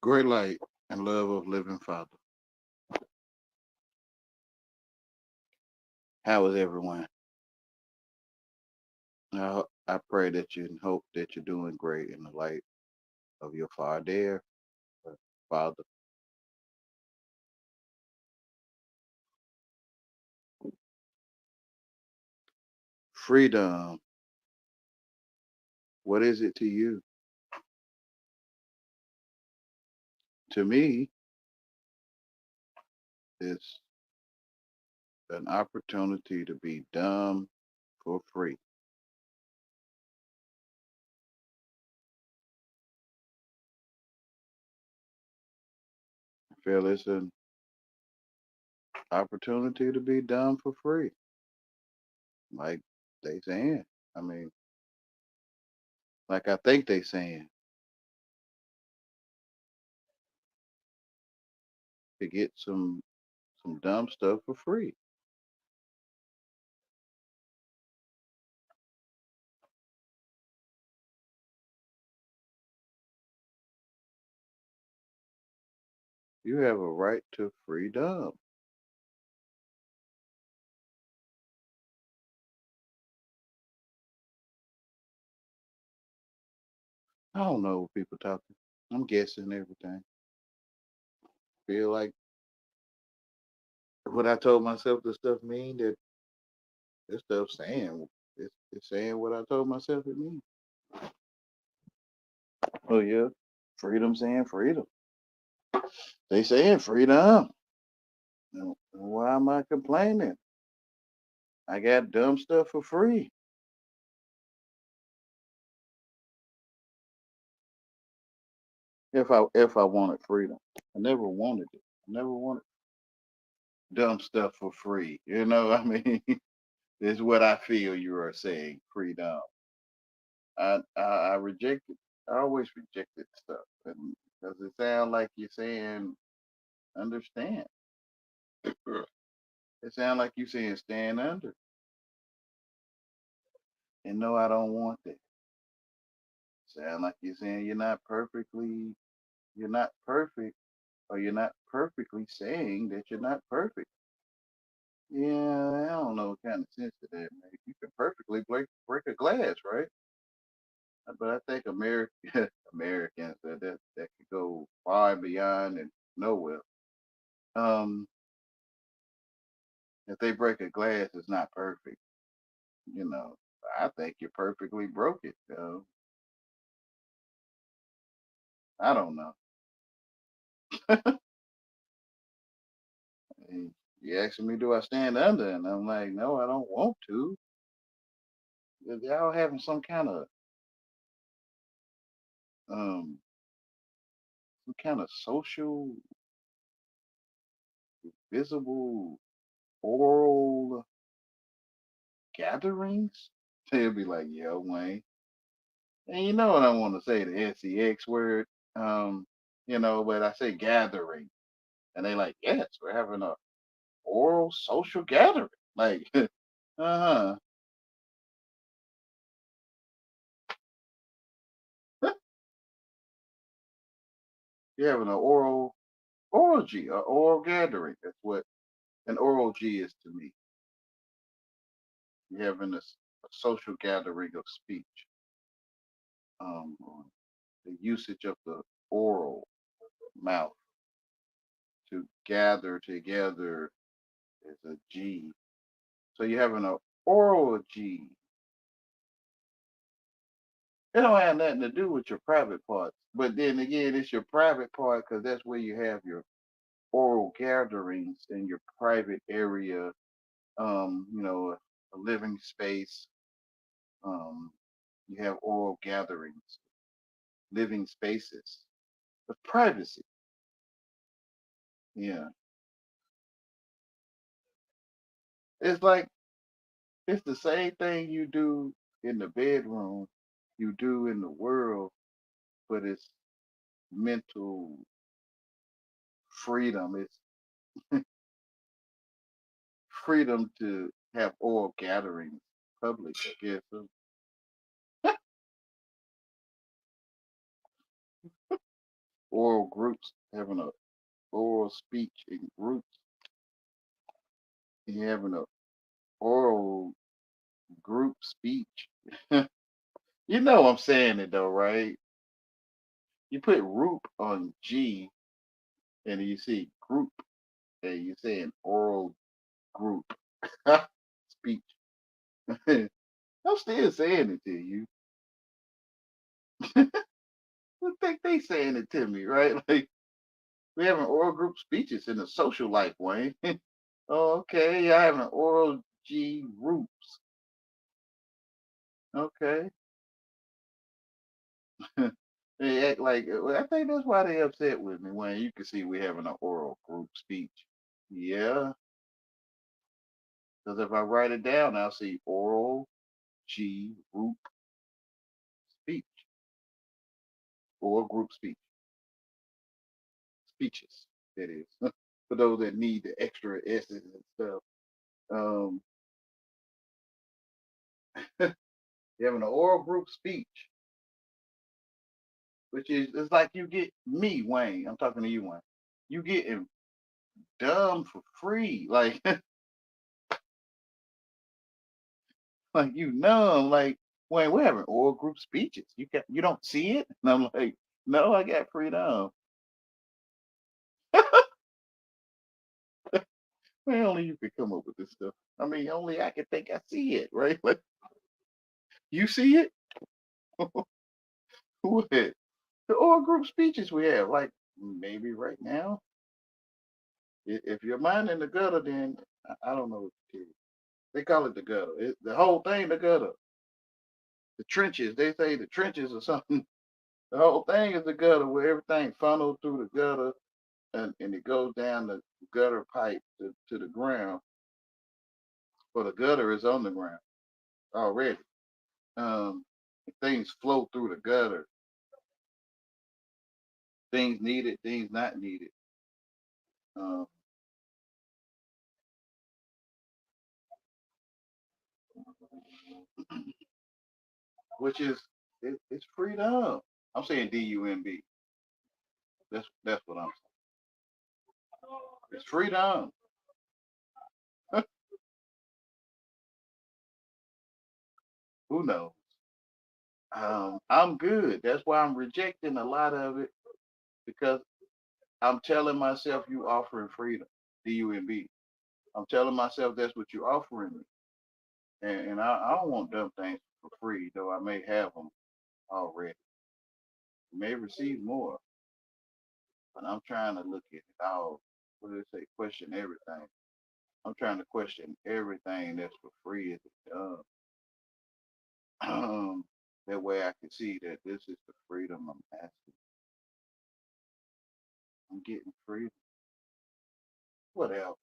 Great light and love of living Father. How is everyone? I pray that you and hope that you're doing great in the light of your Father. Father, freedom. What is it to you? To me, it's an opportunity to be dumb for free. I feel it's an opportunity to be dumb for free, like they saying. I mean, like I think they saying to get some dumb stuff for free. You have a right to freedom. I don't know what people talking. I'm guessing everything. Feel like what I told myself the stuff mean that this stuff saying it's saying what I told myself it means. Oh yeah. Freedom saying freedom. They saying freedom. Why am I complaining? I got dumb stuff for free. If I wanted freedom. I never wanted it. I never wanted dumb stuff for free. I mean is what I feel you are saying, freedom. I rejected. I always rejected stuff, and because it sounds like you're saying understand. It sounds like you're saying stand under, and no, I don't want that. Sound like you're saying you're not perfect, or you're not perfectly saying that you're not perfect. Yeah, I don't know what kind of sense to that make. You can perfectly break a glass, right? But I think Americans that could go far and beyond and nowhere. Um, if they break a glass, it's not perfect. You know, I think you perfectly broke it. I don't know. And you asking me, do I stand under? And I'm like, no, I don't want to. Y'all having um some kind of social, visible, oral gatherings. They'll be like, yeah, Wayne. And you know what I want to say, the SEX word. Um, but I say gathering. And they like, yes, we're having a oral social gathering. Like, uh-huh. You're having an orgy, or oral gathering. That's what an orgy is to me. You're having a social gathering of speech. On the usage of the oral mouth to gather together is a G. So you're having an oral G. It don't have nothing to do with your private parts. But then again, it's your private part because that's where you have your oral gatherings in your private area, a living space. Um, you have oral gatherings, living spaces of privacy. Yeah. It's like it's the same thing you do in the bedroom, you do in the world, but it's mental freedom. It's freedom to have oral gatherings, public, I guess. So, oral groups, having a oral speech in groups, and having a oral group speech. You know I'm saying it though, right? You put "roop" on G, and you see group, and you're saying oral group speech. I'm still saying it to you. I think they saying it to me, right? Like we having oral group speeches in the social life, Wayne. Oh, okay, y'all having oral G groups. Okay. They act like well, I think that's why they upset with me, Wayne. You can see we having an oral group speech. Yeah, because if I write it down, I'll see oral G group speech or group speeches. That is for those that need the extra S's and stuff. Um, You're having an oral group speech, which is it's like you get me, Wayne. I'm talking to you, Wayne. You getting dumb for free, like like you numb, like Wayne. We're having oral group speeches. You don't see it, and I'm like, no, I got freedom. Man, only you could come up with this stuff. I mean, only I can think I see it, right? Like you see it. What? The oral group speeches we have, like maybe right now. If your mind in the gutter, then I don't know what to tell you. They call it the gutter. The whole thing, the gutter. The trenches. They say the trenches or something. The whole thing is the gutter where everything funnels through the gutter and it goes down the gutter pipe to the ground. But the gutter is on the ground already. Things flow through the gutter. Things needed, things not needed. Um, which is it's freedom. I'm saying DUMB. That's what I'm saying. It's freedom. Who knows? I'm good. That's why I'm rejecting a lot of it because I'm telling myself you offering freedom, DUMB. I'm telling myself that's what you're offering me, and I don't want dumb things for free, though I may have them already. May receive more, but I'm trying to look at it all. What do they say? Question everything. I'm trying to question everything that's for free. Is it dumb? That way I can see that this is the freedom I'm asking. I'm getting freedom, whatever.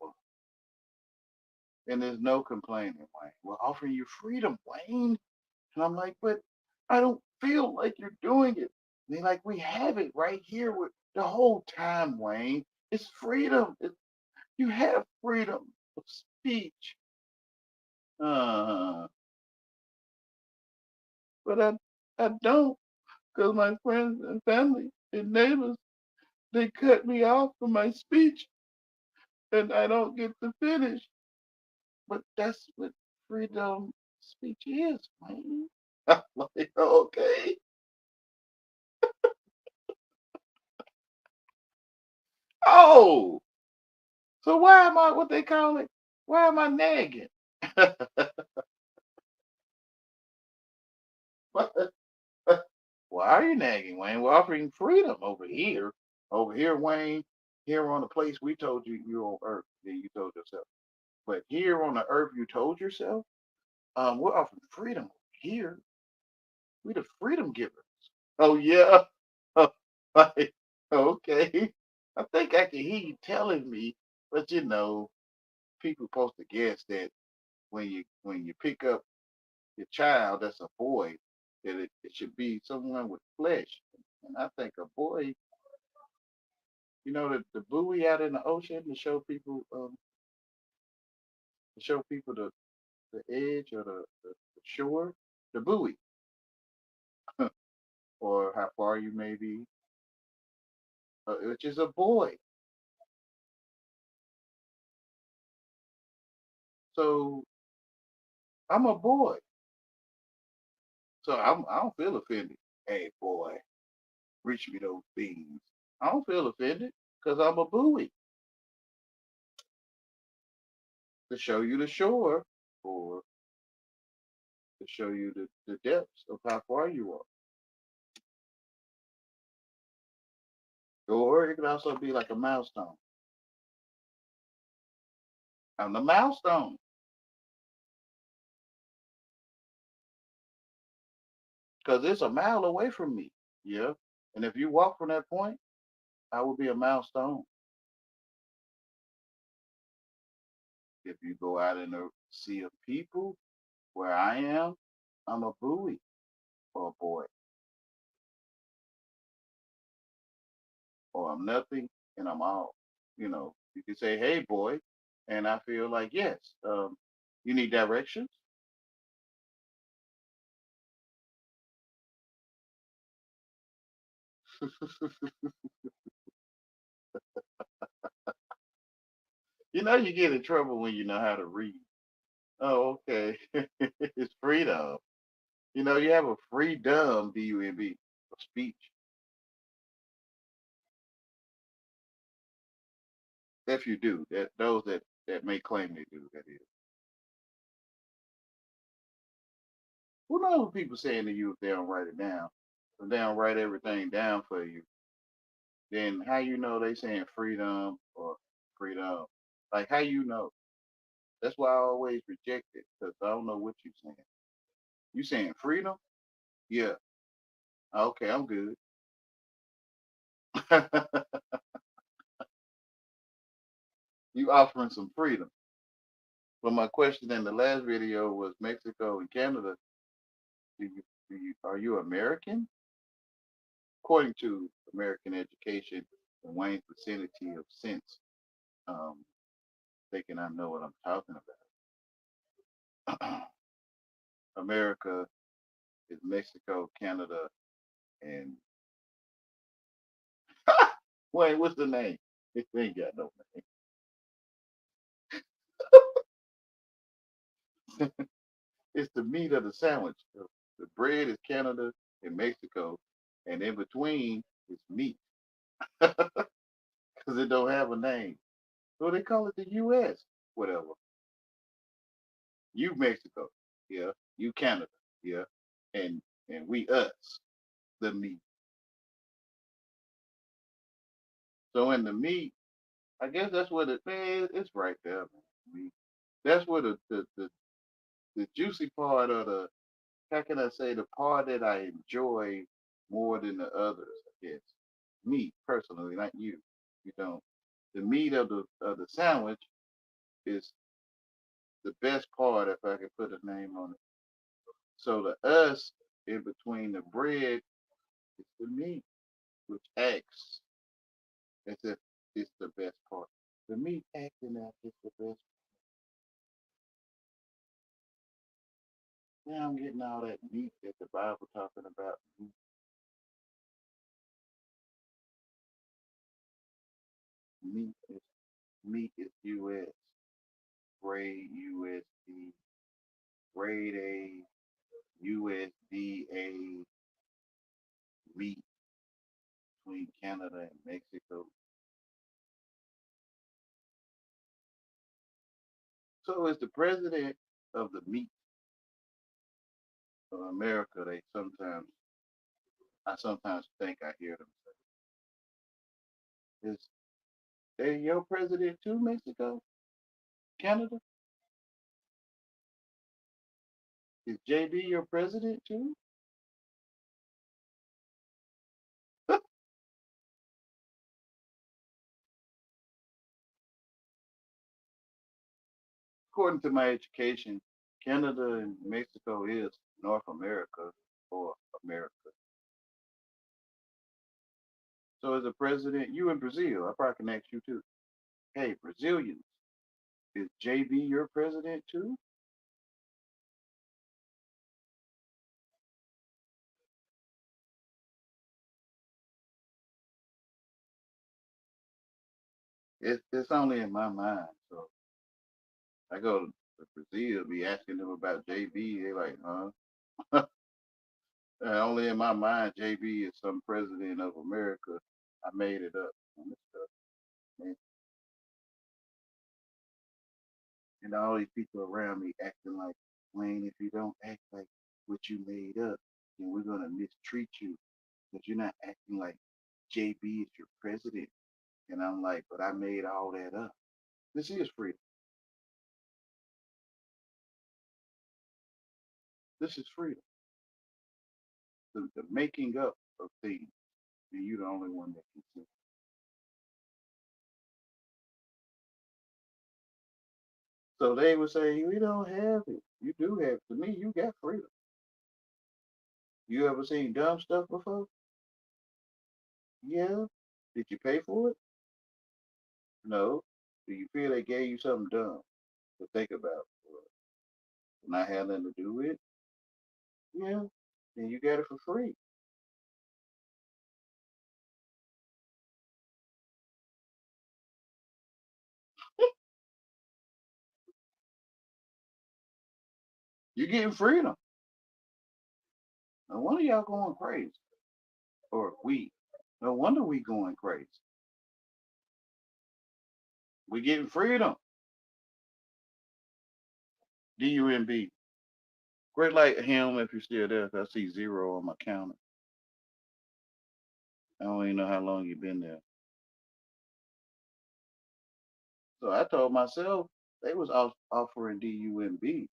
And there's no complaining, Wayne. We're offering you freedom, Wayne. And I'm like, but I don't feel like you're doing it. And they're like, we have it right here with the whole time, Wayne. It's freedom. You have freedom of speech. Uh, but I don't, because my friends and family and neighbors, they cut me off from my speech and I don't get to finish. But that's what freedom speech is, Wayne. I'm like, okay. Oh, so why am I what they call it? Why am I nagging? Why are you nagging, Wayne? We're offering freedom over here. Over here, Wayne. Here on the place we told you you're on earth, then you told yourself. But here on the earth you told yourself, we're offering freedom here. We the freedom givers. Oh yeah. Like, okay. I think I can hear you telling me, but people supposed to guess that when you pick up your child that's a boy, that it should be someone with flesh. And I think a boy, the buoy out in the ocean to show people the edge or the shore, the buoy, or how far you may be. which is a boy. So I'm a boy. So I don't feel offended. Hey, boy, reach me those beans. I don't feel offended because I'm a buoy to show you the shore or to show you the depths of how far you are. Or it could also be like a milestone. I'm the milestone because it's a mile away from me. Yeah. And if you walk from that point, I will be a milestone. If you go out in the sea of people where I am, I'm a buoy or a boy, or I'm nothing and I'm all. You can say, hey, boy. And I feel like, yes, you need directions. You get in trouble when you know how to read. Oh, okay. It's freedom. You have a freedom, DUMB, of speech. If you do, that those that may claim they do, that is. Who knows what people saying to you if they don't write it down? If they don't write everything down for you, then how you know they saying freedom or freedom? Like how you know? That's why I always reject it because I don't know what you're saying. You saying freedom? Yeah. Okay, I'm good. You offering some freedom. But my question in the last video was Mexico and Canada. Are you American? According to American education in Wayne's vicinity of sense, um, they cannot know what I'm talking about. America is Mexico, Canada, and wait, what's the name? It ain't got no name. It's the meat of the sandwich. The bread is Canada and Mexico, and in between is meat because it don't have a name. So they call it the U.S. Whatever. You Mexico, yeah. You Canada, yeah. And we us, the meat. So in the meat, I guess that's what it's right there, man. Meat. That's where the juicy part of the how can I say the part that I enjoy more than the others, I guess. Me personally, not you. You don't. The meat of the sandwich is the best part if I can put a name on it. So the us in between the bread is the meat, which acts as if it's the best part. The meat acting as if it's the best. Now I'm getting all that meat that the Bible talking about. Meat is US, grade USD, grade A, USDA, meat between Canada and Mexico. So as the president of the meat of America, I sometimes think I hear them say, is they your president too, Mexico? Canada? Is JB your president too? According to my education, Canada and Mexico is North America or America. So as a president, you in Brazil, I probably can ask you too. Hey, Brazilians, is JB your president too? It's only in my mind. So I go to Brazil, be asking them about JB. They like, huh? Only in my mind, JB is some president of America. I made it up on this stuff. Man. And all these people around me acting like, Wayne, if you don't act like what you made up, then we're gonna mistreat you because you're not acting like JB is your president. And I'm like, but I made all that up. This is freedom. This is freedom. The making up of things. And you're the only one that can see. So they would say, we don't have it. You do have it. To me, you got freedom. You ever seen dumb stuff before? Yeah. Did you pay for it? No. Do you feel they gave you something dumb to think about? Or not have nothing to do with? Yeah. Then you got it for free. You're getting freedom. No wonder y'all going crazy. Or we. No wonder we going crazy. We getting freedom. DUMB. Great light him if you're still there. 'Cause I see zero on my counter. I don't even know how long you've been there. So I told myself they was offering DUMB.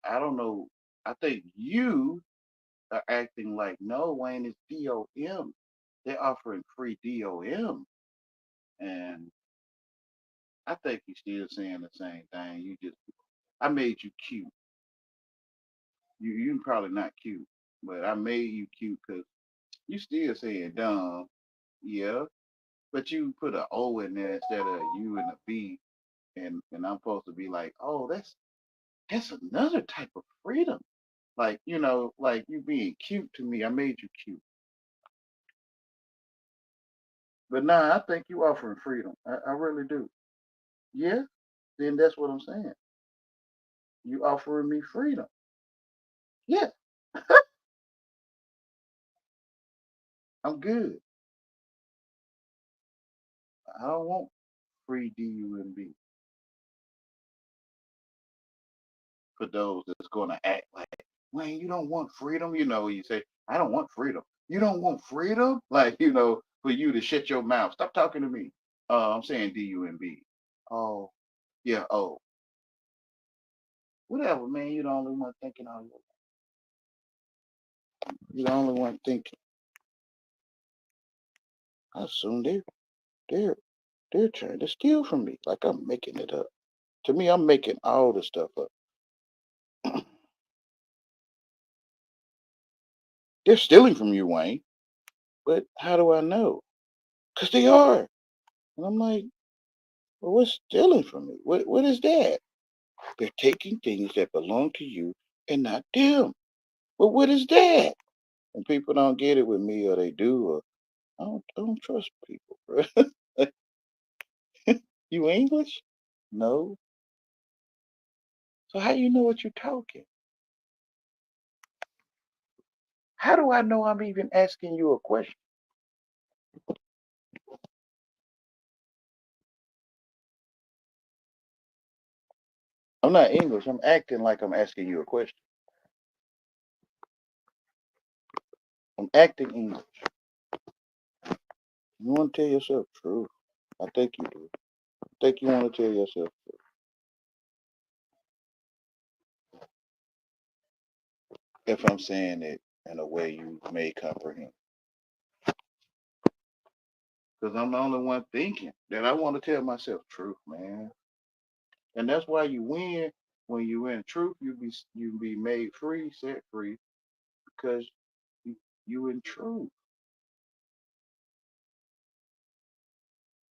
I don't know. I think you are acting like no, Wayne, is DOM. They're offering free DOM. And I think you're still saying the same thing. I made you cute. You probably not cute, but I made you cute because you still saying dumb. Yeah, but you put a O in there instead of U and a B, and I'm supposed to be like, oh, that's another type of freedom. Like like you being cute to me. I made you cute, but nah, I think you offering freedom. I really do. Yeah, then that's what I'm saying. You offering me freedom. Yeah, I'm good. I don't want free DUMB for those that's going to act like, Wayne, you don't want freedom. You say, I don't want freedom. You don't want freedom? Like, for you to shut your mouth. Stop talking to me. I'm saying DUMB. Oh, yeah. Oh, whatever, man. You're the only one thinking all your You're the only one thinking. I assume they're they're trying to steal from me. Like I'm making it up. To me, I'm making all the stuff up. They're stealing from you, Wayne. But how do I know? Because they are. And I'm like, well, what's stealing from me? What is that? They're taking things that belong to you and not them. But what is that? And people don't get it with me, or they do, or I don't trust people, bro. You English? No. So how you know what you're talking? How do I know I'm even asking you a question? I'm not English. I'm acting like I'm asking you a question. I'm acting English. You want to tell yourself truth? I think you do. I think you want to tell yourself if I'm saying it in a way you may comprehend. Because I'm the only one thinking that I want to tell myself truth, man. And that's why you win when you in truth. You be made free, set free, because you, you in truth.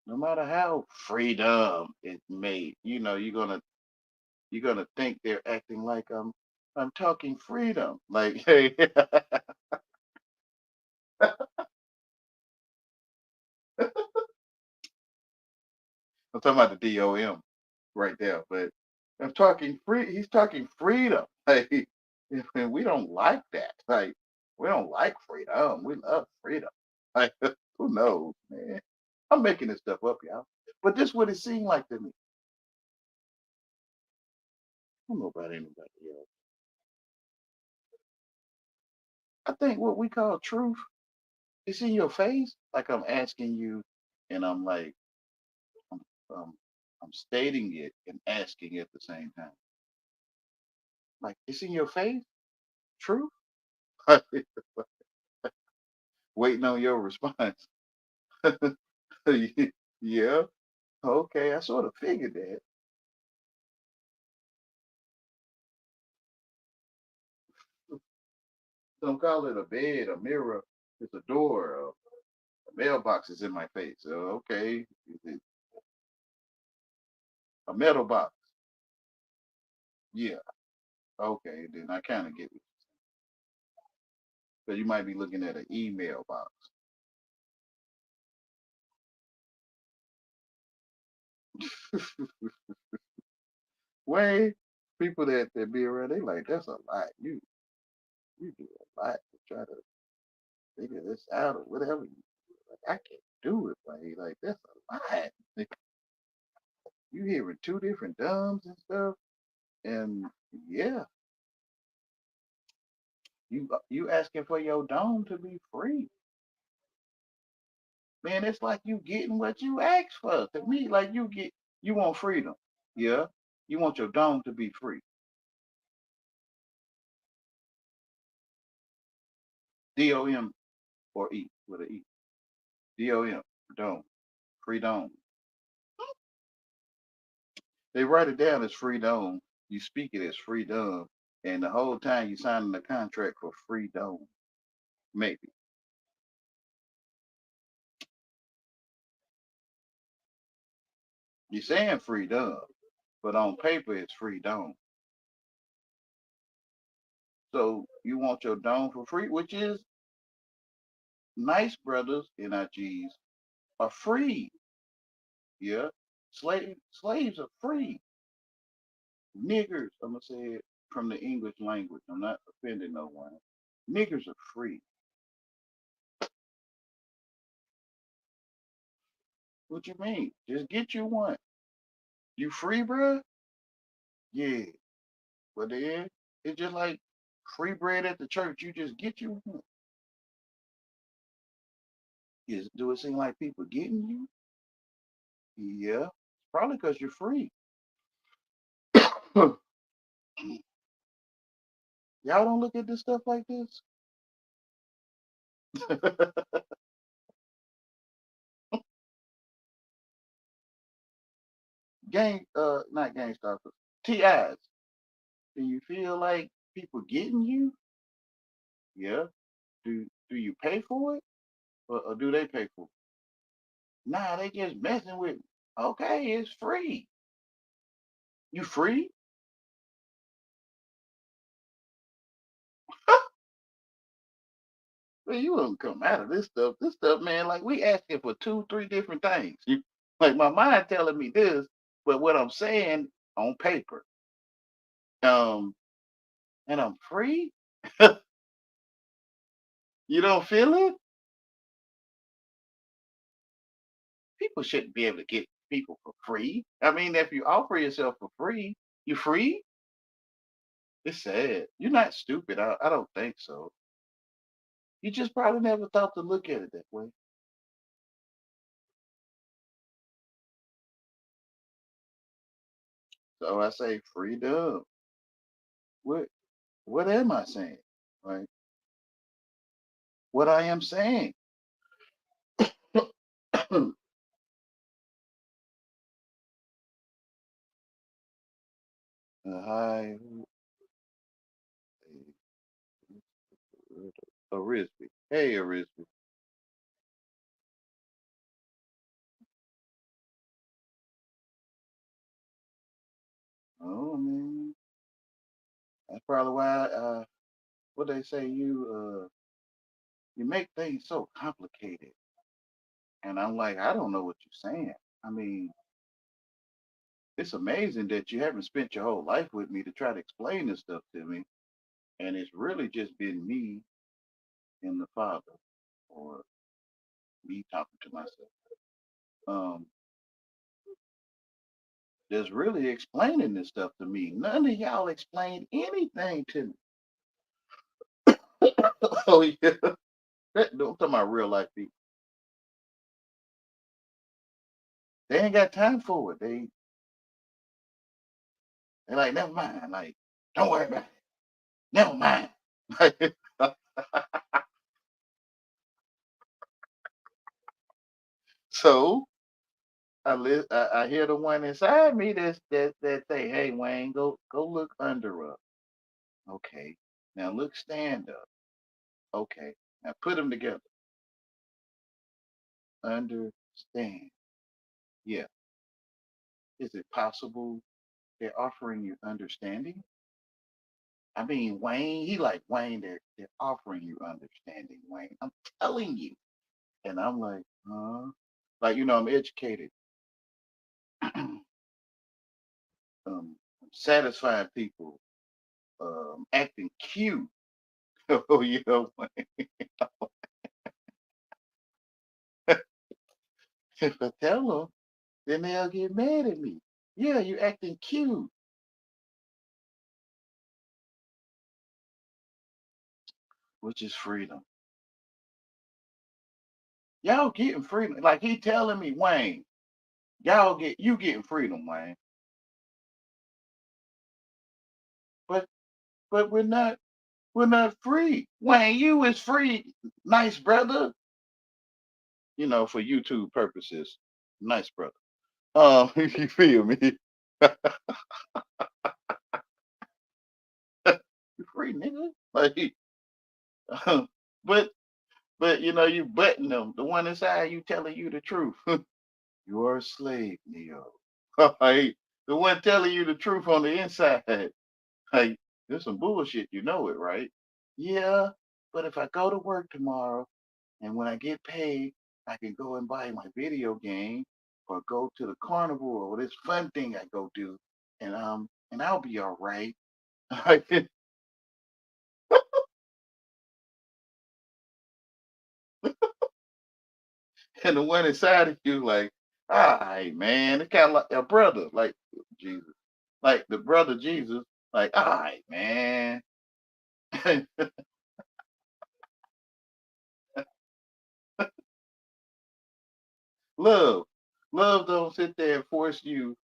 No matter how freedom is made, you're gonna think they're acting like I'm talking freedom. Like, hey, I'm talking about the DOM right there. But I'm talking free. He's talking freedom. Like, and we don't like that. Like, we don't like freedom. We love freedom. Like, who knows, man? I'm making this stuff up, y'all. But this what it seemed like to me. I don't know about anybody else. I think what we call truth is in your face. Like I'm asking you, and I'm like, I'm, um, I'm stating it and asking at the same time. Like it's in your face, truth. Waiting on your response. Yeah, okay, I sort of figured that. Don't call it a bed, a mirror. It's a door. A mailbox is in my face. So, okay, is it a metal box? Yeah. Okay, then I kind of get it. So you might be looking at an email box. Way people that be around, they like that's a lot. You do a lot to try to figure this out or whatever. Like I can't do it. Like that's a lot. Like, you hearing two different dumbs and stuff, and yeah, you asking for your dome to be free, man. It's like you getting what you asked for. To me, like you want freedom, yeah. You want your dome to be free. DOM or E with an E. DOM dome, free dome. They write it down as free dome. You speak it as free dome, and the whole time you signing the contract for free dome. Maybe you're saying free dome, but on paper it's free dome. So you want your dome for free, which is nice brothers, NIGs, are free. Yeah. Slaves are free. Niggers, I'm gonna say it from the English language. I'm not offending no one. Niggers are free. What you mean? Just get you one. You free, bruh? Yeah. But then it's just like free bread at the church. You just get you one. Do it seem like people getting you? Yeah. Probably because you're free. Y'all don't look at this stuff like this. Not gang stoppers. TIs. Do you feel like people getting you? Yeah. Do you pay for it? Or do they pay for it? Nah, they just messing with me. Okay, it's free. You free? Man, you won't come out of this stuff. This stuff, man, like we asking for two, three different things. Like my mind telling me this, but what I'm saying on paper. Um, and I'm free. You don't feel it? People shouldn't be able to get people for free. I mean, if you offer yourself for free, you free? It's sad. You're not stupid. I don't think so. You just probably never thought to look at it that way. So I say freedom. What what am I saying? Right? What I am saying. Hi, Arisby. Hey, Arisby. Oh man, that's probably why. What they say, you make things so complicated, and I'm like, I don't know what you're saying. I mean, it's amazing that you haven't spent your whole life with me to try to explain this stuff to me, and it's really just been me and the Father, or me talking to myself. Um, just really explaining this stuff to me. None of y'all explained anything to me. Oh yeah, don't talk about real life people. They ain't got time for it. They like, never mind. Like, don't worry about it. Never mind. So I hear the one inside me that say, "Hey Wayne, go look under up." Okay. Now look stand up. Okay. Now put them together. Understand. Yeah. Is it possible they're offering you understanding? I mean, Wayne, he like Wayne. They're offering you understanding, Wayne. I'm telling you. And I'm like, huh? Like I'm educated. Satisfying people, acting cute. Oh, if I tell them, then they'll get mad at me. Yeah, you acting cute, which is freedom. Y'all getting freedom. Like he telling me, Wayne, you getting freedom, Wayne. But we're not free. Wayne, you is free. Nice brother. For YouTube purposes. Nice brother. You feel me? You free, nigga. Like, but you button them. The one inside you telling you the truth. You are a slave, Neo. Like, the one telling you the truth on the inside. Like, there's some bullshit. You know it, right? Yeah, but if I go to work tomorrow and when I get paid, I can go and buy my video game or go to the carnival or this fun thing I go do, and I'll be all right. and the one inside of you, like, all right, man, it's kind of like a brother, like Jesus, like the brother Jesus, like, all right, man. love, love don't sit there and force you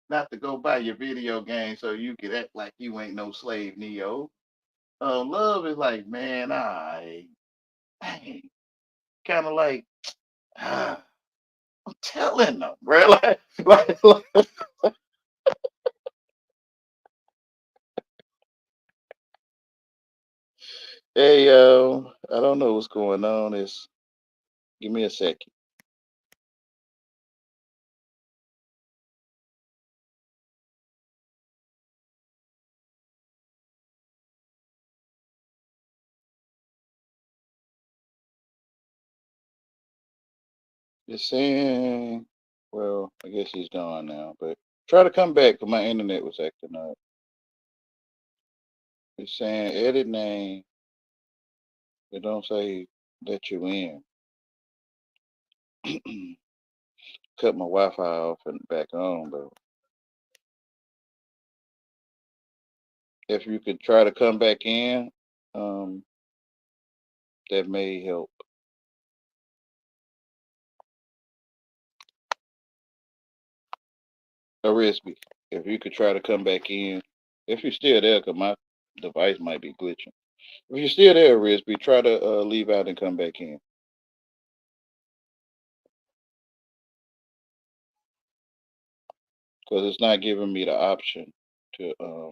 not to go buy your video game so you can act like you ain't no slave, Neo. Love is like, man, I kind of like, I'm telling them, bro. Like, hey, I don't know what's going on. Give me a second. It's saying, well, I guess he's gone now, but try to come back because my internet was acting up. It's saying edit name. It don't say let you in. Cut my Wi-Fi off and back on, but if you could try to come back in, um, that may help. Arisby, if you could try to come back in, if you're still there, because my device might be glitching. If you're still there, Arisby, try to leave out and come back in, because it's not giving me the option to.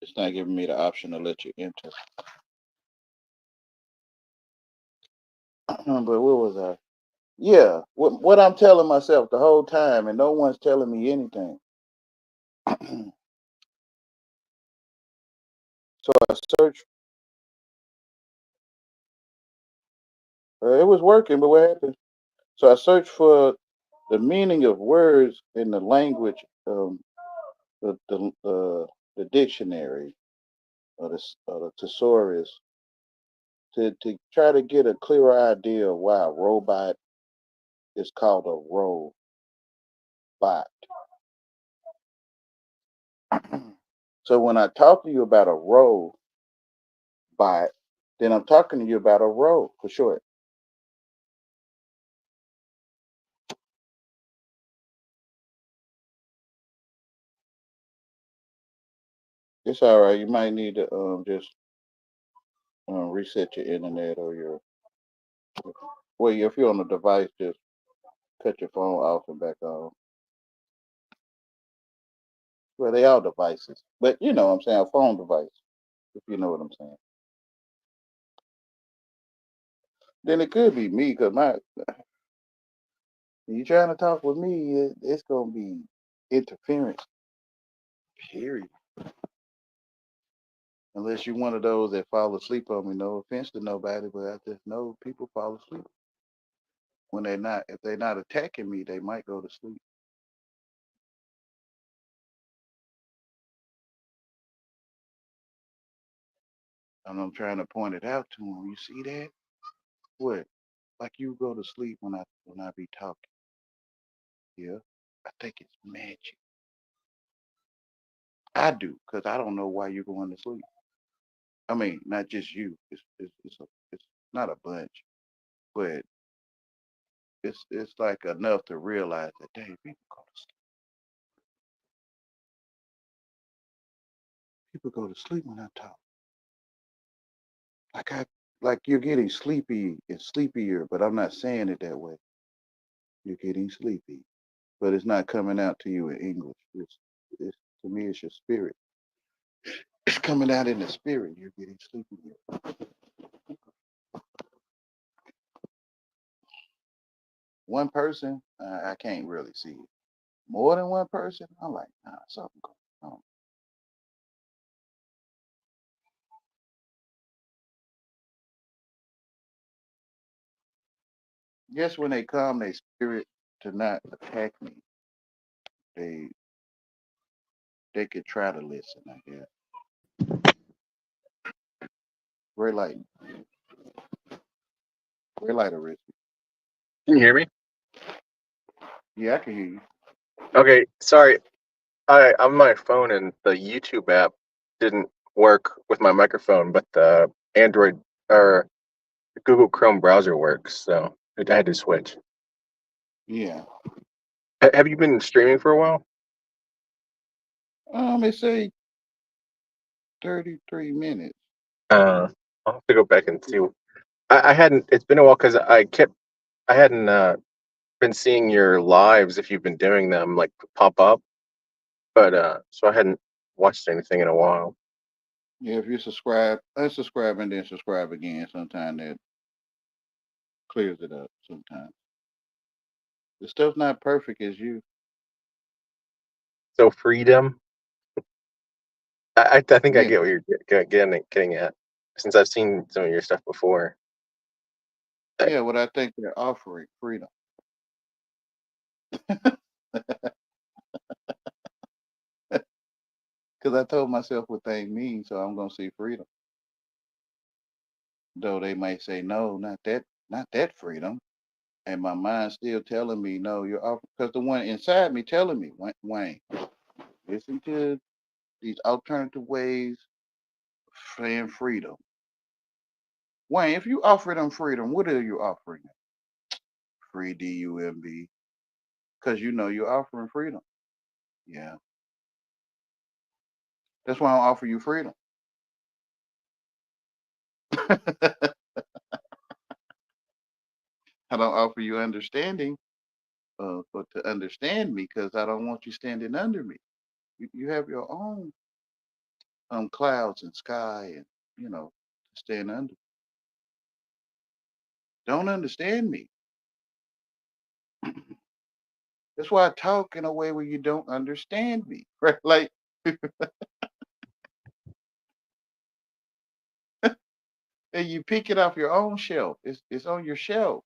It's not giving me the option to let you enter. But where was I? Yeah, what I'm telling myself the whole time, and no one's telling me anything. So I searched. It was working, but what happened? So I searched for The meaning of words in the language, the dictionary or the thesaurus, to try to get a clearer idea of why a robot is called a robot. So when I talk to you about a robot, then I'm talking to you about a row for short. It's all right. You might need to just reset your internet or your well, if you're on the device, just cut your phone off and back on. Well, they are devices, but you know what I'm saying, a phone device, if you know what I'm saying. Then it could be me because my you trying to talk with me, it's gonna be interference. Period. Unless you're one of those that fall asleep on me. No offense to nobody, but I just know people fall asleep when they're not. If they're not attacking me, they might go to sleep. And I'm trying to point it out to them. You see that? What? Like you go to sleep when I be talking. Yeah, I think it's magic. I do, because I don't know why you're going to sleep. I mean, not just you. It's not a bunch, but it's like enough to realize that dang, people go to sleep when I talk. Like I like you're getting sleepy and sleepier, but I'm not saying it that way. You're getting sleepy, but it's not coming out to you in English. It's to me, it's your spirit. It's coming out in the spirit. You're getting sleepy. One person, I can't really see it. More than one person, I'm like, nah, something going on. Guess when they come, they spirit to not attack me. They they could try to listen, I guess. Red light, red light, or red. Can you hear me? Yeah, I can hear you. Okay, sorry. I'm on my phone and the YouTube app didn't work with my microphone, but the Android or Google Chrome browser works, so I had to switch. Yeah. Have you been streaming for a while? It say 33 minutes. I'll have to go back and see. I hadn't. It's been a while because I hadn't been seeing your lives if you've been doing them like pop up, but so I hadn't watched anything in a while. Yeah, if you subscribe, unsubscribe and then subscribe again. Sometimes that clears it up. Sometimes the stuff's not perfect as you. So freedom. I think I Yeah, get what you're getting at, since I've seen some of your stuff before. Uh, yeah. What I think they're offering freedom. Because I told myself what they mean, so I'm gonna see freedom. Though they might say no, not that freedom. And my mind's still telling me no. You're off because the one inside me telling me, Wayne, listen to these alternative ways of saying freedom. Wayne, if you offer them freedom, what are you offering them? Free DUMB. Because you know you're offering freedom. Yeah. That's why I offer you freedom. I don't offer you understanding, but to understand me because I don't want you standing under me. You have your own clouds and sky and, you know, to stand under. Don't understand me. That's why I talk in a way where you don't understand me, right? Like, and you pick it off your own shelf. It's on your shelf,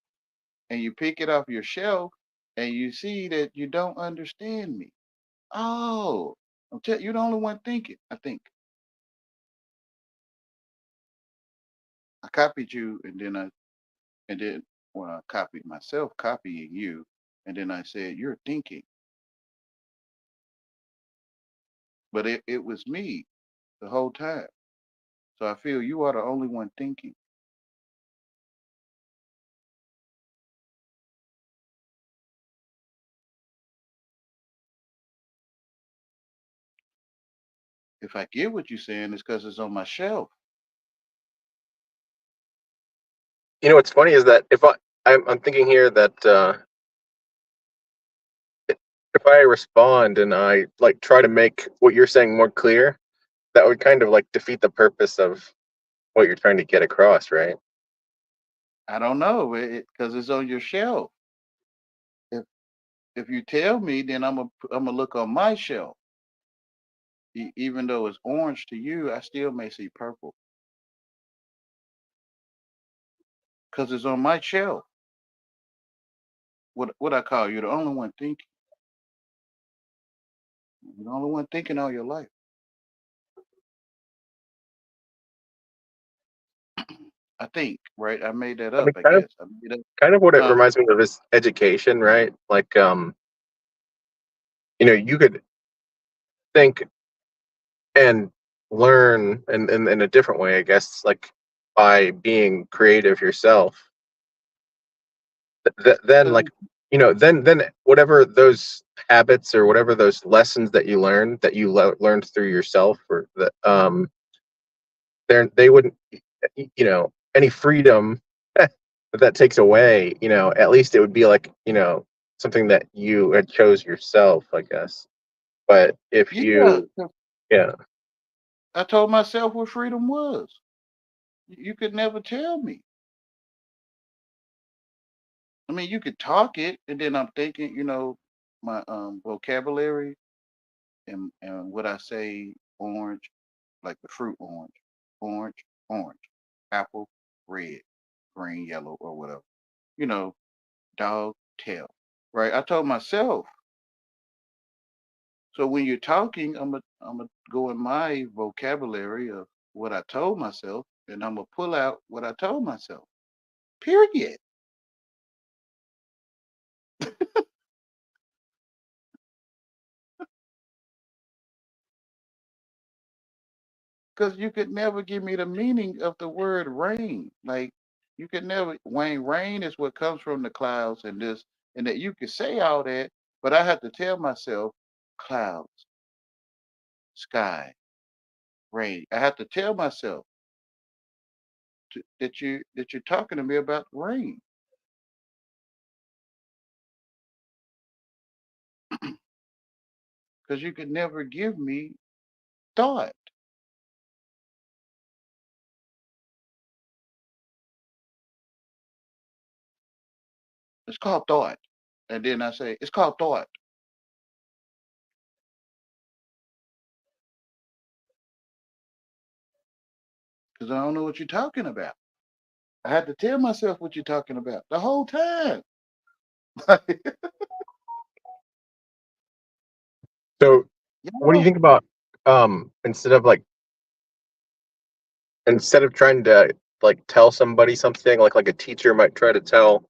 and you pick it off your shelf, and you see that you don't understand me. Oh, you're the only one thinking. I think I copied you, and then when I copied myself, copying you, and then I said you're thinking, but it was me the whole time. So I feel you are the only one thinking. If I get what you're saying, it's because it's on my shelf. You know what's funny is that I'm thinking here that if I respond and I like try to make what you're saying more clear, that would kind of like defeat the purpose of what you're trying to get across, right? I don't know because it's on your shelf. If if you tell me, then I'm gonna look on my shelf. Even though it's orange to you, I still may see purple because it's on my shelf. What I call you the only one thinking. You're the only one thinking all your life. I think, right? I made that I up. mean, I guess I made up. kind of what it Huh? reminds me of is education, right? Like, you could think and learn in a different way, I guess, like by being creative yourself. Then, Because like, then whatever those habits or whatever those lessons that you learned learned through yourself, or that they wouldn't, any freedom that takes away, at least it would be like, something that you had chose yourself, I guess. But if yeah, you, yeah, I told myself what freedom was. You could never tell me. I mean, you could talk it, and then I'm thinking, my vocabulary and what I say, orange, like the fruit orange, orange, orange, apple, red, green, yellow, or whatever. You know, dog, tail. Right? I told myself. So when you're talking, I'm gonna go in my vocabulary of what I told myself, and I'm gonna pull out what I told myself. Period. Because you could never give me the meaning of the word rain. Like you could never Wayne, rain is what comes from the clouds and this and that you could say all that, but I have to tell myself clouds, sky, rain. I have to tell myself that you're talking to me about rain. Because you could never give me thought. It's called thought. And then I say, it's called thought. Because I don't know what you're talking about. I had to tell myself what you're talking about the whole time. so what do you Yeah. think about, instead of like, instead of trying to like tell somebody something, like a teacher might try to tell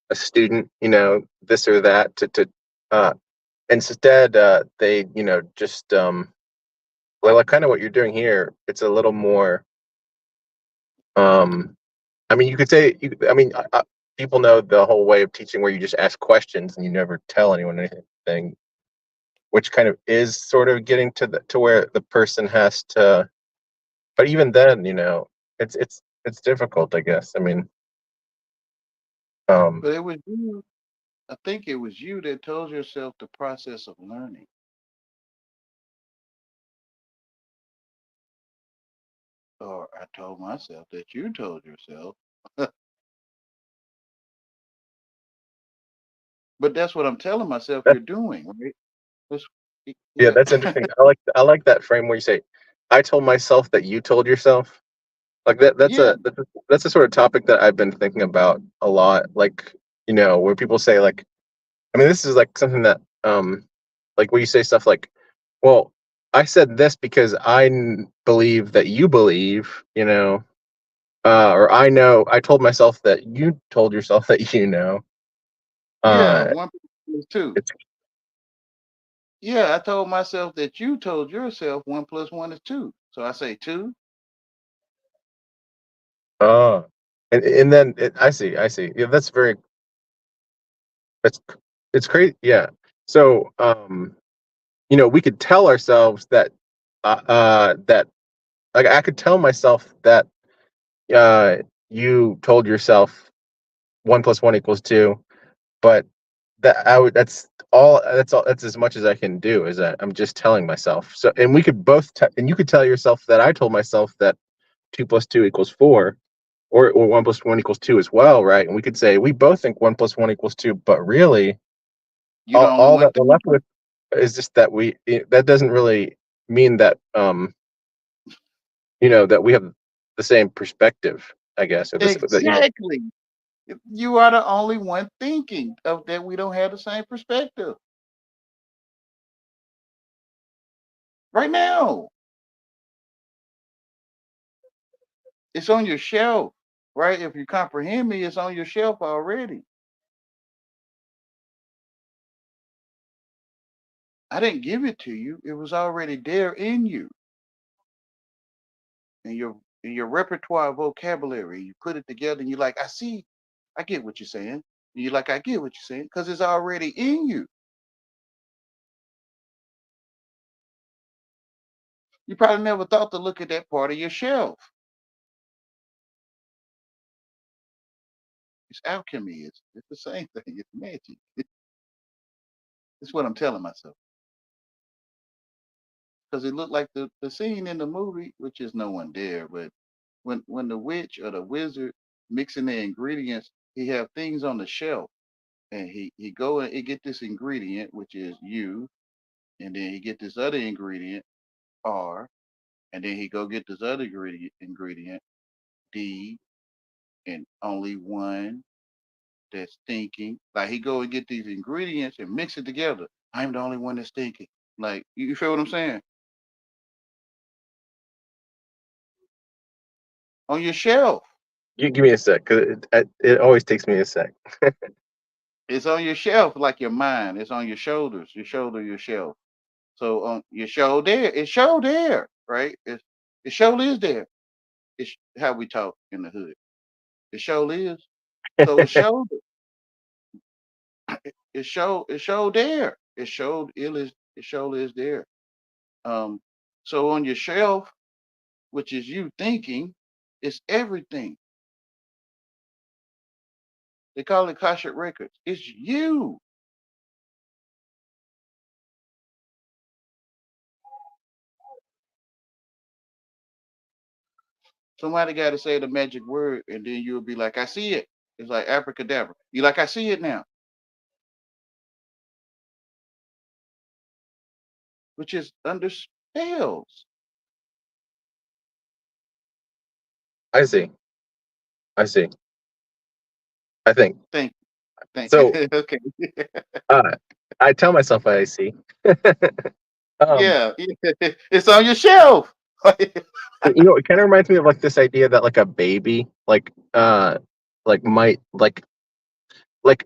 a student, this or that, uh instead, they, just, well, like kind of what you're doing here, it's a little more, um I mean, you could say, I mean, people know the whole way of teaching where you just ask questions and you never tell anyone anything, which kind of is sort of getting to where the person has to. But even then, it's difficult, I guess. I mean, um, But it was you. I think it was you that told yourself the process of learning. Or I told myself that you told yourself. But that's what I'm telling myself that, you're doing, right? That's, yeah, yeah. that's interesting. I like that frame where you say, "I told myself that you told yourself." Like that. Yeah. That's a sort of topic that I've been thinking about a lot. Like, where people say like, I mean, this is like something that, like where you say stuff like, well, I said this because believe that you believe, or I told myself that you told yourself that Yeah, uh, 1 plus 1 is 2. it's, Yeah, I told myself that you told yourself 1 plus 1 is 2. So I say 2. uh, and then I see. Yeah, that's, it's crazy. Yeah. So, we could tell ourselves that like I could tell myself that, uh, you told yourself 1 plus 1 equals 2, but that's as much as I can do, is that I'm just telling myself. So, and we could and you could tell yourself that I told myself that 2 plus 2 equals 4, or 1 plus 1 equals 2 as well, right? And we could say we both think 1 plus 1 equals 2, but really, You're the only all one that we're left thinking. with is just that that doesn't really mean that, that we have the same perspective, I guess, or this that Exactly. You are the only one thinking of that. We don't have the same perspective right now. It's on your shelf, right? If you comprehend me, it's on your shelf already. I didn't give it to you. It was already there in you, in your repertoire vocabulary. You put it together and you're like, I see, I get what you're saying. And you're like, I get what you're saying, because it's already in you. You probably never thought to look at that part of your shelf. It's alchemy. It's the same thing. It's magic. It's what I'm telling myself. Because it looked like the scene in the movie, which is no one there, but when the witch or the wizard mixing the ingredients, he have things on the shelf, and he go and he get this ingredient, which is U, and then he get this other ingredient, R, and then he go get this other ingredient, D, and only one that's thinking. Like he go and get these ingredients and mix it together. I'm the only one that's thinking. Like you feel what I'm saying? On your shelf. you give me a sec, because it always takes me a sec. It's on your shelf like your mind. It's on your shoulders, your shelf. So on your shoulder, it's show there, right? It show is there. It's how we talk in the hood. It show is. So it's shoulder. It show there. It show is there. Um, so on your shelf, which is you thinking, it's everything. They call it Akashic Records. It's you. Somebody got to say the magic word, and then you'll be like, I see it. It's like abracadabra. You like, I see it now, which is under spells. I see. I see. I think Thank thank so. okay. Uh, I tell myself I see. um, Yeah, it's on your shelf. it kind of reminds me of like this idea that like a baby, like might like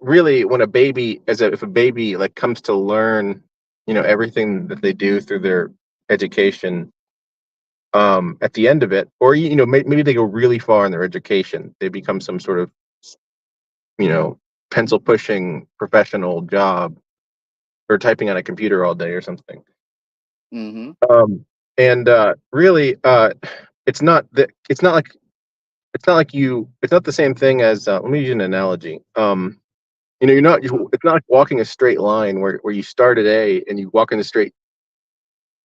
really when a baby, if a baby like comes to learn, everything that they do through their education, at the end of it, or maybe they go really far in their education, they become some sort of, you know pencil pushing professional job, or typing on a computer all day or something. Hmm. And really, it's not the same thing as, let me use an analogy. It's not like walking a straight line where you start at A and you walk in a straight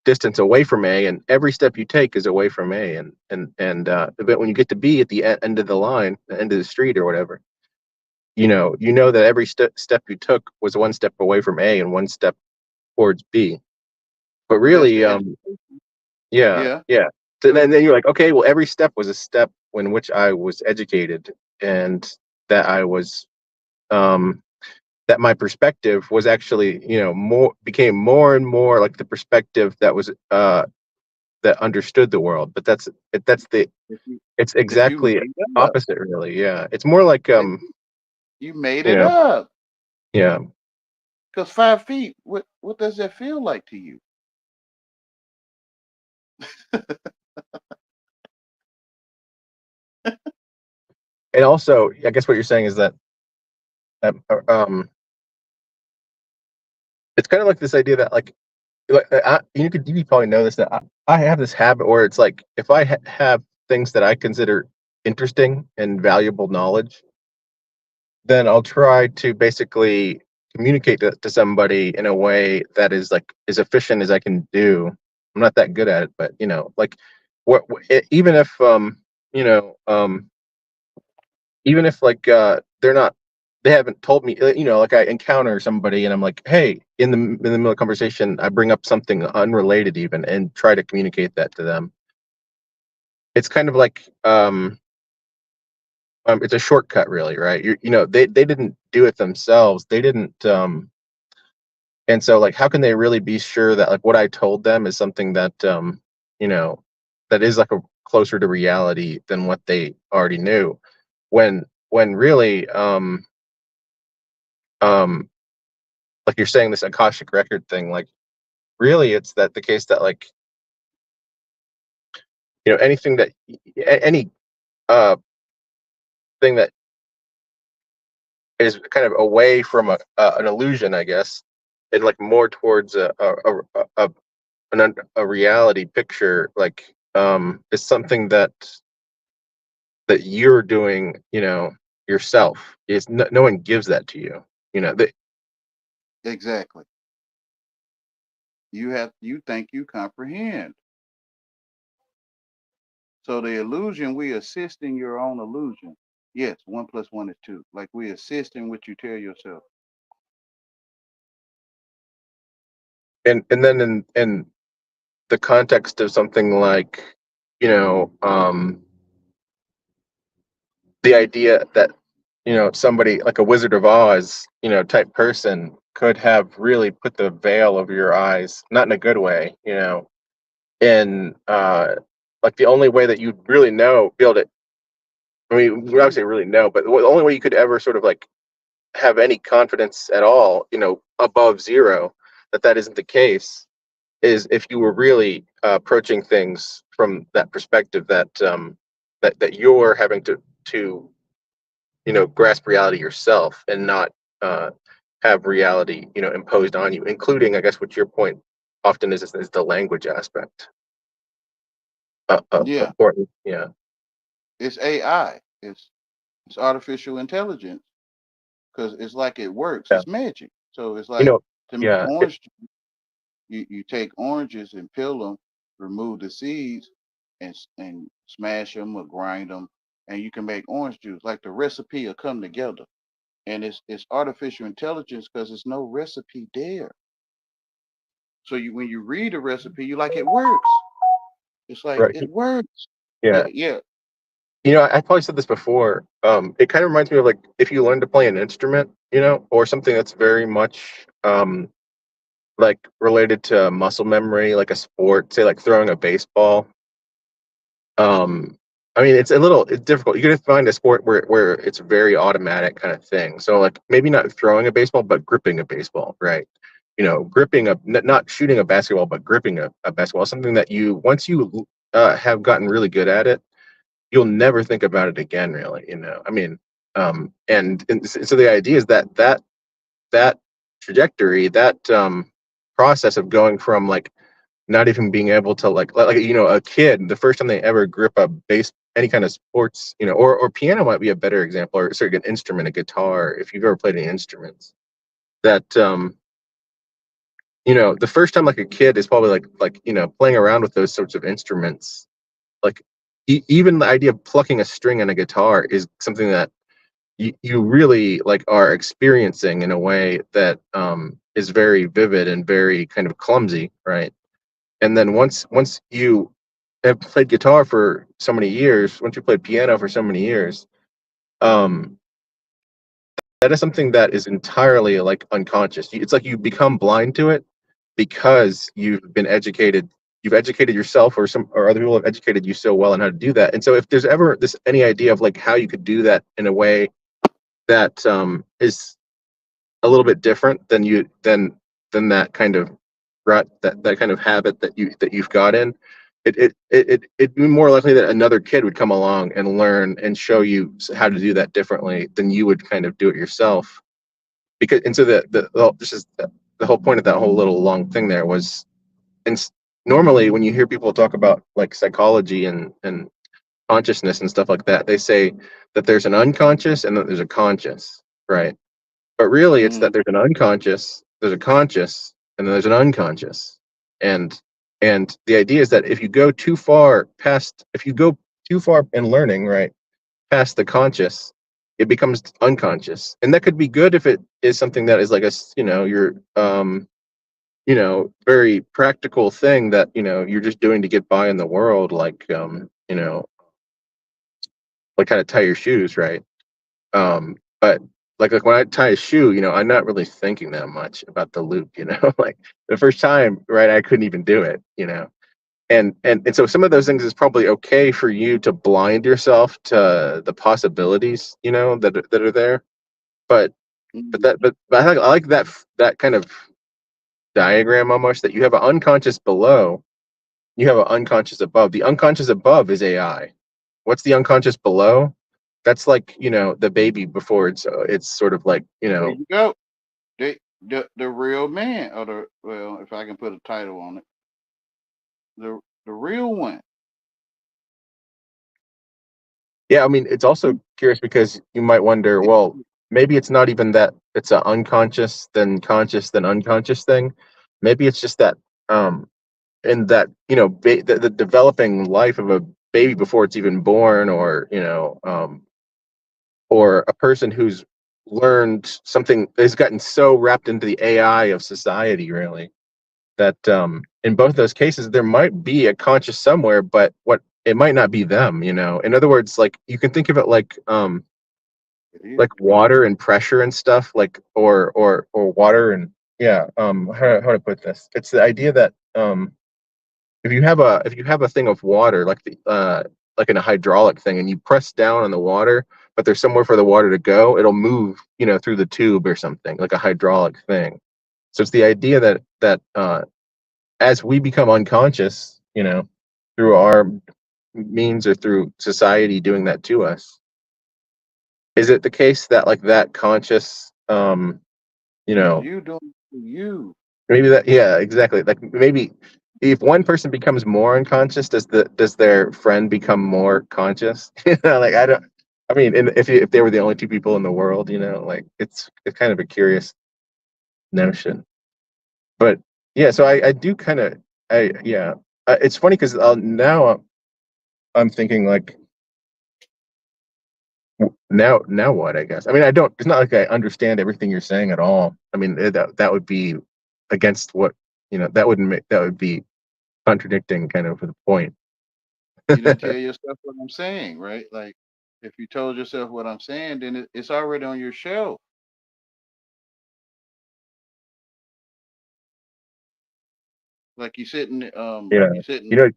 distance away from A, and every step you take is away from A, but when you get to B at the end of the line, the end of the street or whatever, you know that every step you took was one step away from A and one step towards B. But That's really, the yeah, yeah. yeah. So then you're like, okay, well, every step was a step in which I was educated, and that I was, um, that my perspective was actually, more became more and more like the perspective that was that understood the world. But that's the If you it's if you exactly made it up, opposite, really. Yeah, it's more like if you made you it know, up, yeah. because 5 feet, what does that feel like to you? And also, I guess what you're saying is that um, uh, um, it's kind of like this idea that you probably know this, that I have this habit where it's like if I have things that I consider interesting and valuable knowledge, then I'll try to basically communicate to somebody in a way that is like as efficient as I can do. I'm not that good at it, but like even if you know even if like they're not they haven't told me, like I encounter somebody and I'm like, hey, in the middle of conversation I bring up something unrelated even and try to communicate that to them. It's kind of like it's a shortcut, really, right? They didn't do it themselves. They didn't and so like how can they really be sure that like what I told them is something that you know that is like a closer to reality than what they already knew, when really um like you're saying, this Akashic record thing, like really it's that the case that like anything that any uh thing that is kind of away from an illusion, I guess, and like more towards a reality picture, like is something that you're doing, yourself. Is no one gives that to you. They, Exactly. You think you comprehend. So the illusion, we assist in your own illusion. Yes, 1 + 1 is 2. Like we assist in what you tell yourself. and then in the context of something like, you know, the idea that somebody like a Wizard of Oz, type person could have really put the veil over your eyes, not in a good way, and like the only way that you'd really know, be able to, I mean, we obviously really know, but the only way you could ever sort of like have any confidence at all, above zero, that isn't the case, is if you were really approaching things from that perspective, that you're having to grasp reality yourself and not uh, have reality imposed on you, including, I guess, what your point often is the language aspect. Yeah, Important, yeah. it's AI. It's artificial intelligence because it's like it works. Yeah, It's magic. So it's you like know, to make yeah, orange. You take oranges and peel them, remove the seeds, and smash them or grind them, and you can make orange juice. Like the recipe will come together, and it's artificial intelligence because there's no recipe there. So when you read a recipe, you like it works. It's like right, it works. yeah. Yeah. I probably said this before. It kind of reminds me of like if you learn to play an instrument, or something that's very much like related to muscle memory, like a sport, say like throwing a baseball. Um, I mean, it's difficult. You gotta find a sport where it's a very automatic kind of thing. So like maybe not throwing a baseball, but gripping a baseball, right? Gripping not shooting a basketball, but gripping a basketball, something that you once you have gotten really good at it, you'll never think about it again, really. I mean, so the idea is that trajectory, that process of going from like not even being able to like a kid, the first time they ever grip a bass, any kind of sports, or piano might be a better example, or sort of an instrument, a guitar, if you've ever played any instruments. That the first time like a kid is probably like playing around with those sorts of instruments, like even the idea of plucking a string on a guitar is something that you really like are experiencing in a way that is very vivid and very kind of clumsy, right? And then once you have played guitar for so many years, once you played piano for so many years, um that is something that is entirely like unconscious. It's like you become blind to it because you've educated yourself, or some or other people have educated you so well on how to do that. And so if there's ever this any idea of like how you could do that in a way that is a little bit different than that kind of rut, that kind of habit that you've got in, it'd be more likely that another kid would come along and learn and show you how to do that differently than you would kind of do it yourself. Because and so this is the whole point of that whole little long thing there was, and normally when you hear people talk about like psychology and consciousness and stuff like that, they say that there's an unconscious and that there's a conscious, right? But really, it's that Mm, there's an unconscious, there's a conscious, and then there's an unconscious. And the idea is that if you go too far in learning, right, past the conscious, it becomes unconscious. And that could be good if it is something that is like your very practical thing that, you're just doing to get by in the world, like like how to tie your shoes, right? But like when I tie a shoe, I'm not really thinking that much about the loop, like the first time, right, I couldn't even do it, and so some of those things is probably okay for you to blind yourself to the possibilities, that are there. But mm, I like that kind of diagram almost, that you have an unconscious below, you have an unconscious above. The unconscious above is AI. What's the unconscious below? That's like, the baby before it's sort of like, there you go. The real man, or if I can put a title on it, the real one. yeah, I mean, it's also curious because you might wonder, well, maybe it's not even that it's an unconscious, then conscious, then unconscious thing. Maybe it's just that, in that, the developing life of a baby before it's even born, or a person who's learned something, has gotten so wrapped into the AI of society, really, that in both those cases there might be a conscious somewhere, but what it might not be them. In other words, like you can think of it It is. like water and pressure and stuff, like or water and, yeah, how to put this, it's the idea that if you have a thing of water, like like in a hydraulic thing, and you press down on the water, but there's somewhere for the water to go, it'll move, through the tube or something, like a hydraulic thing. So it's the idea that as we become unconscious, through our means or through society doing that to us, is it the case that like that conscious, you It's know, you doing it to you. maybe that, yeah, exactly. Like maybe if one person becomes more unconscious, does their friend become more conscious? Like I don't. I mean, if they were the only two people in the world, like it's kind of a curious notion. But yeah, so I do kind of, I yeah. It's funny because now I'm thinking like, now what, I guess. I mean, I don't, it's not like I understand everything you're saying at all. I mean, that would be against what, that would be contradicting kind of the point. You didn't tell yourself what I'm saying, right? Like, if you told yourself what I'm saying, then it's already on your shelf. Like Yeah. you You sitting, know, you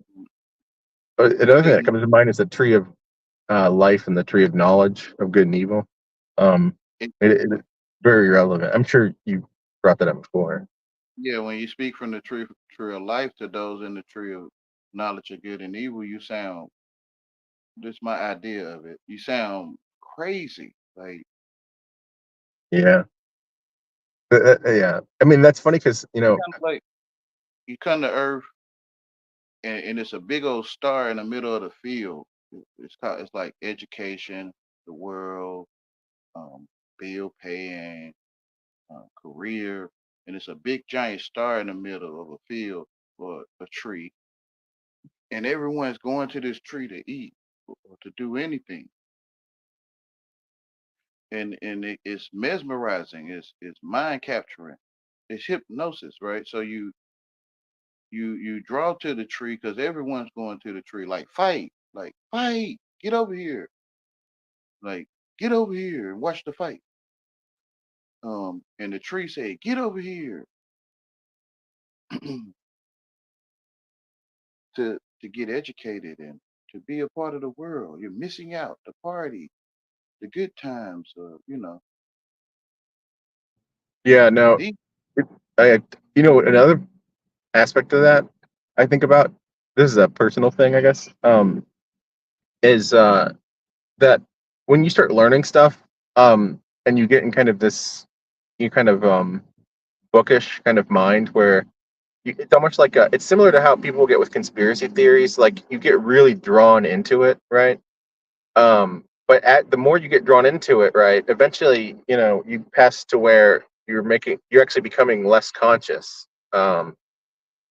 another thing that sitting. comes to mind is the tree of life and the tree of knowledge of good and evil. Um, It, it's very relevant. I'm sure you brought that up before. yeah, when you speak from the tree of life to those in the tree of knowledge of good and evil, you sound. This my idea of it. You sound crazy. Like Yeah. Yeah. I mean, that's funny because, kind of like you come to Earth, and it's a big old star in the middle of the field. It's like education, the world, um, bill paying, career, and it's a big giant star in the middle of a field or a tree, and everyone's going to this tree to eat or to do anything, and it's mesmerizing, it's mind capturing, it's hypnosis, right? So you draw to the tree because everyone's going to the tree, like fight, get over here, like get over here and watch the fight. And the tree said, "Get over here," to get educated and to be a part of the world. You're missing out the party, the good times. Yeah, no, These, it, another aspect of that I think about. This is a personal thing, I guess. Is that when you start learning stuff, and you get in kind of this, you kind of bookish kind of mind where it's almost like it's similar to how people get with conspiracy theories. Like you get really drawn into it, right? But at the more you get drawn into it, right, eventually, you pass to where you're actually becoming less conscious.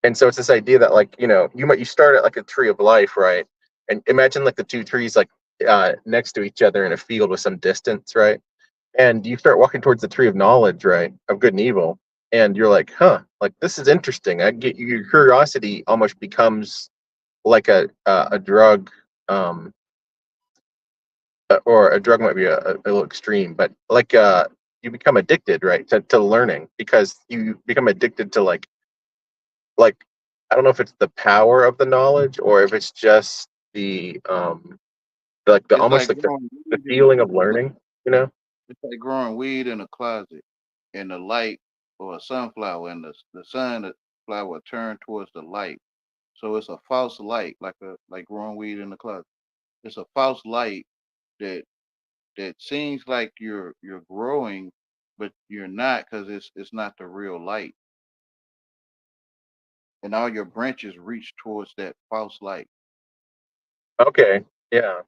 And so it's this idea that like, you start at like a tree of life, right? And imagine like the two trees like next to each other in a field with some distance, right? And you start walking towards the tree of knowledge, right, of good and evil, and you're like, huh, like this is interesting. I get your curiosity almost becomes like a drug, um, or a drug might be a little extreme, but like you become addicted, right, to learning because you become addicted to like I don't know if it's the power of the knowledge or if it's just the it's almost like like growing the weed in feeling of learning, you know? it's like growing weed in a closet, and the light or a sunflower, and the sunflower turn towards the light. So it's a false light, like growing weed in the closet. It's a false light that seems like you're growing, but you're not because it's not the real light, and all your branches reach towards that false light. Okay, yeah.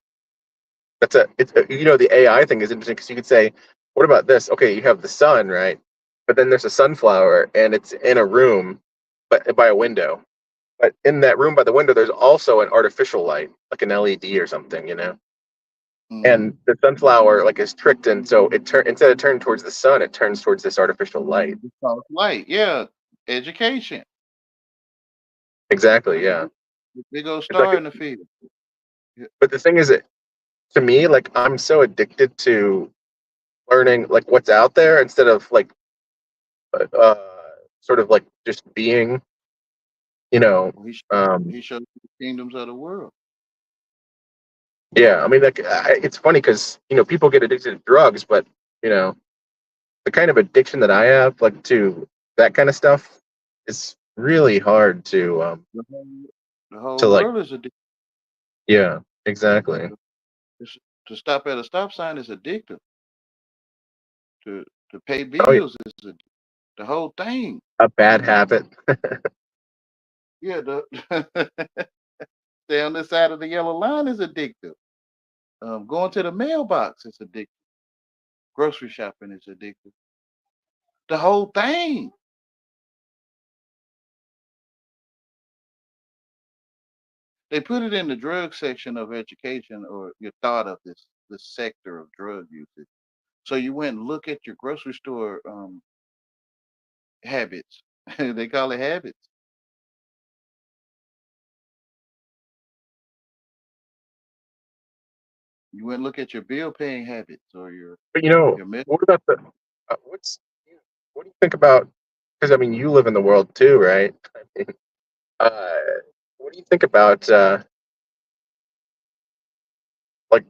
The AI thing is interesting because you could say, what about this? Okay, you have the sun, right? But then there's a sunflower and it's in a room, but by a window. But in that room by the window, there's also an artificial light, like an LED or something, Hmm. And the sunflower like is tricked, and so instead of turning towards the sun, it turns towards this artificial light. The false light, yeah. Education, Exactly, yeah. the big old It's like, star in the field. Yeah. but the thing is, that to me, like I'm so addicted to learning like what's out there instead of like uh, sort of like just being, you know, Well, um, he shows you the kingdoms of the world. yeah. I mean, like it's funny because people get addicted to drugs, but you know the kind of addiction that I have, like to that kind of stuff, is really hard The whole, the whole to like. world is addicted. Yeah, exactly. It's- To stop at a stop sign is addictive. To pay Oh, yeah, bills is the whole thing. a bad habit. Yeah, the stay on this side of the yellow line is addictive. Going to the mailbox is addictive. Grocery shopping is addictive. The whole thing. They put it in the drug section of education, or your thought of this sector of drug usage. So you went and look at your grocery store habits. They call it habits. You went and look at your bill paying habits or But your med- what about the what's what do you think about? Because I mean, you live in the world too, right? I mean, uh, what do you think about like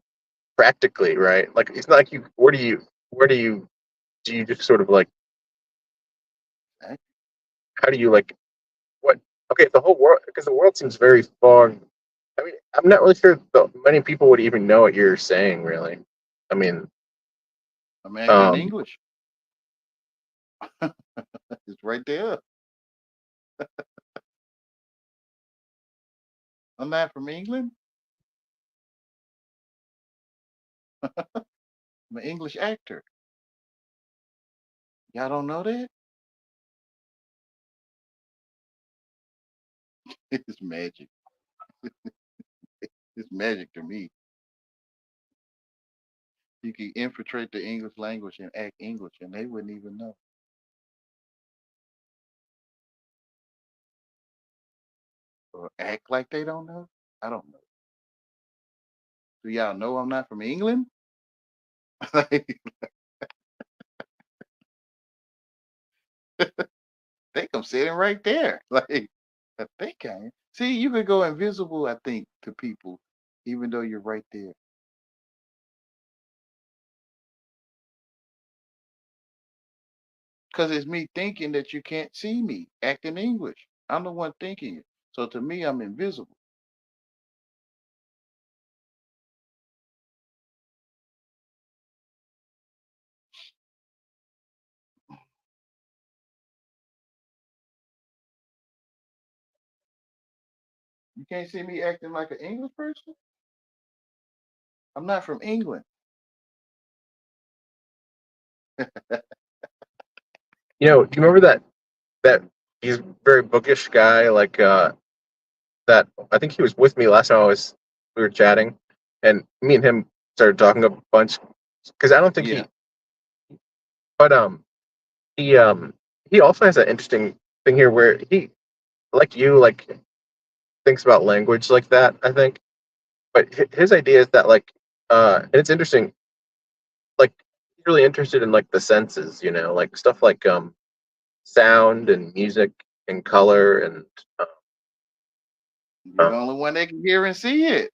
practically, right? Like it's not like you. Where do you just sort of like how do you like what? Okay, the whole world because the world seems very far. I mean, I'm not really sure that many people would even know what you're saying, really. I mean, American um, English. It's right there. I'm not from England. I'm an English actor. Y'all don't know that? It's magic. It's magic to me. You can infiltrate the English language and act English, and they wouldn't even know, or act like they don't know. I don't know. Do y'all know I'm not from England? Like, think I'm sitting right there. Like, I think I am. See, you could go invisible, I think, to people, even though you're right there. Because it's me thinking that you can't see me acting English. I'm the one thinking it. So to me, I'm invisible. You can't see me acting like an English person? I'm not from England. Do you remember that he's very bookish guy, like that I think he was with me last time we were chatting, and me and him started talking a bunch because I don't think Yeah. but he he also has an interesting thing here where he like you like thinks about language like that, I think, but his idea is that like and it's interesting, like he's really interested in like the senses, like stuff like sound and music and color and uh, You're the only one that can hear and see it.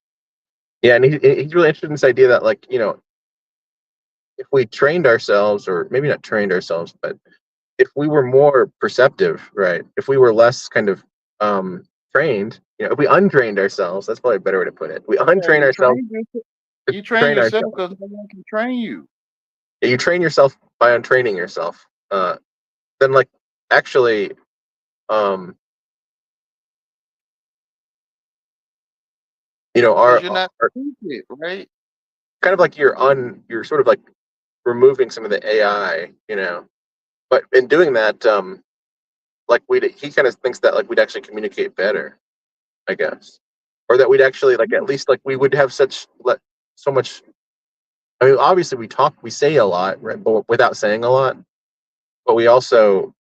yeah, and he's really interested in this idea that like if we trained ourselves, or maybe not trained ourselves, but if we were more perceptive, right? If we were less kind of trained, if we untrained ourselves, that's probably a better way to put it. We Yeah, untrain ourselves to you train train yourself ourselves. because no one can train you. Yeah, you train yourself by untraining yourself. Then like actually, um, Because you're not our stupid, right? kind of like you're sort of like removing some of the AI, but in doing that, like he kind of thinks that like we'd actually communicate better, I guess, or that we'd actually like at least like we would have so much. I mean, obviously we say a lot, right? But without saying a lot. But we also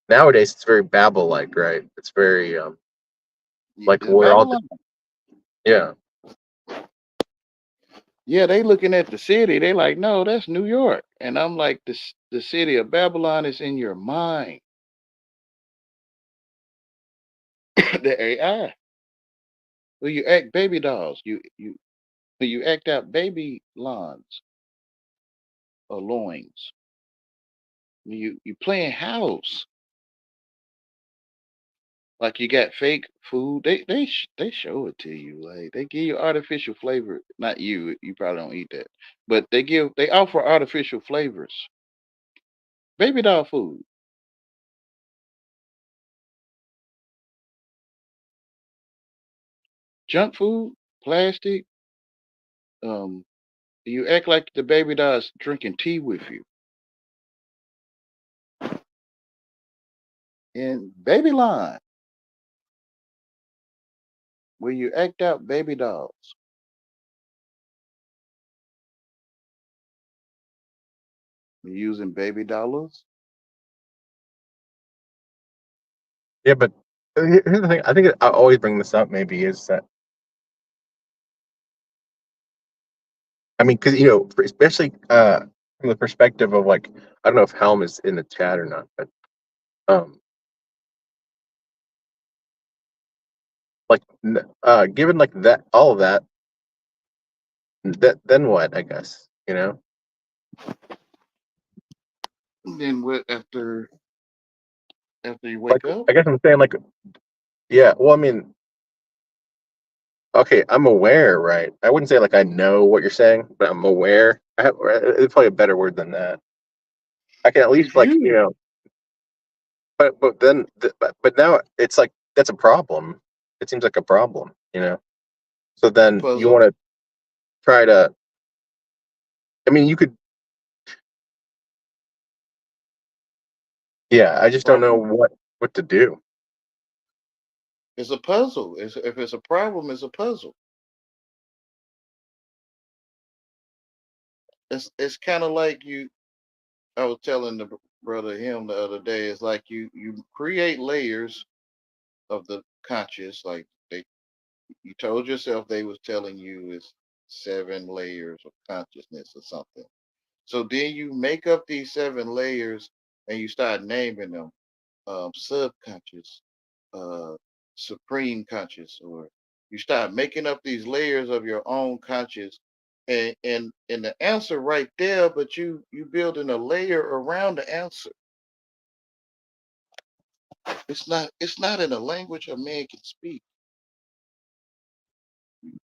nowadays it's very Babel like, right? It's very like It's we're all Babylon. yeah. Yeah, they looking at the city. They like, no, that's New York. And I'm like, the city of Babylon is in your mind. The AI. When you act baby dolls, you when you act out baby lawns or loins. When you playing house. Like you got fake food. They show it to you. Like they give you artificial flavor. Not you. You probably don't eat that. But they offer artificial flavors. Baby doll food. Junk food, plastic. Um, you act like the baby doll's drinking tea with you. In Babylon, where you act out baby dolls. You're using baby dollars. Yeah, but here's the thing. I think I always bring this up. Maybe is that I mean, because especially from the perspective of like I don't know if Helm is in the chat or not, but um, like given like that all of that, then what? I guess And then what after you like wake up? I guess I'm saying like yeah. Well, I mean, okay, I'm aware, right? I wouldn't say like I know what you're saying, but I'm aware. It's probably a better word than that. I can at least It's like you. but then but now it's like that's a problem. It seems like a problem. So The then you puzzle. want to try to. I mean, you could. Yeah, I just don't know Problem. what to do. It's a puzzle. If it's a problem, it's a puzzle. It's kind of like you. I was telling the brother him the other day. It's like you create layers of the conscious. Like you told yourself they was telling you is 7 layers of consciousness or something. So then you make up these 7 layers and you start naming them, subconscious, uh, supreme conscious, or you start making up these layers of your own conscious, and the answer right there, but you building a layer around the answer. It's not in a language a man can speak.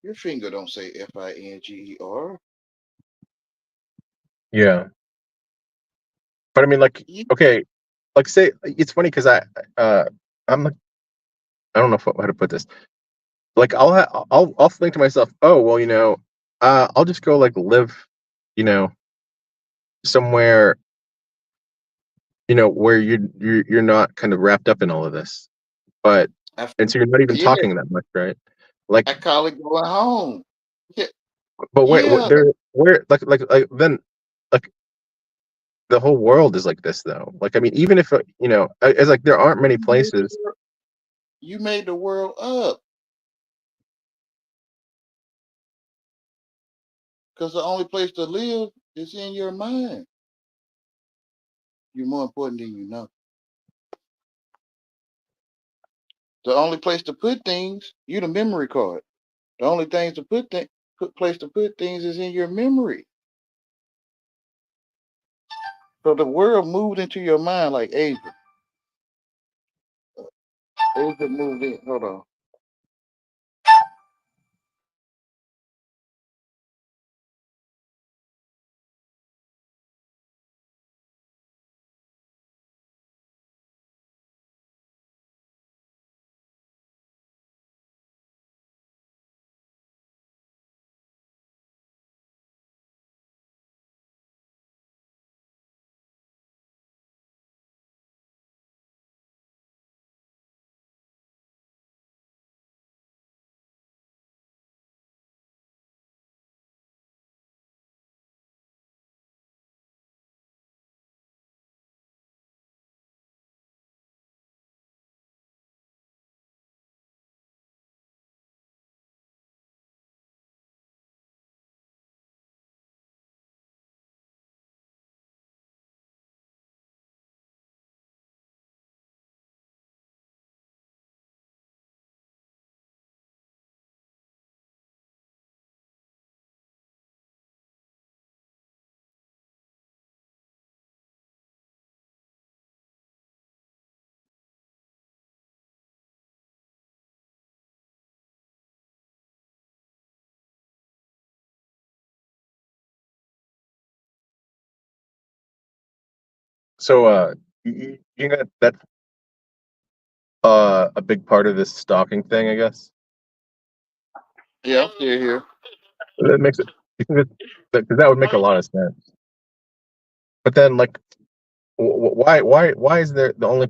Your finger don't say Finger. Yeah. But I mean, like, You, okay, like, say it's funny because uh, I'm like, I don't know how to put this. Like, I'll think to myself, oh well, I'll just go like live, you know, somewhere, where you're not kind of wrapped up in all of this, but I, and so you're not even yeah, talking that much, right? Like, I call it going home. Yeah, but yeah. where like then like the whole world is like this though. Like, I mean, even if it's like there aren't many You made the places. world, you made the world up because the only place to live is in your mind. You're more important than you know. The only place to put things, you the memory card. The only things to place to put things is in your memory. So the world moved into your mind like Asia. Asia moved in. Hold on. So you got that a big part of this stalking thing, I guess. Yeah, I'm still here. That makes it because that would make a lot of sense. But then, like, why is there the only?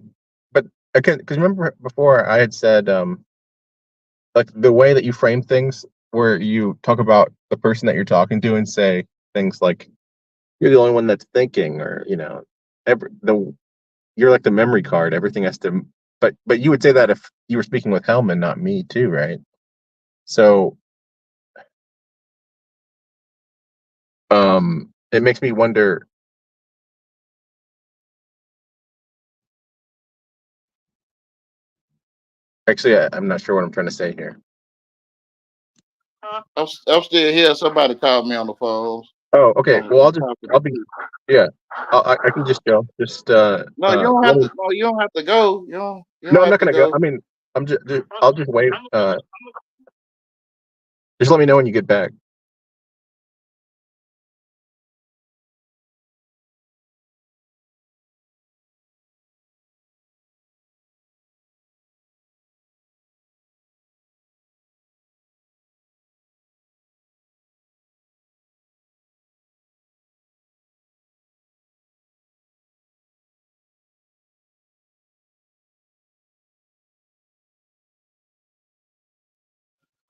But again, because remember before I had said, like the way that you frame things, where you talk about the person that you're talking to and say things like you're the only one that's thinking, or every the you're like the memory card. Everything has to. But you would say that if you were speaking with Hellman, not me, too, right? So it makes me wonder. Actually, I'm not sure what I'm trying to say here. I'm still here. Somebody called me on the phone. Oh, okay. Well, I'm talking to I'll be, you. yeah. I can just go. Just No, you don't let have me. to. No, you don't have to go. You No, don't I'm have not to gonna go. go. I mean, I'll just wait. Just let me know when you get back.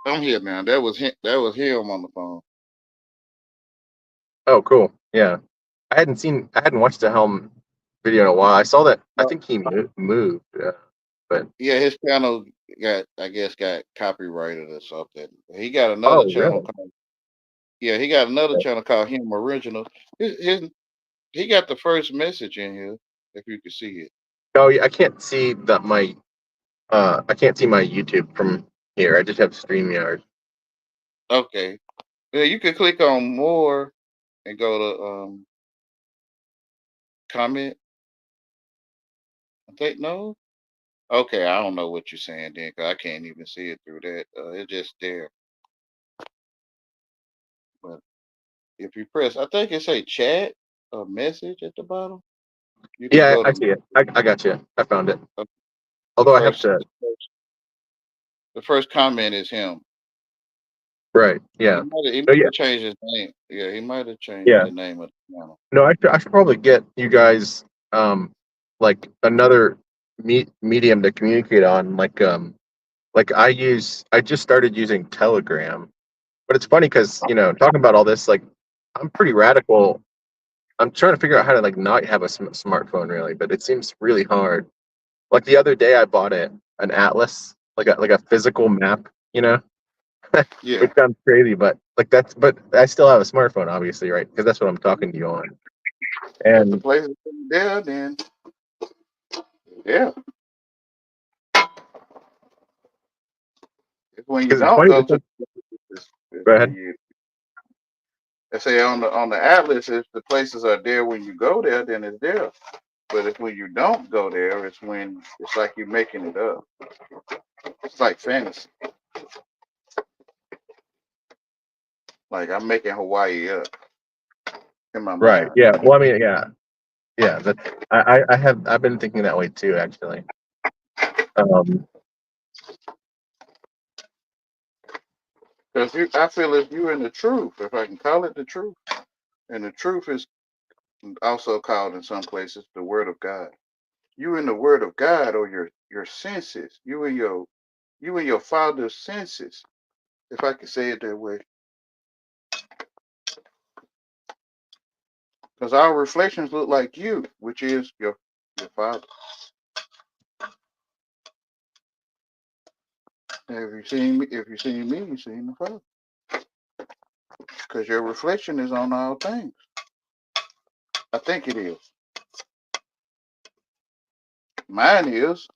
I'm here now. That was him. That was him on the phone. Oh, cool. Yeah. I hadn't watched the Helm video in a while. I saw that. I No, think he moved. But yeah, his channel I guess, got copyrighted or something. He got another oh, channel really? called. Yeah, he got another channel called Him Original. He got the first message in here. if you can see it. Oh, yeah, I can't see that I can't see my YouTube from here. I just have StreamYard. Okay. Yeah, you can click on more and go to comment. I think no. Okay, I don't know what you're saying then, 'cause I can't even see it through that. It's just there. But if you press, I think it say chat or message at the bottom. You can Yeah, go I to see it. I got you. I found it. uh, the Although I have first to. the first comment is him. Right. Yeah. He Oh might yeah. have changed his name. Yeah, he might have changed Yeah. the name of the channel. No, I should probably get you guys like another medium to communicate on. Like I just started using Telegram, but it's funny because talking about all this, like I'm pretty radical. I'm trying to figure out how to like not have a smartphone really, but it seems really hard. Like the other day, I bought an atlas, like a physical map, Yeah. which sounds crazy, but but I still have a smartphone, obviously, right? Because that's what I'm talking to you on. If the And place is there, then yeah. If when you because it's don't funny go to because is go when ahead. you I say on the atlas, if the places are there when you go there, then it's there. But if when you don't go there, it's when it's like you're making it up. It's like fantasy. Like I'm making Hawaii up in my Right. mind. Yeah. Well, I mean, yeah, yeah. That I've been thinking that way too, actually. Um, Because I feel if you're in the truth, if I can call it the truth, and the truth is also called in some places the word of God. You in the word of God or your senses. You in your father's senses, if I could say it that way. Because our reflections look like you, which is your father. And if you seen me, you seen the father. Because your reflection is on all things. I think it is. Mine is.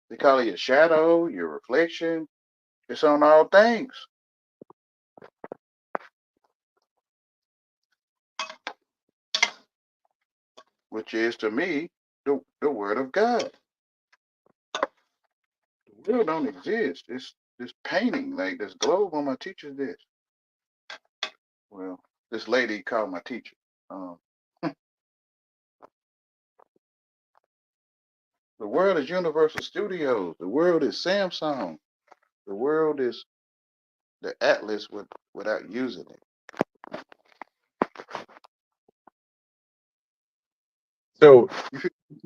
They call it your shadow, your reflection. It's on all things, which is to me the word of God. The world don't exist. It's this painting, like this globe on my teacher's desk. Well, this lady called my teacher. Um, the world is Universal Studios. The world is Samsung. The world is the Atlas without using it. so You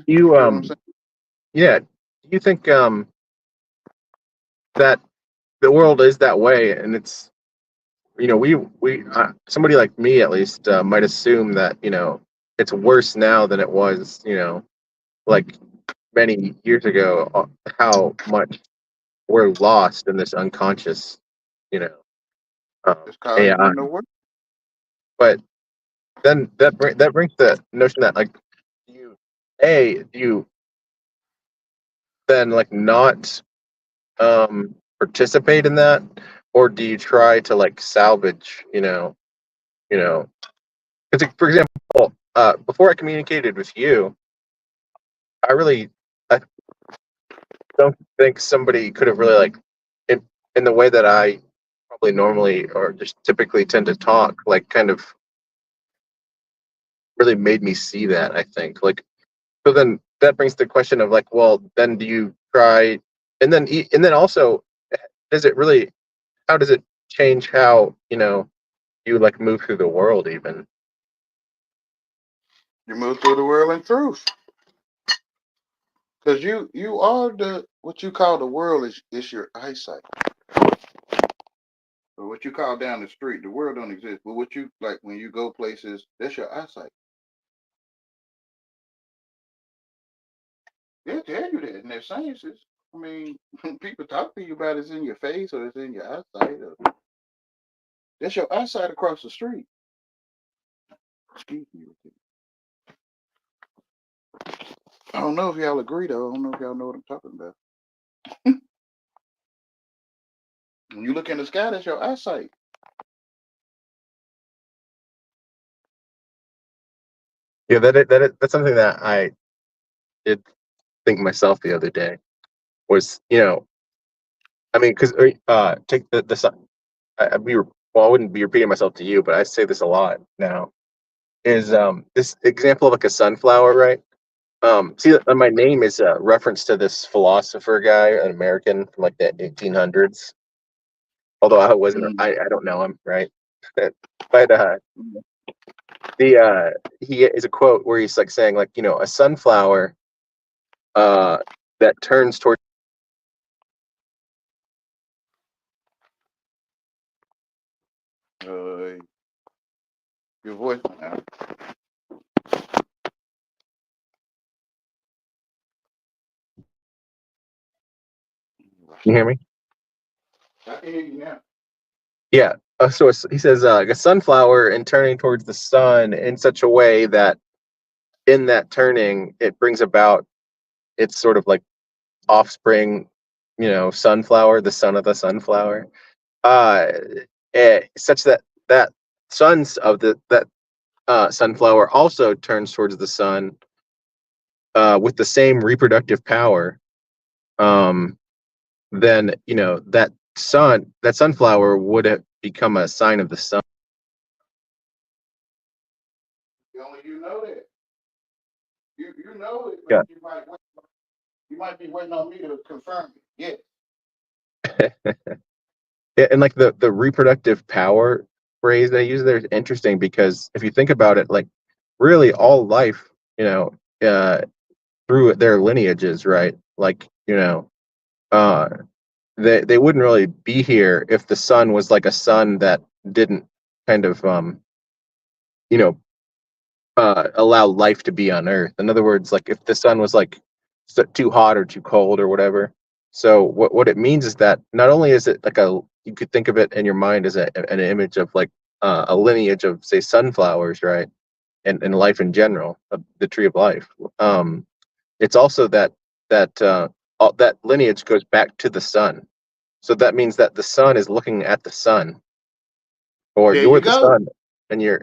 you feel what I'm saying? yeah, do you think that the world is that way, and it's we somebody like me at least might assume that it's worse now than it was like many years ago, how much we're lost in this unconscious you know It's called AI. human the world. But then that brings the notion that like do you do you then like not participate in that, or do you try to like salvage you know because for example before I communicated with you, I don't think somebody could have really like in in the way that I probably normally or just typically tend to talk, like kind of really made me see that, I think. Like so then that brings the question of like, well, then do you try and then also does it really how does it change how, you like move through the world even? You move through the world in truth. Because you are the what you call the world is your eyesight. Or what you call down the street, the world don't exist. But what you like when you go places, that's your eyesight. They'll tell you that in their sciences. I mean, people talk to you about it's in your face or it's in your eyesight. Or, that's your eyesight across the street. Excuse me. I don't know if y'all agree though. I don't know if y'all know what I'm talking about. When you look in the sky, that's your eyesight. Yeah, that's something that I did think myself the other day was, I mean, because take the sun. I wouldn't be repeating myself to you, but I say this a lot now. Is this example of like a sunflower, right? See, my name is a reference to this philosopher guy, an American from like the 1800s. Although I wasn't, Mm. I don't know him, right? But the he is a quote where he's like saying like a sunflower uh that turns towards. Uh, your voice went out. You hear me? I can hear you now. Yeah. He says like a sunflower and turning towards the sun in such a way that in that turning it brings about its sort of like offspring, sunflower, the son of the sunflower, uh, such that that sons of that sunflower also turns towards the sun with the same reproductive power. Um, then that sunflower would have become a sign of the sun. Only you know that. You know it, but Yeah. you might be waiting on me to confirm it. Yeah, and like the reproductive power phrase they use there is interesting because if you think about it, like really all life, uh, through their lineages, right? Like uh, they wouldn't really be here if the sun was like a sun that didn't kind of you know allow life to be on Earth. In other words, like if the sun was like too hot or too cold or whatever. So what it means is that not only is it like you could think of it in your mind as an image of like a lineage of say sunflowers, right, and life in general, the tree of life. Um, it's also that lineage goes back to the sun. So that means that the sun is looking at the sun, or There you're you the go. sun, and you're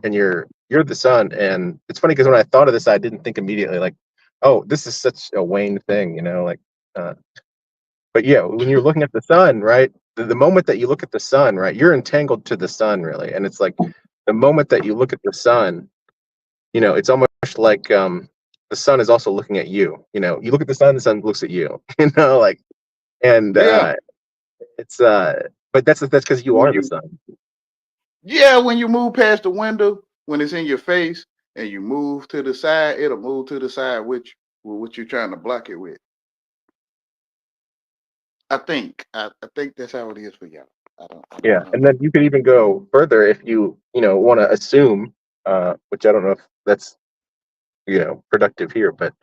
the sun. And it's funny because when I thought of this, I didn't think immediately like, oh, this is such a Wayne thing, like. Uh, but yeah, when you're looking at the sun, right? The moment that you look at the sun, right, you're entangled to the sun, really. And it's like the moment that you look at the sun, it's almost like the sun is also looking at you. You look at the sun looks at you. Like, and Yeah. it's but that's because you When are the you sun. when you move past the window, when it's in your face, and you move to the side, it'll move to the side with what you're trying to block it with. I think that's how it is for y'all. I Yeah, don't know. and then you could even go further if you want to assume, which I don't know if that's productive here, but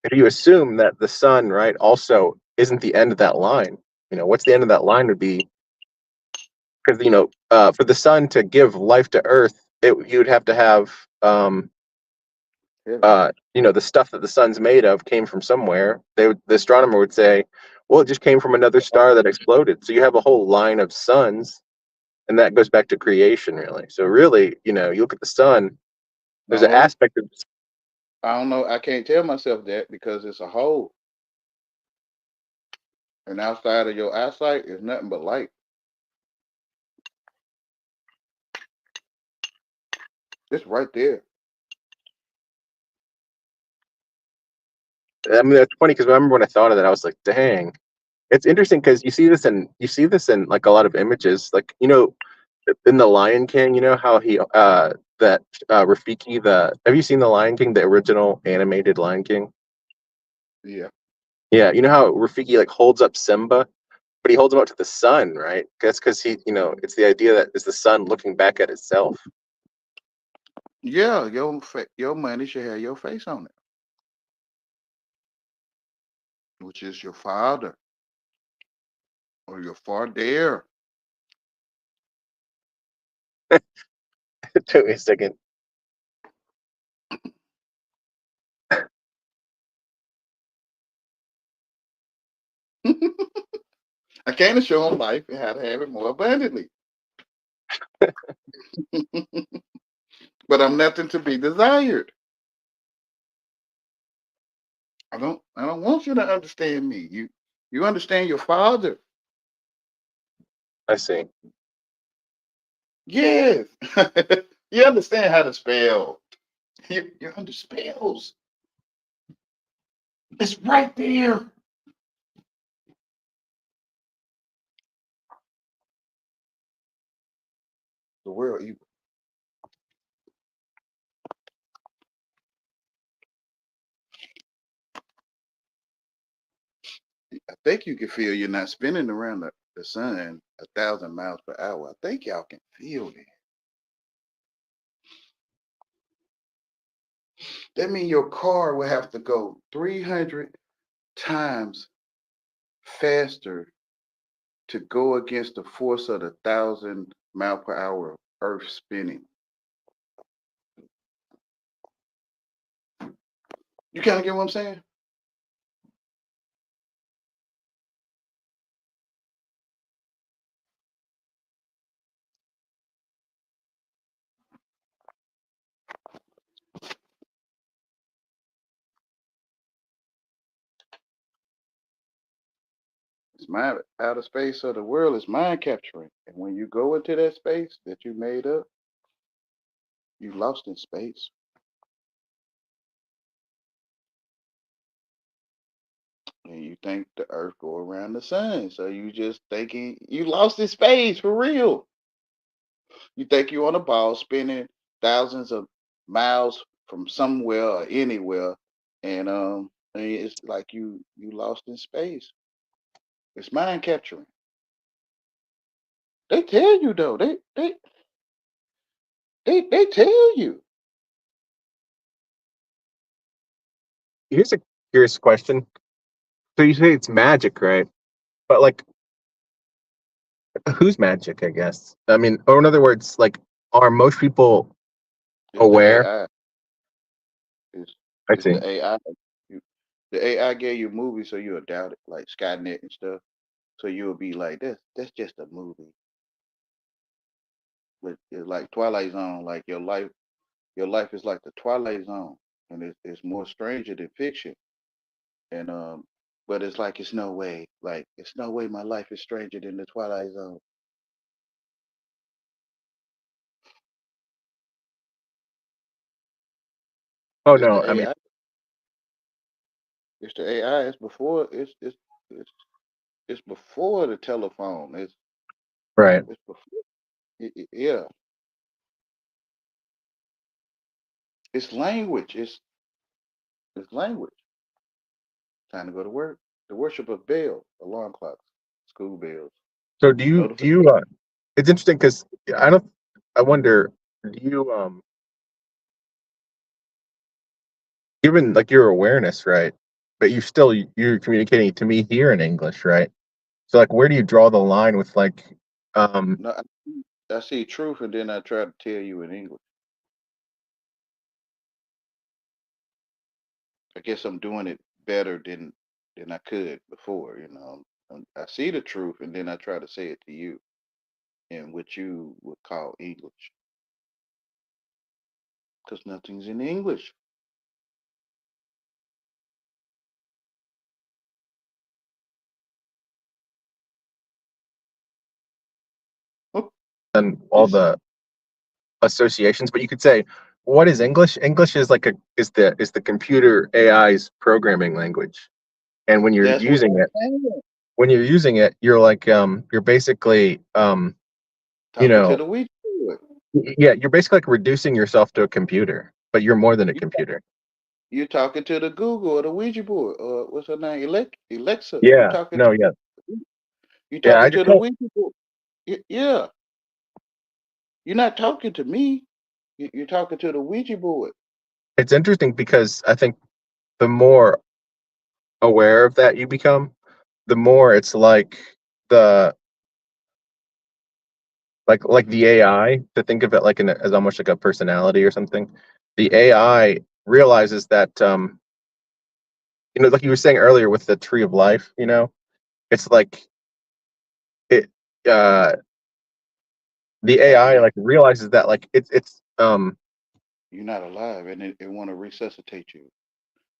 if you assume that the sun, right, also isn't the end of that line, what's the end of that line would be because for the sun to give life to Earth, you'd have to have Yeah. the stuff that the sun's made of came from somewhere. The astronomer would say, well, it just came from another star that exploded. So you have a whole line of suns, and that goes back to creation, really. So really, you look at the sun. There's an No, aspect of I don't know. I can't tell myself that because it's a hole, and outside of your eyesight is nothing but light. It's right there. I mean, that's funny because remember when I thought of that, I was like, dang. It's interesting because you see this in like a lot of images, like in the Lion King. You know how he that Rafiki the have you seen the Lion King, the original animated Lion King? Yeah. Yeah, you know how Rafiki like holds up Simba, but he holds him up to the sun, right? That's because it's the idea that it's the sun looking back at itself. Yeah, your money should have your face on it, which is your father or your father. It took me a second. I came to show him life and how to have it more abundantly. But I'm nothing to be desired. I don't want you to understand me. You understand your father. I see. Yes. You understand how to spell. You're under spells. It's right there. The world evil. I think you can feel you're not spinning around the sun 1,000 miles per hour. I think y'all can feel that. That means your car will have to go 300 times faster to go against the force of the 1,000 mile per hour Earth spinning. You kind of get what I'm saying? It's mind outer space of the world is mind capturing. And when you go into that space that you made up, you lost in space. And you think the earth go around the sun. So you just thinking you lost in space for real. You think you're on a ball spinning thousands of miles from somewhere or anywhere, and it's like you lost in space. It's mind capturing. They tell you though. They tell you. Here's a curious question. So you say it's magic, right? But like, who's magic? I guess. I mean, or in other words, like, are most people It's the aware? AI. It's I it's see. the AI. You, the AI gave you a movie, so you'll doubt it, like Skynet and stuff. So you'll be like, that's just a movie. But it's like Twilight Zone, like your life is like the Twilight Zone, and it's more stranger than fiction. And but it's like it's no way my life is stranger than the Twilight Zone. Oh It's the no, I mean, AI. It's the AI. It's it's before the telephone. right. It's before. Yeah, it's language. It's language. Time to go to work. The worship of bell, alarm clocks, school bells, So do you? notification. It's interesting because I don't. I wonder. Do you given like your awareness, right? But you're communicating to me here in English, right? So like, where do you draw the line with like, um, No, I see truth, and then I try to tell you in English. I guess I'm doing it better than I could before. I see the truth, and then I try to say it to you in what you would call English, because nothing's in English. and all It's the associations? But you could say, what is English? English is like a is the computer AI's programming language, and that's what I'm saying. when you're using it, you're like you're basically you Talking to know the Ouija board. yeah, you're basically like reducing yourself to a computer, but you're more than a You computer. you're talking to the Google or the Ouija board, or what's her name, Alexa. You Yeah, talking no, to yeah, you yeah. I talking to just the don't. Ouija board. Yeah, you're not talking to me. You're talking to the Ouija board. It's interesting because I think the more aware of that you become, the more it's like the like the AI, to think of it like as almost like a personality or something. The AI realizes that like you were saying earlier with the tree of life, it's like it uh the Like AI like realizes that like it's you're not alive, and it want to resuscitate you.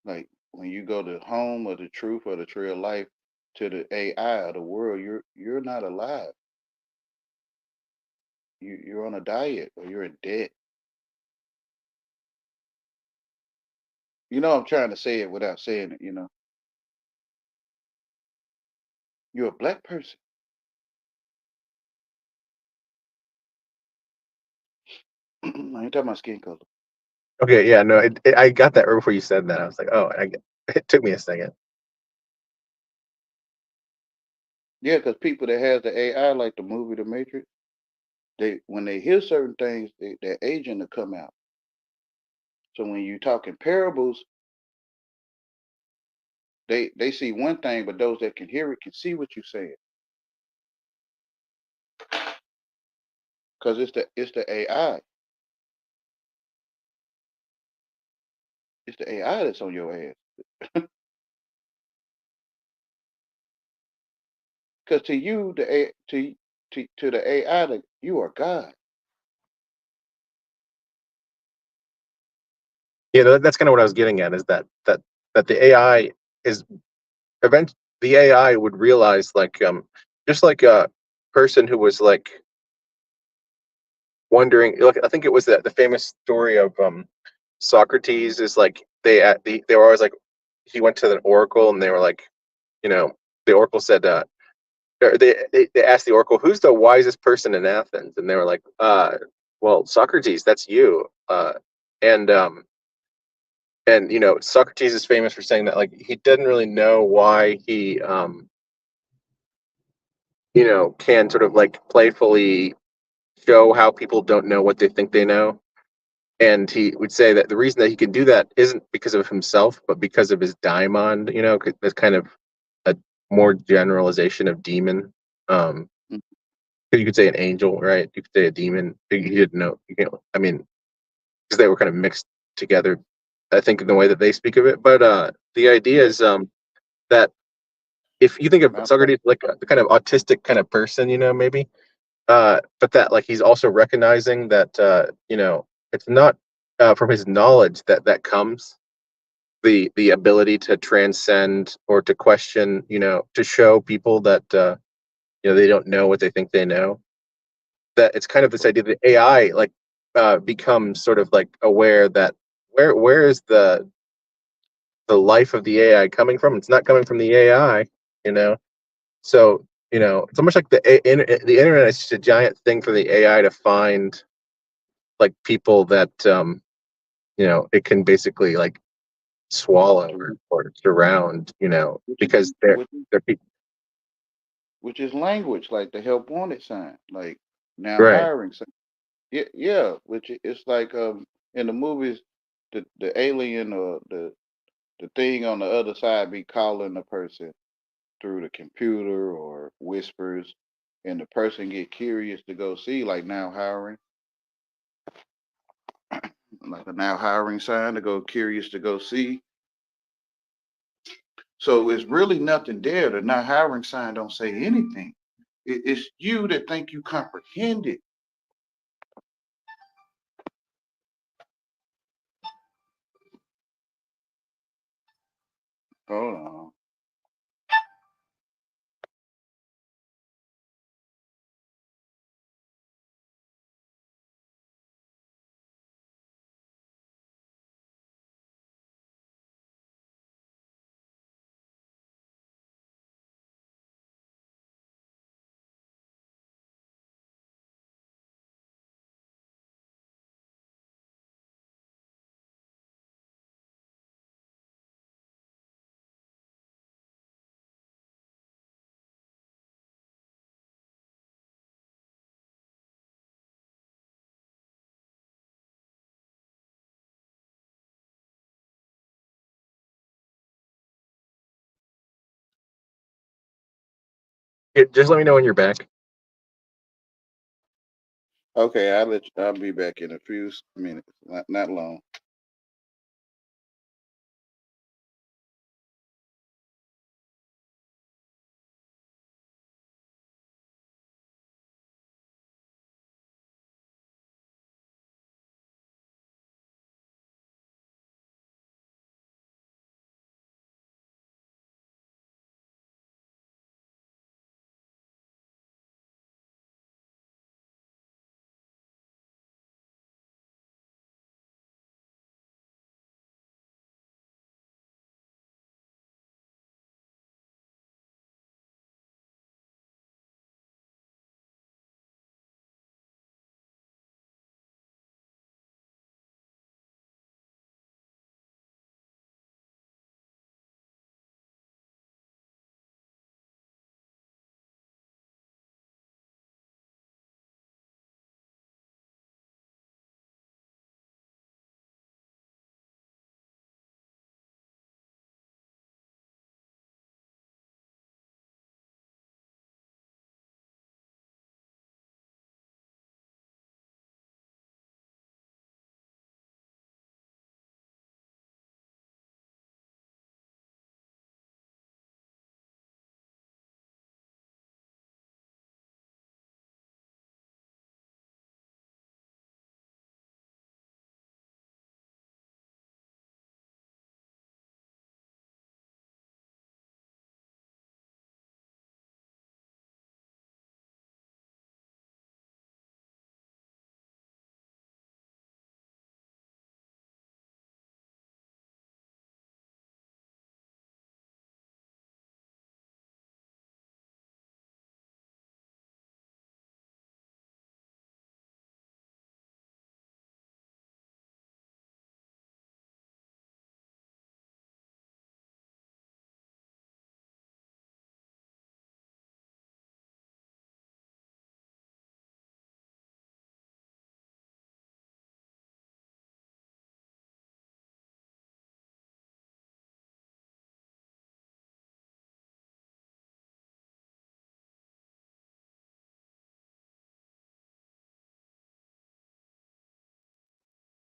Like when you go to home or the truth or the tree of life to the AI of the world, you're not alive. You're on a diet or you're in debt. You know, I'm trying to say it without saying it. You're a black person. I ain't talking about skin color. okay, yeah, no, I got that right before you said that. I was like, oh, it took me a second. Yeah, because people that has the AI, like the movie The Matrix, they when they hear certain things, their agent will come out. So when you talk in parables, they see one thing, but those that can hear it can see what you're saying. Because it's the AI. It's the AI that's on your ass. Because to you, to the AI, you are God. Yeah, that's kind of what I was getting at is that the AI is the AI would realize like just like a person who was like wondering like I think it was the famous story of Socrates is like they were always like he went to the oracle and they were like you know the oracle said or they asked the oracle who's the wisest person in Athens and they were like well Socrates that's you and Socrates is famous for saying that like he didn't really know why he can sort of like playfully show how people don't know what they think they know. And he would say that the reason that he can do that isn't because of himself, but because of his daimon. That's kind of a more generalization of demon. Um, Mm. you could say an angel, right? You could say a demon. He didn't know. I mean, because they were kind of mixed together. I think in the way that they speak of it. But the idea Yeah, is that if you think of Malcolm. Socrates like the kind of autistic kind of person, maybe but that like he's also recognizing that it's not from his knowledge that comes the ability to transcend or to question, to show people that they don't know what they think they know. That it's kind of this idea that AI like becomes sort of like aware that where is the life of the AI coming from? It's not coming from the AI, you know. So it's almost like the internet is just a giant thing for the AI to find like people that it can basically like swallow or surround, Which is because they're people. which is language, like the help wanted sign, like now Right. hiring sign. Yeah, yeah. It's like in the movies, the alien or the thing on the other side be calling the person through the computer or whispers, and the person get curious to go see, like now hiring, like a now hiring sign to go curious to go see. So it's really nothing there. The not hiring sign don't say anything. It's you that think you comprehend it. Hold on. Just let me know when you're back. Okay, I'll be back in a few minutes. Not long.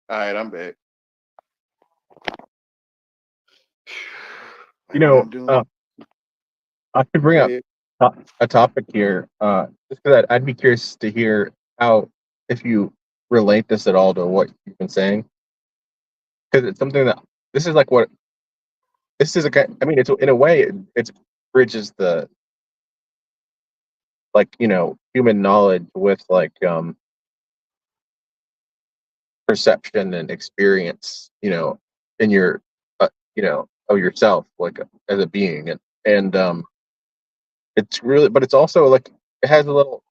All right, I'm back. You Like what know, I'm doing. I could bring Go up ahead. a topic here. Just because I'd be curious to hear how, if you relate this at all to what you've been saying, because it's something that this is like what this is a kind. I mean, it's in a way it's bridges the like human knowledge with like perception and experience. In your of yourself like as a being and it's really, but it's also like it has a little.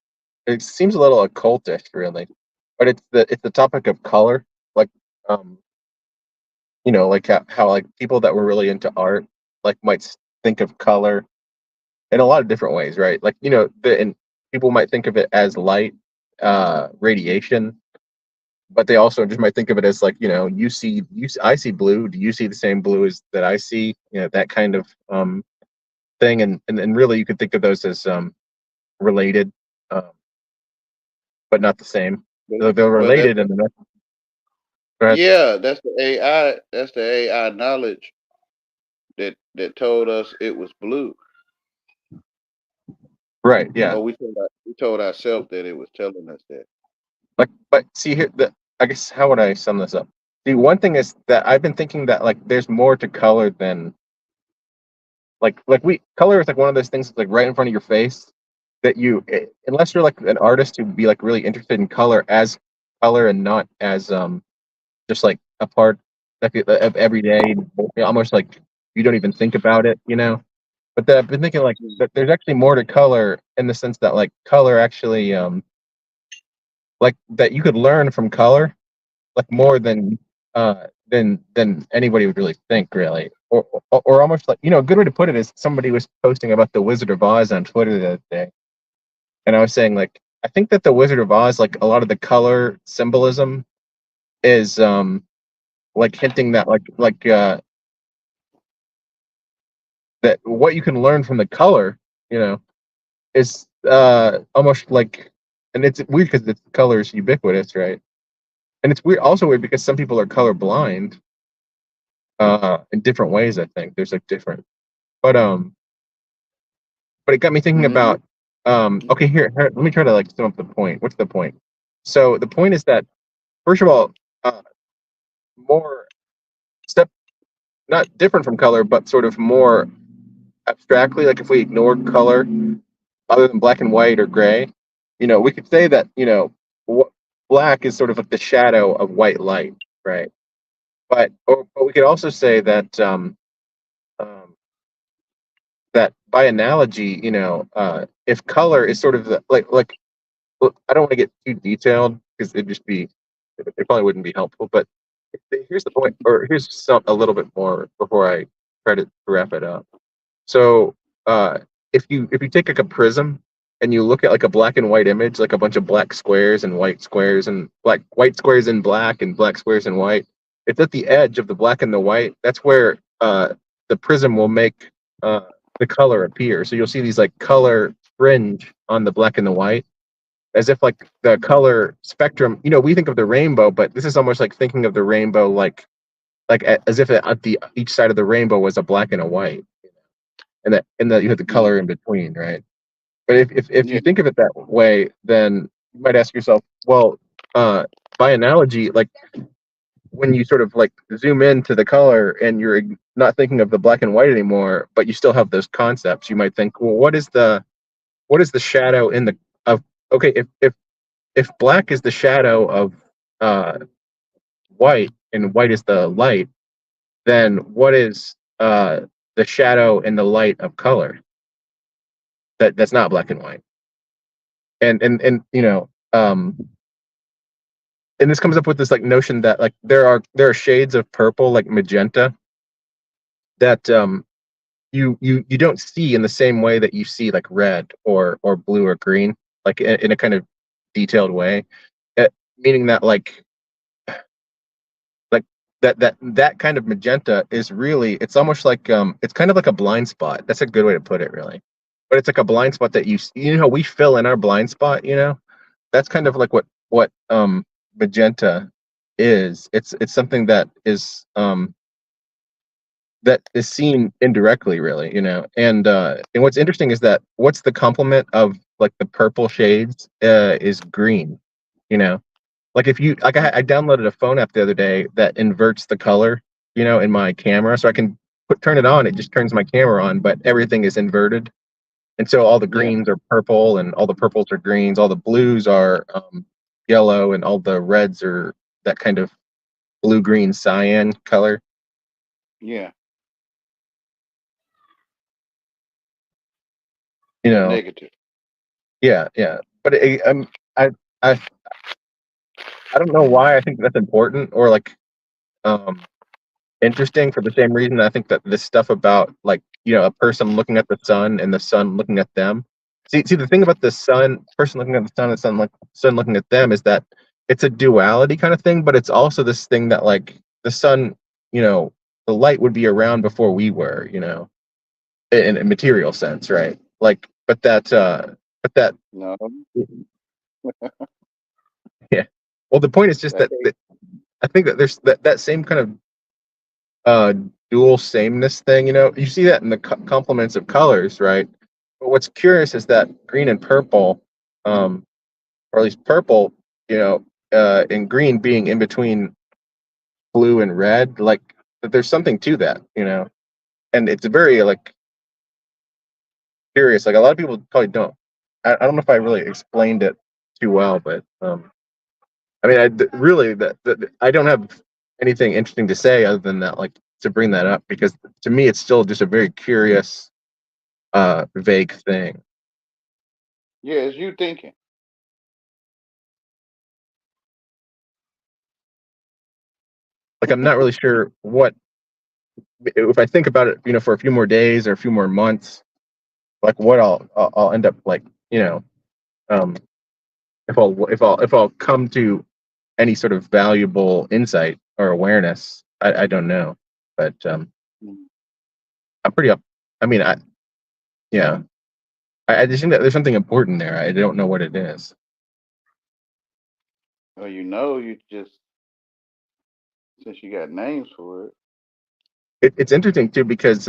It seems a little occultish, really, but it's the topic of color, like um, like how like people that were really into art like might think of color in a lot of different ways, right? Like and people might think of it as light, radiation, but they also just might think of it as like I see blue. Do you see the same blue as that I see? That kind of thing, and really you could think of those as related. Um, but not the same. They're Well, that's related, and the next. yeah, that's the AI. That's the AI knowledge that told us it was blue, Right, yeah. or we told ourselves that it was telling us that. Like, but see here, I guess how would I sum this up? The one thing is that I've been thinking that like there's more to color than like we color is like one of those things that's like right in front of your face that unless you're like an artist who'd be like really interested in color as color and not as just like a part like of every day, almost like you don't even think about it. But I've been thinking like Mm. that there's actually more to color in the sense that like color actually like that you could learn from color like more than anybody would really think, really. Or almost like a good way to put it is somebody was posting about the Wizard of Oz on Twitter the other day, and I was saying like I think that the Wizard of Oz, like a lot of the color symbolism is like hinting that that what you can learn from the color, you know, is almost like, and it's weird because the color is ubiquitous, right? And it's weird because some people are color blind in different ways. I think there's like different, but it got me thinking Mm-hmm. about okay, here let me try to like sum up the point. What's the point? So the point is that first of all, uh, more step not different from color, but sort of more abstractly. Like if we ignore color, other than black and white or gray, we could say that black is sort of like the shadow of white light, right? But we could also say that um, that by analogy, if color is sort of like look, I don't want to get too detailed because it probably wouldn't be helpful. But here's the point, or here's a little bit more before I try to wrap it up. So uh, if you take like a prism and you look at like a black and white image, like a bunch of black squares and white squares and black white squares in black and black squares in white, it's at the edge of the black and the white. That's where the prism will make uh, the color appear. So you'll see these like color fringe on the black and the white as if like the color spectrum. We think of the rainbow, but this is almost like thinking of the rainbow as if at the each side of the rainbow was a black and a white, and that you have the Yeah. color in between, right? But if Yeah. you think of it that way, then you might ask yourself, well, uh, by analogy, like when you sort of like zoom into the color and you're not thinking of the black and white anymore, but you still have those concepts, you might think, well, what is the shadow in the of okay, if black is the shadow of uh, white and white is the light, then what is the shadow and the light of color that's not black and white? And and this comes up with this like notion that like there are shades of purple like magenta that you don't see in the same way that you see like red or blue or green, like in a kind of detailed way. Uh, Meaning that like that kind of magenta is really, it's almost like it's kind of like a blind spot. That's a good way to put it, really. But it's like a blind spot that how we fill in our blind spot. That's kind of like what magenta is. It's something that is seen indirectly, really, and what's interesting is that what's the complement of like the purple shades is green, you know. Like if you like I downloaded a phone app the other day that inverts the color, in my camera, so I can turn it on. It just turns my camera on, but everything is inverted, and so all the Yeah, greens are purple, and all the purples are greens, all the blues are yellow, and all the reds are that kind of blue green cyan color. yeah. You The know, negative. yeah, yeah. But I I I don't know why I think that's important or like um interesting for the same reason I think that this stuff about like a person looking at the sun and the sun looking at them. See, the thing about the person looking at the sun, and sun looking at them is that it's a duality kind of thing, but it's also this thing that like the sun, you know, the light would be around before we were, in a material sense, right? Like, but that, No, yeah. Well, the point is just that that I think that there's that same kind of uh dual sameness thing. You see that in the complements of colors, right? But what's curious is that green and purple, um or at least purple, and green being in between blue and red, like that there's something to that, and it's very like curious. Like a lot of people probably don't. I don't know if I really explained it too well, but I mean, really that I don't have anything interesting to say other than that, like to bring that up because to me it's still just a very curious, vague thing. yeah, it's you thinking. Like I'm not really sure what if I think about it, for a few more days or a few more months, like what I'll end up like, um, if I'll come to any sort of valuable insight or awareness, I don't know, but Mm. I'm pretty up. I mean, yeah, I just think that there's something important there. I don't know what it is. Well, you just since you got names for it. It's interesting too because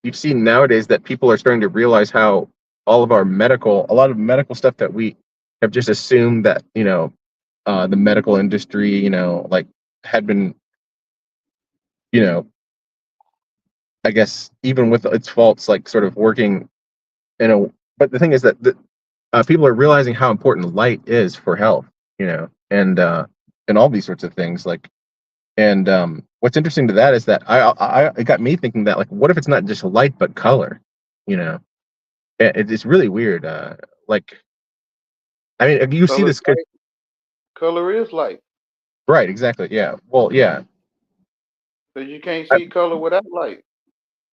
you've seen nowadays that people are starting to realize how a lot of medical stuff that we have just assumed that the medical industry like had been you know I guess even with its faults like sort of working in a but the thing is that people are realizing how important light is for health, and all these sorts of things like. And what's interesting to that is that it got me thinking that like, what if it's not just light but color? You know, it's really weird. Like, I mean, you see Color, this, light. Color is light. right? Exactly. Yeah. Well, yeah. So you can't I, see color without light.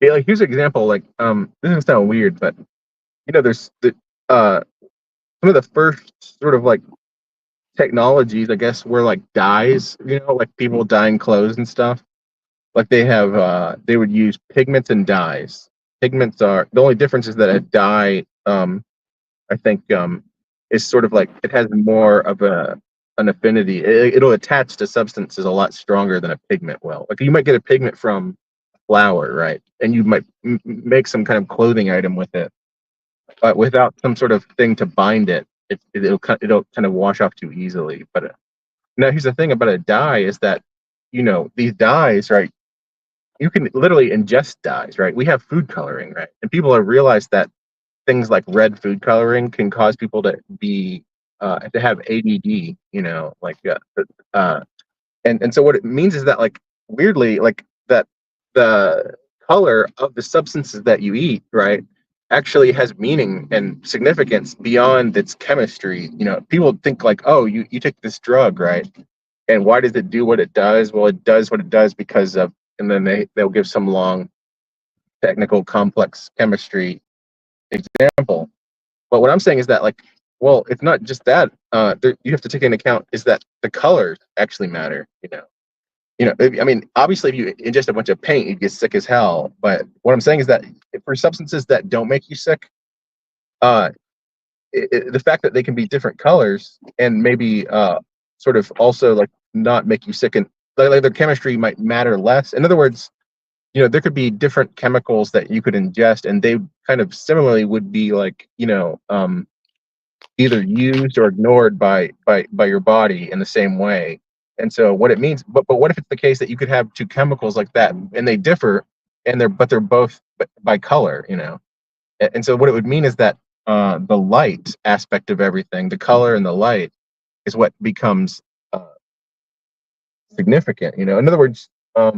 yeah, like here's an example. Like, this is sound weird, but there's uh some of the first sort of like technologies, I guess, were like dyes. Like people dyeing clothes and stuff. Like they would use pigments and dyes. Pigments are the only difference is that a dye, I think, is sort of like it has more of an affinity. It'll attach to substances a lot stronger than a pigment will. Like you might get a pigment from flour, right? And you might make some kind of clothing item with it, but without some sort of thing to bind it, it'll kind of wash off too easily. But now here's the thing about a dye is that these dyes, right? You can literally ingest dyes, right? We have food coloring, right? And people have realized that things like red food coloring can cause people to have ADD, like uh, and so what it means is that like weirdly like that the color of the substances that you eat, right, actually has meaning and significance beyond its chemistry. People think like, oh, you take this drug, right? And why does it do what it does? Well, it does what it does because of, and then they'll give some long technical complex chemistry example. But what I'm saying is that like, well, it's not just that. You have to take into account is that the colors actually matter. I mean, obviously, if you ingest a bunch of paint, you get sick as hell. But what I'm saying is that for substances that don't make you sick, uh, the fact that they can be different colors and maybe sort of also like not make you sick, and like their chemistry might matter less. In other words, there could be different chemicals that you could ingest, and they kind of similarly would be like, either used or ignored by your body in the same way. And so what it means, but what if it's the case that you could have two chemicals like that and they differ, and they're both by color, and so what it would mean is that the light aspect of everything, the color and the light, is what becomes uh, significant. In other words, I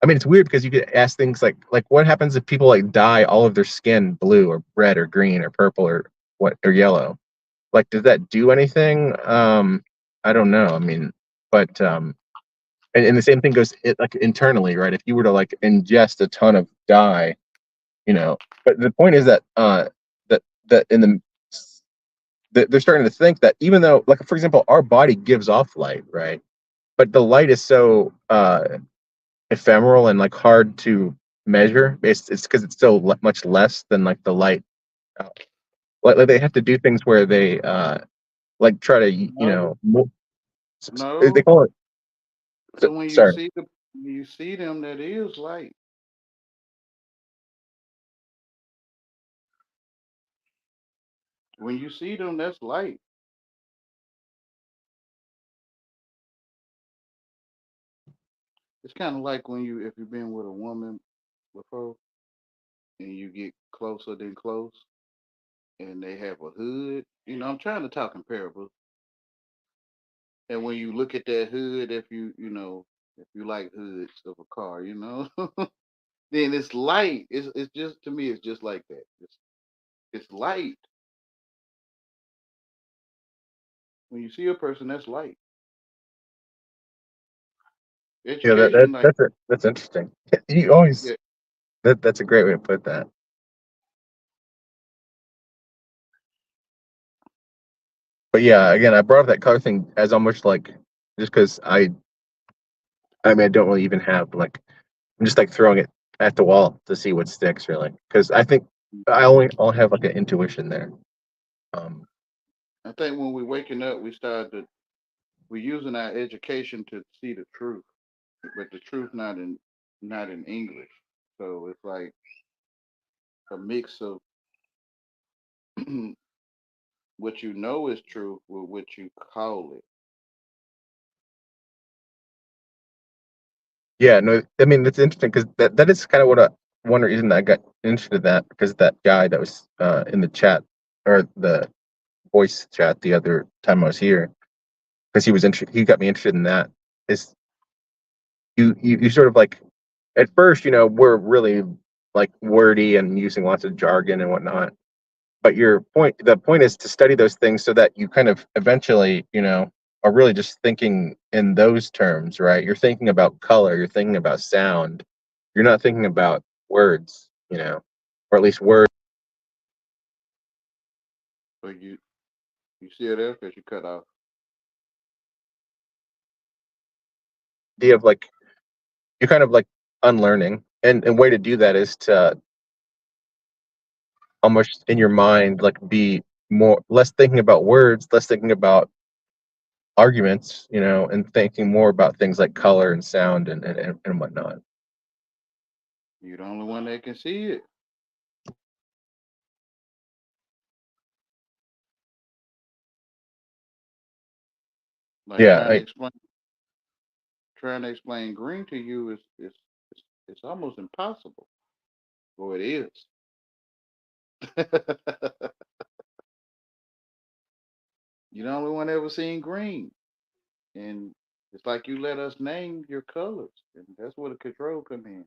mean, it's weird because you could ask things like what happens if people like dye all of their skin blue or red or green or purple or yellow? Like, does that do anything? I don't know. I mean, but and the same thing goes like internally, right? If you were to like ingest a ton of dye, but the point is that that in they're starting to think that even though, like, for example, our body gives off light, right? But the light is so ephemeral and like hard to measure. It's because it's still much less than like the light. Uh, like they have to do things where they like try to No, they no. call it. So when Sorry. you see them, that is light. When you see them, that's light. It's kind of like when if you've been with a woman before and you get closer than close and they have a hood. I'm trying to talk in parables. And when you look at that hood, if you like hoods of a car, then it's light. It's just, to me, it's just like that. It's light. When you see a person, that's light. Yeah, Education, like, that's interesting. You always yeah, that's a great way to put that. But yeah, again, I brought up that color thing as almost like just because I mean, I don't really even have like, I'm just like throwing it at the wall to see what sticks really, because I think I'll have like an intuition there. Um, I think when we're waking up, we're using our education to see the truth, but the truth not in English. So it's like a mix of what you know is true with what you call it. yeah, no, I mean it's interesting because that is kind of one reason that I got interested in that, because that guy that was in the chat or the voice chat the other time I was here, because he got me interested in that. Is you sort of like, at first, we're really like wordy and using lots of jargon and whatnot. But the point is to study those things so that you kind of eventually, are really just thinking in those terms, right? You're thinking about color, you're thinking about sound, you're not thinking about words, or at least words. So you see it there because you cut off. Of like, you're kind of like unlearning, and way to do that is to almost in your mind like be less thinking about words, less thinking about arguments, and thinking more about things like color and sound and whatnot. You're the only one that can see it. Like Yeah, trying to explain green to you it's almost impossible. Or it is. You're the only one ever seen green. And it's like you let us name your colors. And that's where the control come in.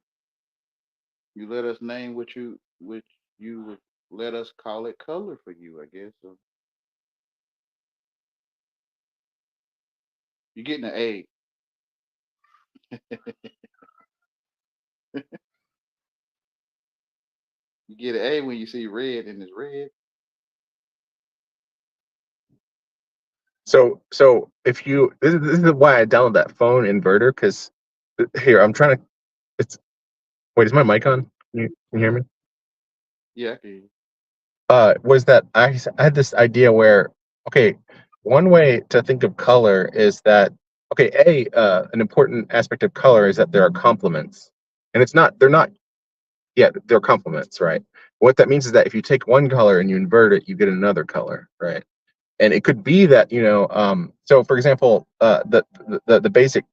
You let us name which you would let us call it color for you, I guess. So you're getting an A. You get an A when you see red and it's red. so if you this is why I downloaded that phone inverter, because here I'm trying to. It's Wait, is my mic on? Can you hear me? Yeah, I can. Was that I had this idea where, okay, one way to think of color is that okay, an important aspect of color is that there are complements, and they're not, yeah, they're complements, right? What that means is that if you take one color and you invert it, you get another color, right? And it could be that, so for example, the basic,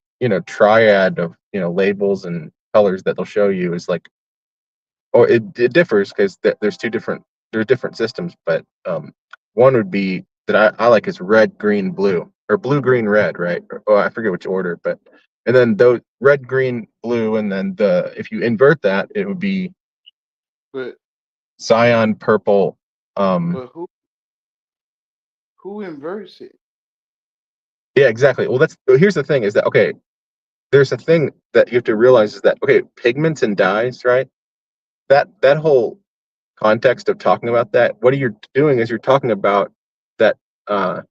triad of, labels and colors that they'll show you is like, or it differs because there's different systems, but one would be that I like is red, green, blue, or blue, green, red, right? Oh, I forget which order, but and then those red, green, blue, and then if you invert that, it would be But cyan, purple. but who inverts it? Yeah, exactly. Well, here's the thing: is that okay? There's a thing that you have to realize is that okay, pigments and dyes, right? That whole context of talking about that, what you're doing is you're talking about that uh,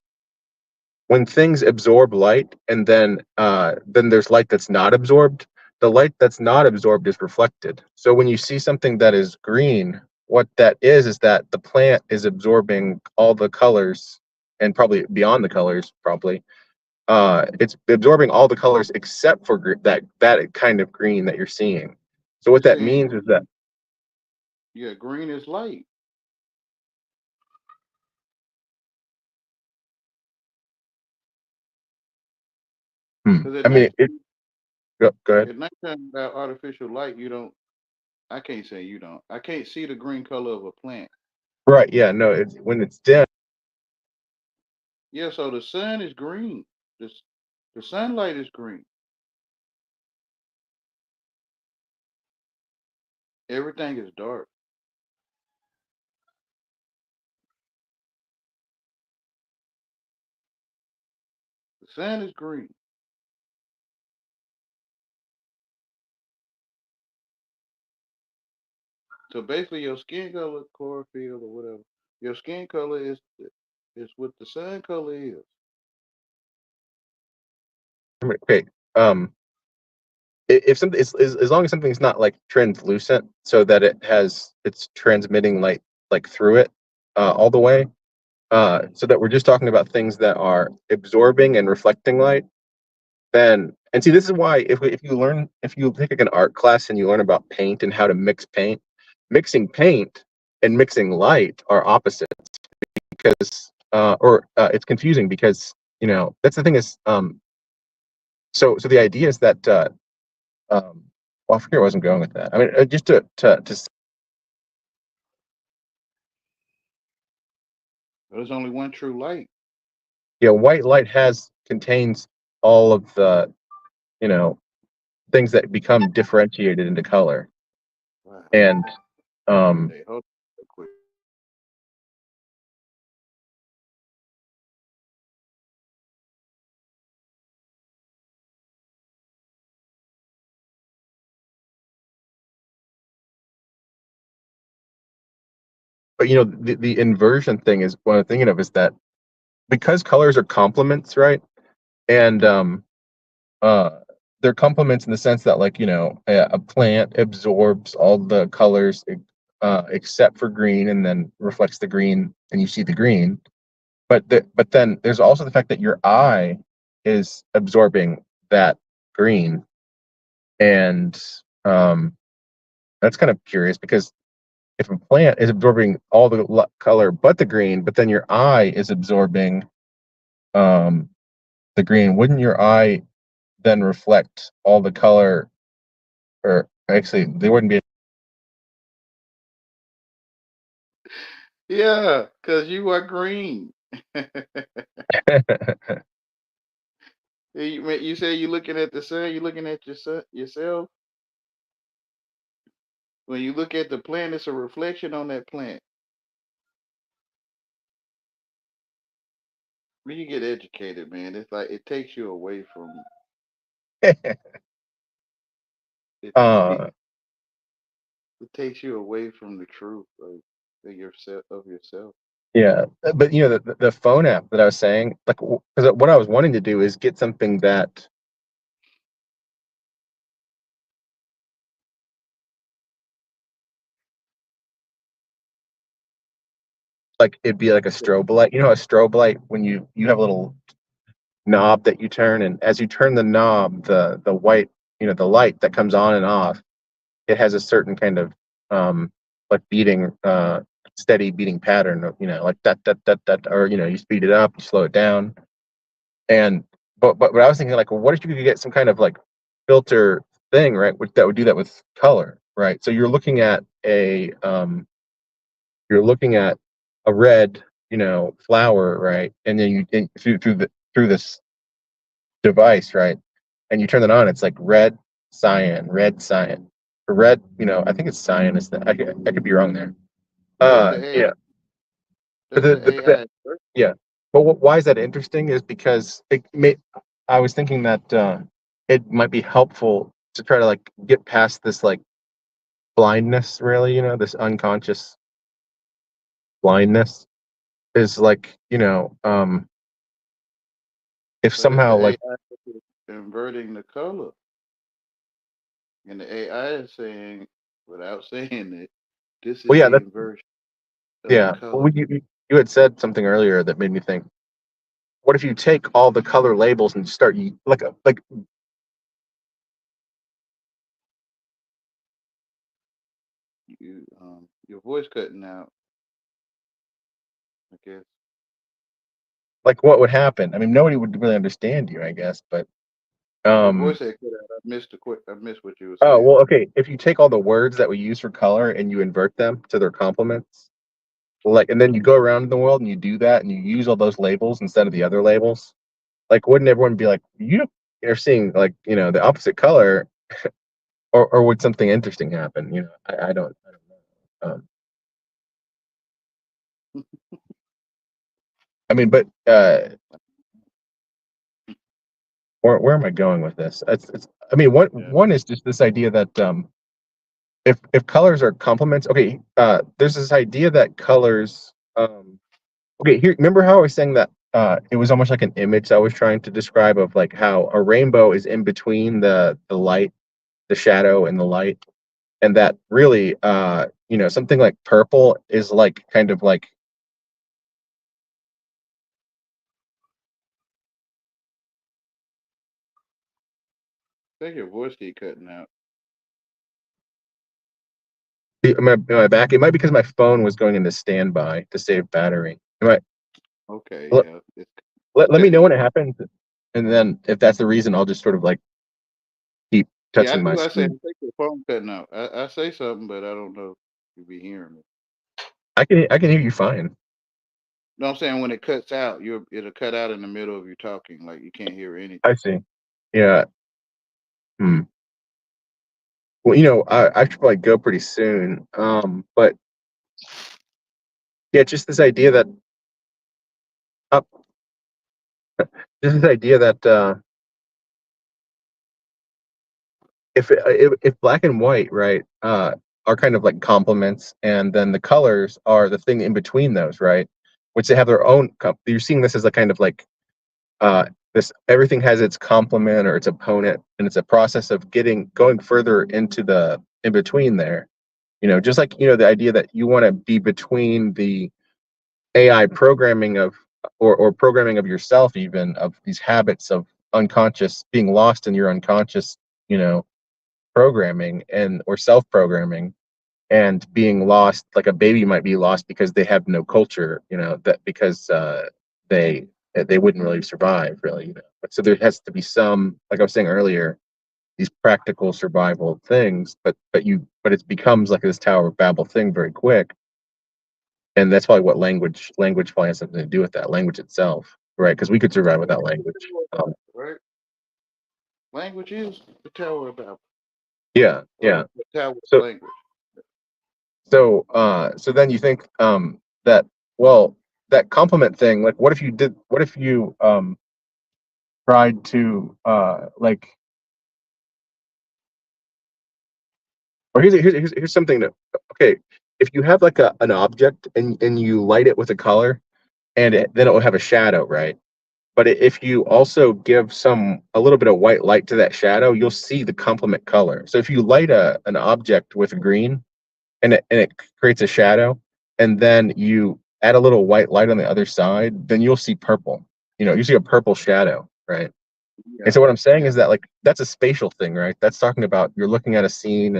when things absorb light, and then there's light that's not absorbed. The light that's not absorbed is reflected. So when you see something that is green, what that is that the plant is absorbing all the colors, and probably beyond the colors, probably it's absorbing all the colors except for that kind of green that you're seeing. So You're what that saying means is that yeah, green is light. Because I mean, go ahead. at nighttime without artificial light, you don't. I can't say you don't. I can't see the green color of a plant. Right, yeah, no, it's when it's dim. Yeah, so the sun is green. The the sunlight is green. Everything is dark. The sun is green. So basically, your skin color, chlorophyll or whatever, your skin color is what the sun color is. Okay, um, if something as long as something's not like translucent, so that it's transmitting light like through it all the way, so that we're just talking about things that are absorbing and reflecting light. Then and see, this is why if you take like an art class and you learn about paint and how to mix paint, mixing paint and mixing light are opposite, because or it's confusing because that's the thing is so the idea is that um well, I forget where I wasn't going with that. I mean, just to There's only one true light. white light contains all of the you know things that become differentiated into color. Right. And um Hey, hold on real quick. but the inversion thing is what I'm thinking of, is that because colors are complements, right? And uh they're complements in the sense that, like, a plant absorbs all the colors except for green, and then reflects the green, and you see the green. But then there's also the fact that your eye is absorbing that green. And um that's kind of curious, because if a plant is absorbing all the color but the green, but then your eye is absorbing um the green, wouldn't your eye then reflect all the color? Or actually, they wouldn't be. Yeah, cause you are green. You say you're looking at the sun. You're looking at yourself. When you look at the plant, it's a reflection on that plant. When you get educated, man, it's like it takes you away from it. It, uh it takes you away from the truth of yourself. Of yourself. yeah, but the phone app that I was saying, like, because what I was wanting to do is get something that, like, it'd be like a strobe light. A strobe light, when you have a little knob that you turn, and as you turn the knob, the white, the light that comes on and off, it has a certain kind of like beating, steady beating pattern of, like that, or you speed it up, you slow it down, and but I was thinking, like, well, what if you could get some kind of like filter thing, right, that would do that with color, right? So you're looking at a red, flower, right, and then through this device, right, and you turn it on, it's like red cyan, or red, I think it's cyan. Is that I could be wrong there. That's the AI. Yeah, but That's the AI. yeah. But why is that interesting? Is because I was thinking that it might be helpful to try to like get past this like blindness, really, this unconscious blindness is like, if But it's the somehow like, AI that's inverting the color, and the AI is saying, without saying it, this is well, yeah, the that's, inversion of the yeah. Well, color. you had said something earlier that made me think, what if you take all the color labels and start like Your voice cutting out, I guess. what would happen? I mean, nobody would really understand you, I guess, but Your voice had cut out. I missed what you were oh, saying. well, okay. If you take all the words that we use for color and you invert them to their complements, like, and then you go around in the world and you do that and you use all those labels instead of the other labels, like, wouldn't everyone be like, you're seeing like, the opposite color, or would something interesting happen? I don't know. I mean, but where am I going with this? I mean, Yeah. one is just this idea that if colors are complements, okay, there's this idea that colors, okay, here, remember how I was saying that it was almost like an image I was trying to describe of like how a rainbow is in between the light, the shadow, and the light, and that really, something like purple is like kind of like, I think your voice keep cutting out. am I back? It might be because my phone was going into standby to save battery. Okay, Let, yeah. It's let me cutting know when in. it happens, and then if that's the reason, I'll just sort of like keep Yeah, I touching do. my I say I screen. think your phone cutting out. I say something, but I don't know if you be hearing me. I can hear you fine. No, I'm saying when it cuts out, it'll cut out in the middle of you talking, like you can't hear I anything. see. Yeah. Hmm. Well, I should probably go pretty soon. But yeah, just this idea that uh, if black and white, right, are kind of like complements, and then the colors are the thing in between those, right, which they have their own. You're seeing this as a kind of like uh, this. Everything has its complement or its opponent, and it's a process of going further into the in between there. Just like the idea that you want to be between the AI programming of or programming of yourself, even of these habits of unconscious being lost in your unconscious, you know, programming and or self-programming, and being lost like a baby might be lost because they have no culture, that because they wouldn't really survive, really, But so there has to be some, like I was saying earlier, these practical survival things, but it becomes like this Tower of Babel thing very quick, and that's probably what language probably has something to do with that, language itself, right? Because we could survive without language. Right? Language is the Tower of Babel, Yeah, or yeah. the Tower of So language. so then you think that, well, that compliment thing, like, what if you tried to like, or here's something that, okay, if you have like an object and you light it with a color, and then it will have a shadow, right? But if you also give a little bit of white light to that shadow, you'll see the complement color. So if you light an object with green, and it creates a shadow, and then you add a little white light on the other side, then you'll see purple. You see a purple shadow. right? And Yeah, so what I'm saying yeah, is that like that's a spatial thing, right? That's talking about you're looking at a scene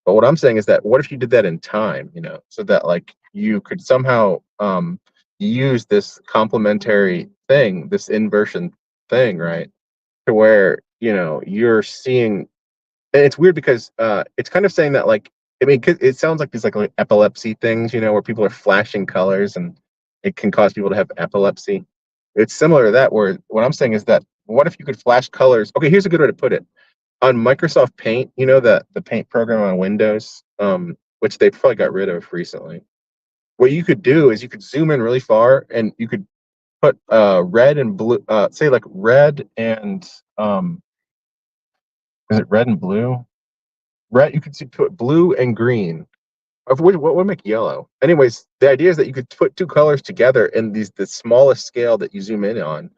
but what I'm saying is that what if you did that in time, so that like you could somehow use this complementary thing, this inversion thing, right? To where, you're seeing and it's weird because it's kind of saying that like I mean 'cause it sounds like these like epilepsy things, where people are flashing colors and it can cause people to have epilepsy. It's similar to that where what I'm saying is that what if you could flash colors? Okay, here's a good way to put it. On Microsoft Paint, the Paint program on Windows, which they probably got rid of recently. What you could do is you could zoom in really far and you could put red and blue say like red and is it red and blue? Red, you could put blue and green. Of which what would make yellow? Anyways, the idea is that you could put two colors together in the smallest scale that you zoom in on,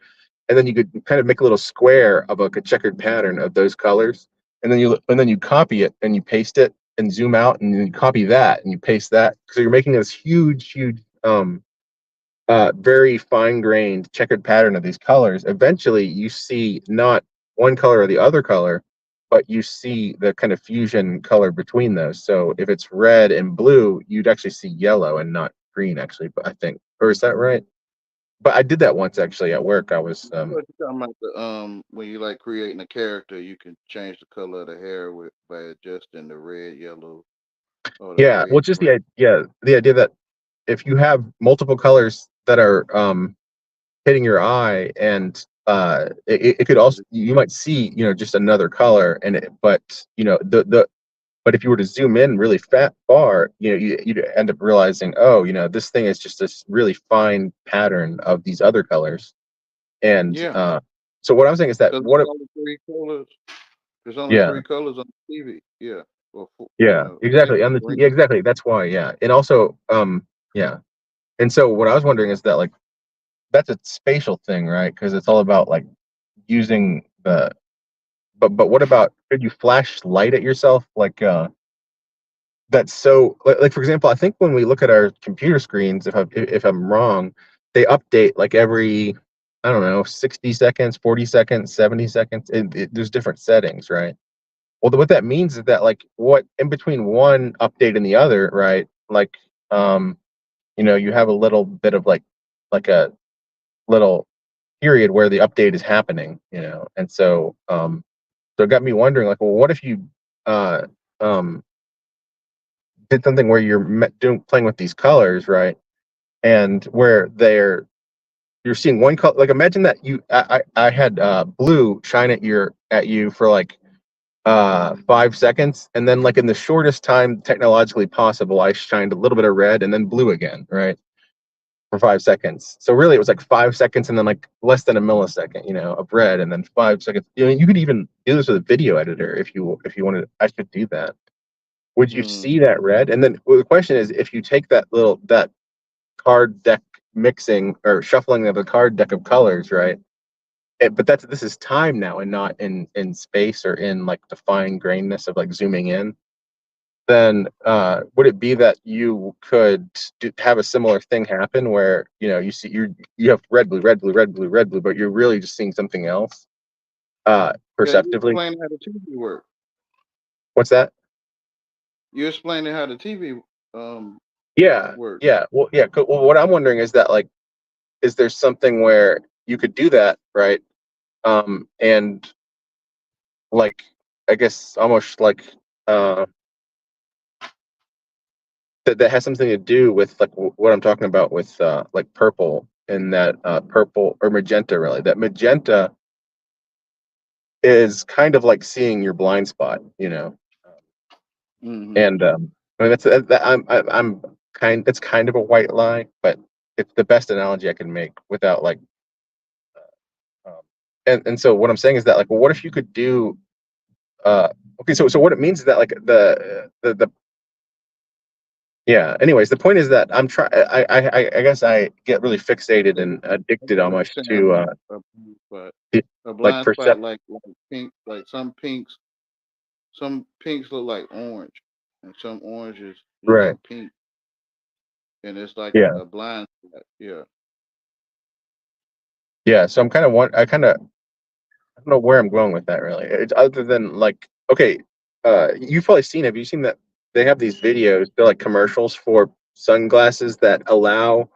and then you could kind of make a little square of like a checkered pattern of those colors, and then you copy it and you paste it and zoom out and then you copy that and you paste that. So you're making this huge very fine grained checkered pattern of these colors. Eventually, you see not one color or the other color, but you see the kind of fusion color between those. So if it's red and blue, you'd actually see yellow and not green, actually. But I think, or is that right? But I did that once actually at work. I was, what you talking about the when you like creating a character, you can change the color of the hair with by adjusting the red, yellow, or the yeah, well, red, just green. the idea that if you have multiple colors that are hitting your eye and it could also you might see just another color and but but if you were to zoom in really far you'd end up realizing, oh, this thing is just this really fine pattern of these other colors. And Yeah, so what I'm saying is that because what there's only three colors. There's only yeah, three colors on the TV. Yeah, or four, yeah, pink, exactly, yeah, green. exactly, that's why, yeah. And also yeah, and so what I was wondering is that like that's a spatial thing, right? Because it's all about like using the but what about could you flash light at yourself like that's so like for example, I think when we look at our computer screens, if I'm wrong, they update like every, I don't know, 60 seconds, 40 seconds, 70 seconds. There's different settings, right? Well, what that means is that like what in between one update and the other, right? Like um you have a little bit of like a little period where the update is happening, and so it got me wondering like, well, what if you uh um did something where you're doing playing with these colors, right? And where you're seeing one color. Like imagine that I had blue shine at you for like 5 seconds, and then like in the shortest time technologically possible, I shined a little bit of red and then blue again, right? For 5 seconds. So really, it was like 5 seconds and then like less than a millisecond, of red, and then 5 seconds. You could even do this with a video editor if you wanted. I should do that. Would you Mm, see that red? And then well, the question is, if you take that card deck mixing or shuffling of a card deck of colors, right? But this is time now and not in space or in like the fine grainness of like zooming in. Then would it be that you could have a similar thing happen where you have red blue red blue red blue red blue, but you're really just seeing something else yeah, you perceptively? explain how the TV work. What's that? You explaining how the TV um Yeah, work. yeah. Well, yeah. Well, what I'm wondering is that like, is there something where you could do that, right? And like, I guess almost like uh, that has something to do with like what I'm talking about with like purple and that purple or magenta, really. That magenta is kind of like seeing your blind spot. Hmm. And I mean I'm it's kind of a white lie, but it's the best analogy I can make without like um, and so what I'm saying is that like, well, what if you could do uh okay, so what it means is that like the yeah, anyways, the point is that I'm trying I guess I get really fixated and I addicted get what almost you're saying to about a blind spot. the- A like blind spot percept like pink, like some pinks look like orange, and some oranges look right. like pink, and it's like Yeah. a blind spot. Yeah. Yeah, so I'm kind of one. I kind of don't know where I'm going with that really. It's other than like, okay, you've probably seen. Have you seen that they have these videos? They're like commercials for sunglasses that allow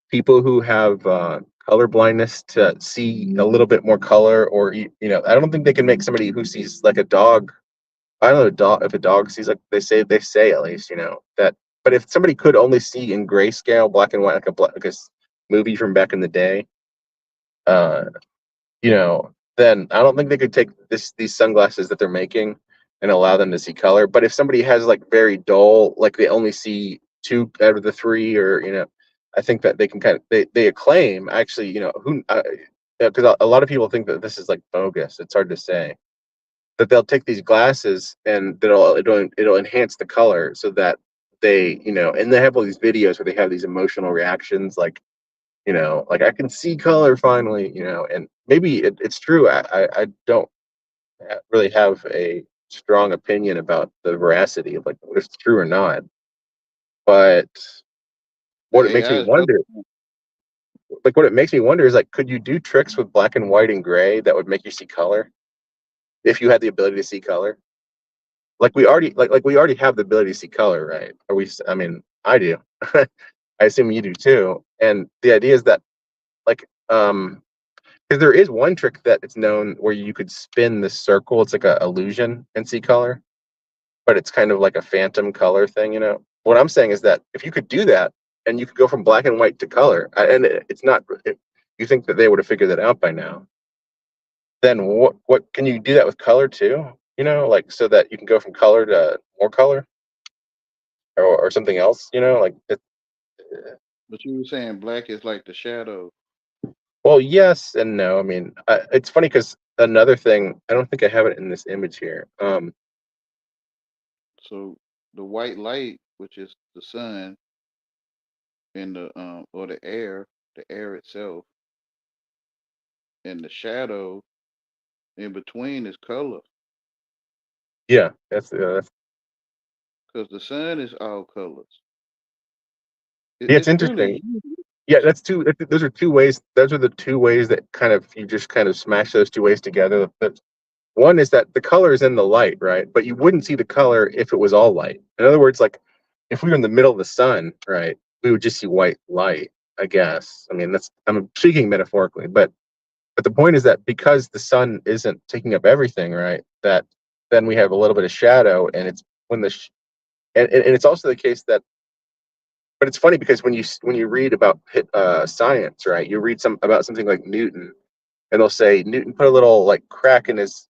people who have color blindness to see a little bit more color, or I don't think they can make somebody who sees like a dog. I don't know a dog if a dog sees like they say at least that. But if somebody could only see in grayscale, black and white, like a movie from back in the day, uh, then I don't think they could take these sunglasses that they're making and allow them to see color. But if somebody has like very dull, like they only see two out of the three, or I think that they can kind of they acclaim actually, who because a lot of people think that this is like bogus. It's hard to say that they'll take these glasses and it'll enhance the color so that and they have all these videos where they have these emotional reactions like I can see color finally, and maybe it's true. I don't really have a strong opinion about the veracity of like if it's true or not. But The what it makes me AI is wonder, what it makes me wonder is like, could you do tricks with black and white and gray that would make you see color if you had the ability to see color? Like we already have the ability to see color, right? Are we? I mean, I do. I assume you do too. And the idea is that like because there is one trick that it's known where you could spin this circle. It's like a illusion and see color, but it's kind of like a phantom color thing. What I'm saying is that if you could do that and you could go from black and white to color, and it's not, you think that they would have figured that out by now, then what can you do that with color too? Like so that you can go from color to more color or something else. but you were saying black is like the shadow. Well, yes and no. I mean, it's funny because another thing, I don't think I have it in this image here. So the white light, which is the sun and or the air itself, and the shadow in between is color. Yeah, that's Because the sun is all colors. yeah, it's It's interesting. really Yeah, those are two ways. Those are the two ways that kind of you just kind of smash those two ways together. One is that the color is in the light, right? But you wouldn't see the color if it was all light. In other words, like if we were in the middle of the sun, right, we would just see white light, I guess. I mean, I'm speaking metaphorically, but the point is that because the sun isn't taking up everything, right, that then we have a little bit of shadow, and it's when and it's also the case that but it's funny because when you read about science, right? You read about something like Newton, and they'll say Newton put a little like crack in his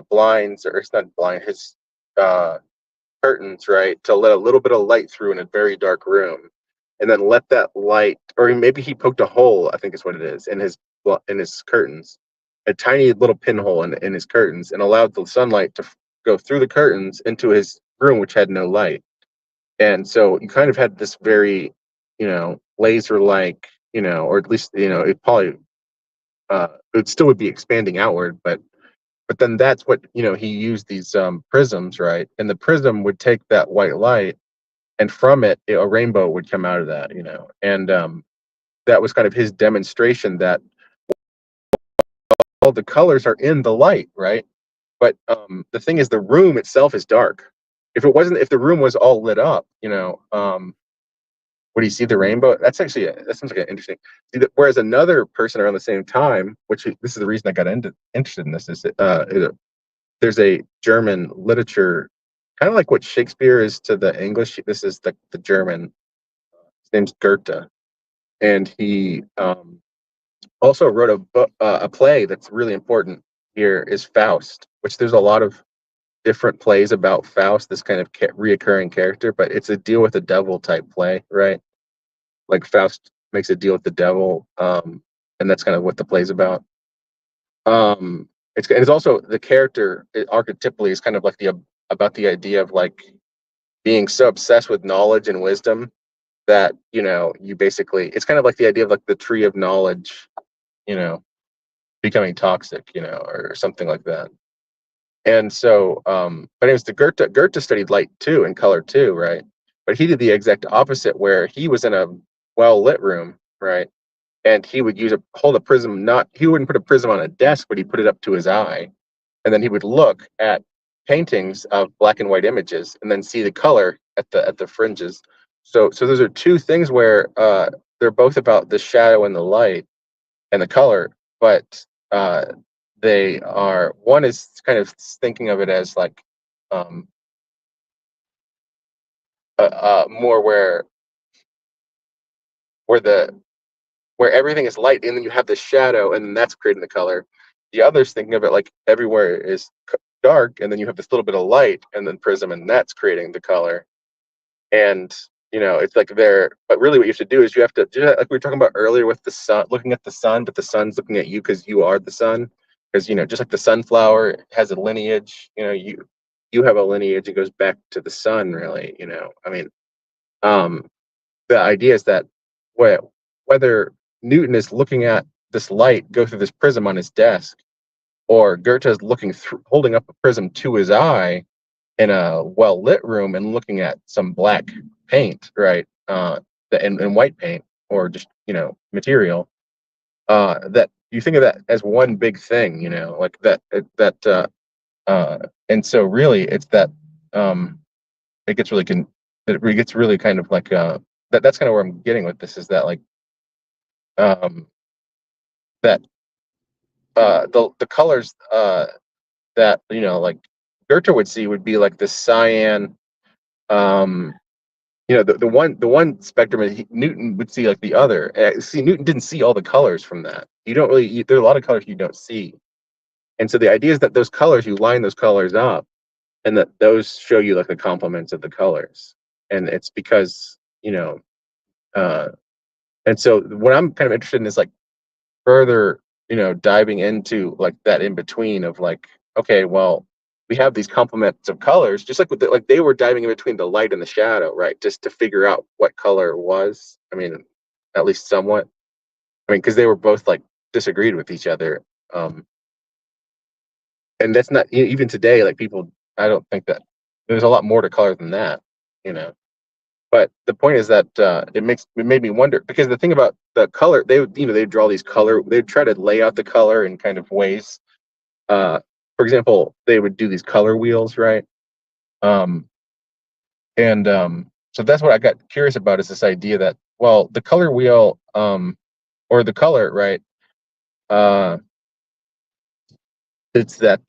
blinds, or it's not blind, his uh, curtains, right, to let a little bit of light through in a very dark room, and then let that light, or maybe he poked a hole, I think is what it is, in his curtains, a tiny little pinhole in his curtains, and allowed the sunlight to go through the curtains into his room, which had no light. And so you kind of had this very laser like, or at least it probably it still would be expanding outward, but then that's what he used these prisms, right, and the prism would take that white light, and from it a rainbow would come out of that. And that was kind of his demonstration that all the colors are in the light, right? But the thing is, the room itself is dark. If the room was all lit up, would he see the rainbow? That sounds like an interesting. Whereas another person around the same time, this is the reason I got interested in this, there's a German literature, kind of like what Shakespeare is to the English. This is the German. His name's Goethe, and he also wrote a play that's really important here is Faust, which there's a lot of different plays about Faust, this kind of reoccurring character, but it's a deal with the devil type play, right? Like Faust makes a deal with the devil, and that's kind of what the play's about. It's also the character archetypally is kind of like about the idea of like being so obsessed with knowledge and wisdom that you basically, it's kind of like the idea of like the tree of knowledge, you know becoming toxic, or something like that. And so, but anyways, the Goethe studied light too and color too, right? But he did the exact opposite, where he was in a well lit room, right? and he would hold a prism. Not he wouldn't put a prism on a desk, but he put it up to his eye, and then he would look at paintings of black and white images, and then see the color at the fringes. So those are two things where they're both about the shadow and the light and the color, but they are one is kind of thinking of it as like um, more where the where everything is light and then you have the shadow and then that's creating the color. The other's thinking of it like everywhere is dark and then you have this little bit of light and then prism and that's creating the color. And it's like there, but really what you have to do is you have to like we were talking about earlier with the sun, looking at the sun, but the sun's looking at you because you are the sun. Because just like the sunflower has a lineage, you have a lineage. It goes back to the sun, really. I mean, um, the idea is that whe- whether Newton is looking at this light go through this prism on his desk, or Goethe is looking through, holding up a prism to his eye in a well lit room and looking at some black paint, right? And white paint or just material. That you think of that as one big thing, like and so really it's that it gets really it gets really kind of like that's kind of where I'm getting with this is that like um that the colors that like Goethe would see would be like the cyan um the one spectrum and Newton would see like the other. See, Newton didn't see all the colors from that. You don't really there are a lot of colors you don't see. And so the idea is that those colors, you line those colors up and that those show you like the complements of the colors. And it's because uh and so what I'm kind of interested in is like further, diving into like that in between of like, okay, well, we have these complements of colors, just like like they were diving in between the light and the shadow, right? Just to figure out what color it was. I mean, at least somewhat. I mean, because they were both like disagreed with each other. Um, and that's not even today, like people, I don't think that there's a lot more to color than that, you know. But the point is that it made me wonder because the thing about the color, they would they draw these color, they'd try to lay out the color in kind of ways. Uh, for example, they would do these color wheels, right? Um, and so that's what I got curious about is this idea that well, the color wheel or the color, right? Uh, it's that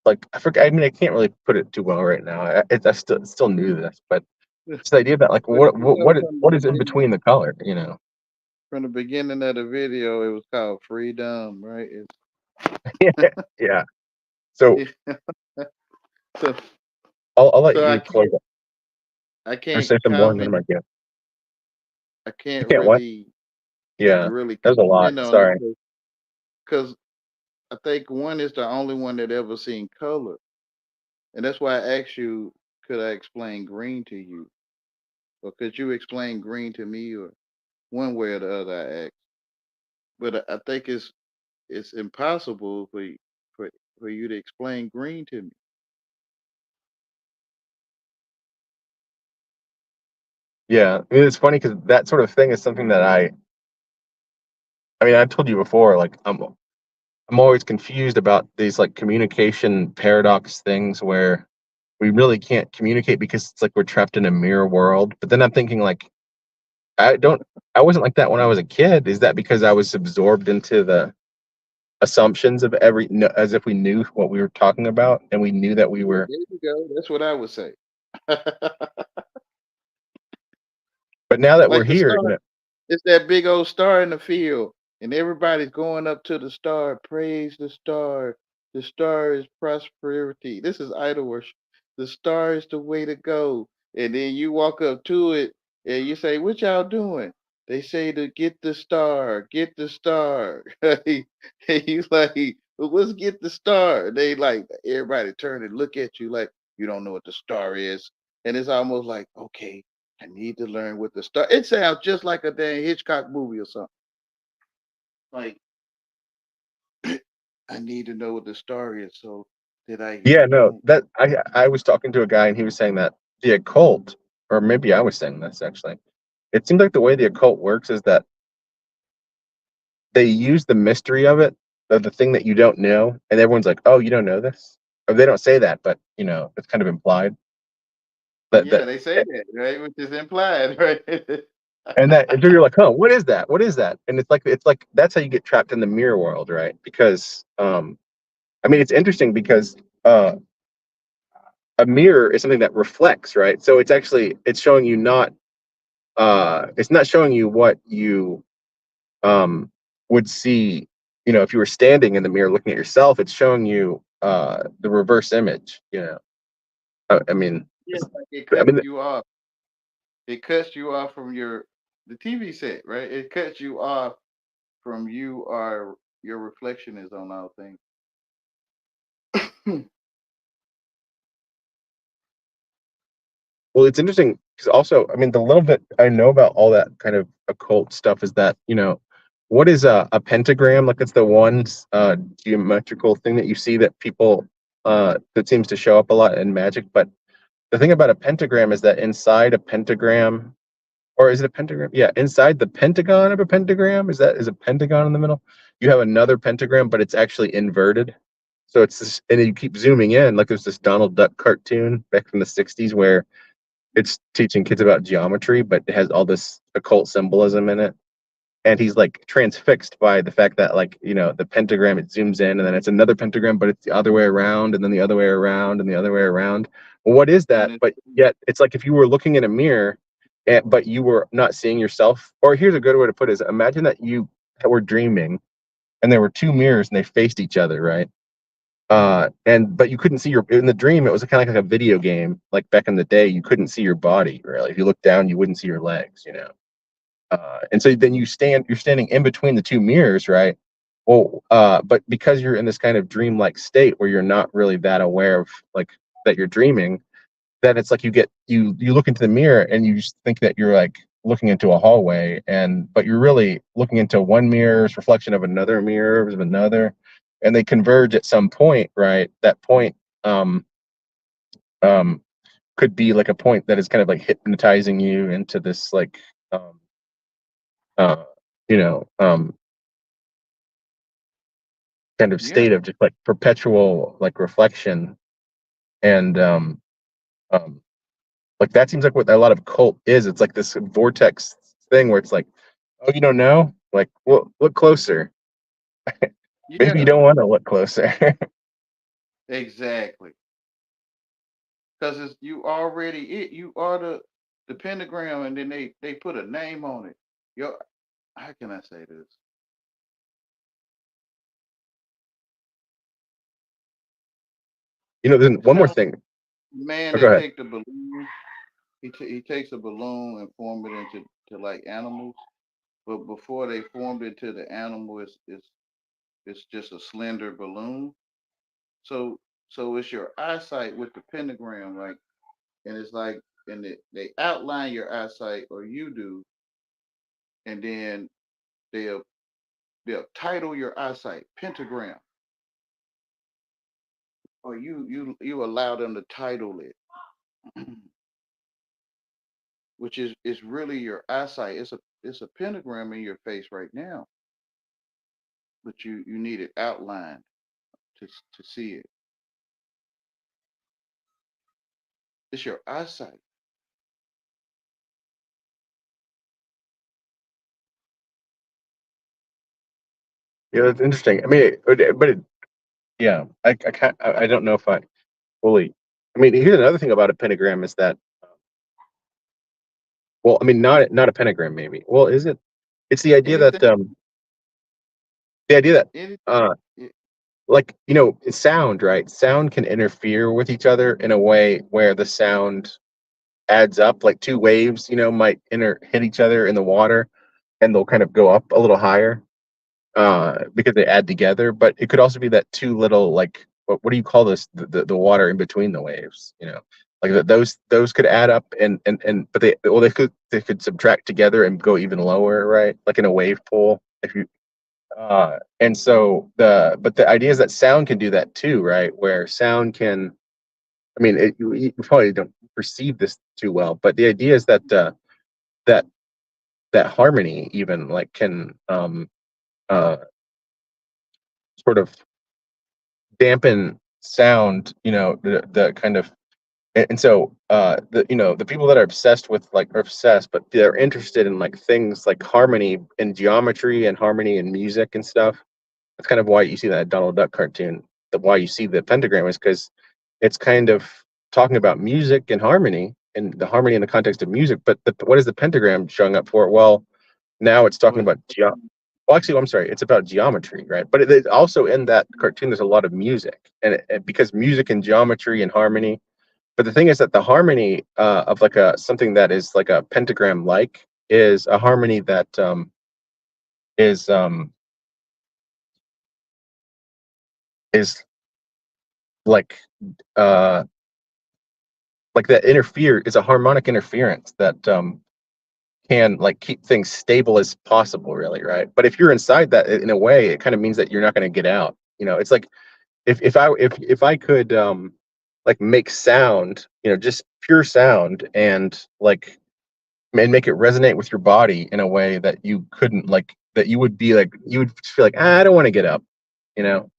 like I forget. I mean, I can't really put it too well right now. I still knew this, but it's the idea that like But from the what is in beginning, between the color, you know? of the video, it was called Freedom, right? Yeah. So It's, so I'll let so you close it I or can't say some more, and then comment. I might get. I You can't can't what? Yeah, really there's a lot. comment on it Sorry. because I think one is the only one that ever seen color, and that's why I asked you, could I explain green to you, or could you explain green to me, or one way or the other? I asked, but I think it's impossible for for you to explain green to me. Yeah, I mean, it's funny because that sort of thing is something that I mean, I've told you before. Like, I'm always confused about these like communication paradox things where we really can't communicate because it's like we're trapped in a mirror world. But then I'm thinking like, I don't, I wasn't like that when I was a kid. Is that because I was absorbed into the assumptions of as if we knew what we were talking about and we knew that we Yeah, were, there you go. That's what I would say. but now that we're Like the here, star, it's that big old star in the field, and everybody's going up to the star. Praise the star. The star is prosperity. This is idol worship. The star is the way to go. And then you walk up to it and you say, "What y'all doing?" They say to get the star, get the star. And you like, well, let's get the star. They like everybody turn and look at you like you don't know what the star is, and it's almost like, okay, I need to learn what the star. It sounds just like a damn Hitchcock movie or something. Like I need to know what the star is, so that yeah, I no, won't. that I was talking to a guy and he was saying that the occult, or maybe I was saying this actually. it seems like the way the occult works is that they use the mystery of it, of the thing that you don't know, and everyone's like, "Oh, you don't know this," or they don't say that, but it's kind of implied that Yeah, they say that, right? Which is implied, right? and that and so you're like, "Huh, what is that? What is that?" And it's like that's how you get trapped in the mirror world, right? Because I mean, it's interesting because a mirror is something that reflects, right? So it's showing you not it's not showing you what you um would see, if you were standing in the mirror looking at yourself, it's showing you the reverse image. I mean, Yeah, like it I cuts mean, you off. It cuts you off from the TV set, right? It cuts you off from you are your reflection is on all things. well, it's interesting because also, I mean, the little bit I know about all that kind of occult stuff is that, what is a pentagram? Like, it's the one geometrical thing that you see that people that seems to show up a lot in magic. But the thing about a pentagram is that inside a pentagram, or is it a pentagram? Yeah, inside the pentagon of a pentagram, is a pentagon in the middle? You have another pentagram, but it's actually inverted. So it's this, and you keep zooming in, like there's this Donald Duck cartoon back from the '60s where it's teaching kids about geometry, but it has all this occult symbolism in it. And he's like transfixed by the fact that, like, the pentagram, it zooms in and then it's another pentagram, but it's the other way around and then the other way around and the other way around. Well, what is And that? it, But yet it's like if you were looking in a mirror, but you were not seeing yourself. Or here's a good way to put it: is imagine that you were dreaming and there were two mirrors and they faced each other, right? And but you couldn't see your in the dream. It was kind of like a video game, like back in the day. You couldn't see your body really. If you looked down, you wouldn't see your legs. And so then you're standing in between the two mirrors, right? Well, but because you're in this kind of dreamlike state where you're not really that aware of, like, that you're dreaming, then it's like you look into the mirror and you just think that you're like looking into a hallway, but you're really looking into one mirror's reflection of another mirror of another, and they converge at some point, right? That point um um could be like a point that is kind of like hypnotizing you into this, like, um uh you know kind of yeah, state of just like perpetual, like, reflection. And um like, that seems like what a lot of cult is. It's like this vortex thing where it's like, oh, you don't know, like, well, look closer. Maybe you yeah, don't want to look closer. exactly. Because it's you already it. You are the pentagram, and then they put a name on it. Yo, how can I say this? Then It's one kind more of like thing. man. Oh, go They ahead. take the balloon. He takes a balloon and form it into like animals. But before they formed it to the animal, it's just a slender balloon. So it's your eyesight with the pentagram, like, and it's like, and they outline your eyesight, or you do, and then they'll they'll title your eyesight pentagram, or you allow them to title it, which is really your eyesight. It's a pentagram in your face right now, but you need it outlined to see it. It's your eyesight. Yeah, that's interesting. I mean, yeah, I can't, I don't know if I fully. I mean, here's another thing about a pentagram is that, well, I mean, not a pentagram, maybe. Well, is it? It's Anything, the idea that anything. uh it- like, sound, right? Sound can interfere with each other in a way where the sound adds up. Like, two waves, might hit each other in the water, and they'll kind of go up a little higher, because they add together. But it could also be that two little, like, what do you call this? The water in between the waves, like those could add up, and but they could subtract together and go even lower, right? Like in a wave pool, if you and so the idea is that sound can do that too, right? Where sound can, I mean, you probably don't perceive this too well, but the idea is that that harmony even like can uh sort of dampen sound, the kind of, and so the people that are obsessed with like are obsessed, but they're interested in like things like harmony and geometry and harmony and music and stuff. That's kind of why you see that Donald Duck cartoon. Why you see the pentagram is because it's kind of talking about music and harmony, and the harmony in the context of music. But what is the pentagram showing up for? Well, now it's talking What? about well, actually, I'm sorry, it's about geometry, right? But also in that cartoon, there's a lot of music, and because music and geometry and harmony. But the thing is that the harmony of like a something that is like a pentagram like is a harmony that is um, is like uh, like that interfere is a harmonic interference that can like keep things stable as possible, really, right? But if you're inside that in a way, it kind of means that you're not going to get out. It's like if I could like make sound, just pure sound, and like and make it resonate with your body in a way that you couldn't like that you would be like you would just feel like, I don't want to get up,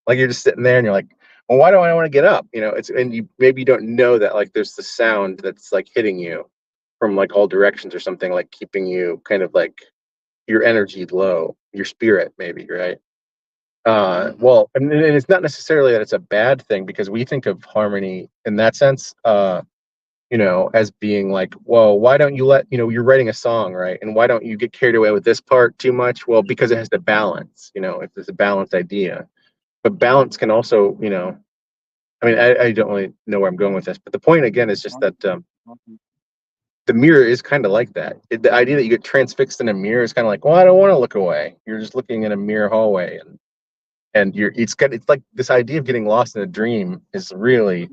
like you're just sitting there and you're like, well, why do I want to get up? It's and you maybe you don't know that like there's the sound that's like hitting you from like all directions or something, like keeping you kind of like your energy low, your spirit maybe, right? Hmm. Well, and it's not necessarily that it's a bad thing, because we think of harmony in that sense, as being like, well, why don't you you're writing a song, right? And why don't you get carried away with this part too much? Well, because it has to balance, if it's a balanced idea. But balance can also, I mean, I don't really know where I'm going with this, but the point again is just that the mirror is kind of like that. The idea that you get transfixed in a mirror is kind of like, well, I don't want to look away. You're just looking in a mirror hallway, and it's like this idea of getting lost in a dream is really.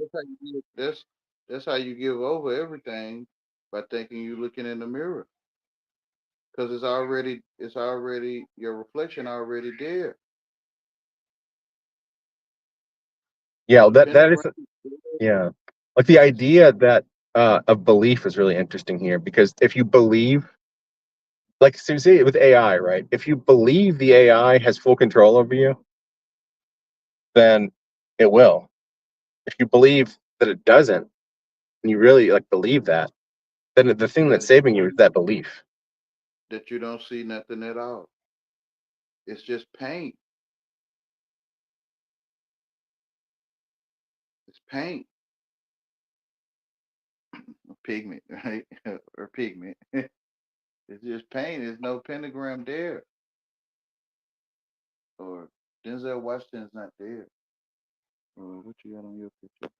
That's how you give over everything by thinking you're looking in the mirror because it's already your reflection already there. Yeah, The that is. pentagram. Yeah. Like the idea that of belief is really interesting here, because if you believe, like, so say with AI, right? If you believe the AI has full control over you, then it will. If you believe that it doesn't, and you really like believe that, then the thing that's That saving you is that belief. that you don't see nothing at all. It's just paint. It's paint, pigment, right? Or pigment. It's just paint. There's no pentagram there. Or Denzel Washington's not there. Or what you got on your picture?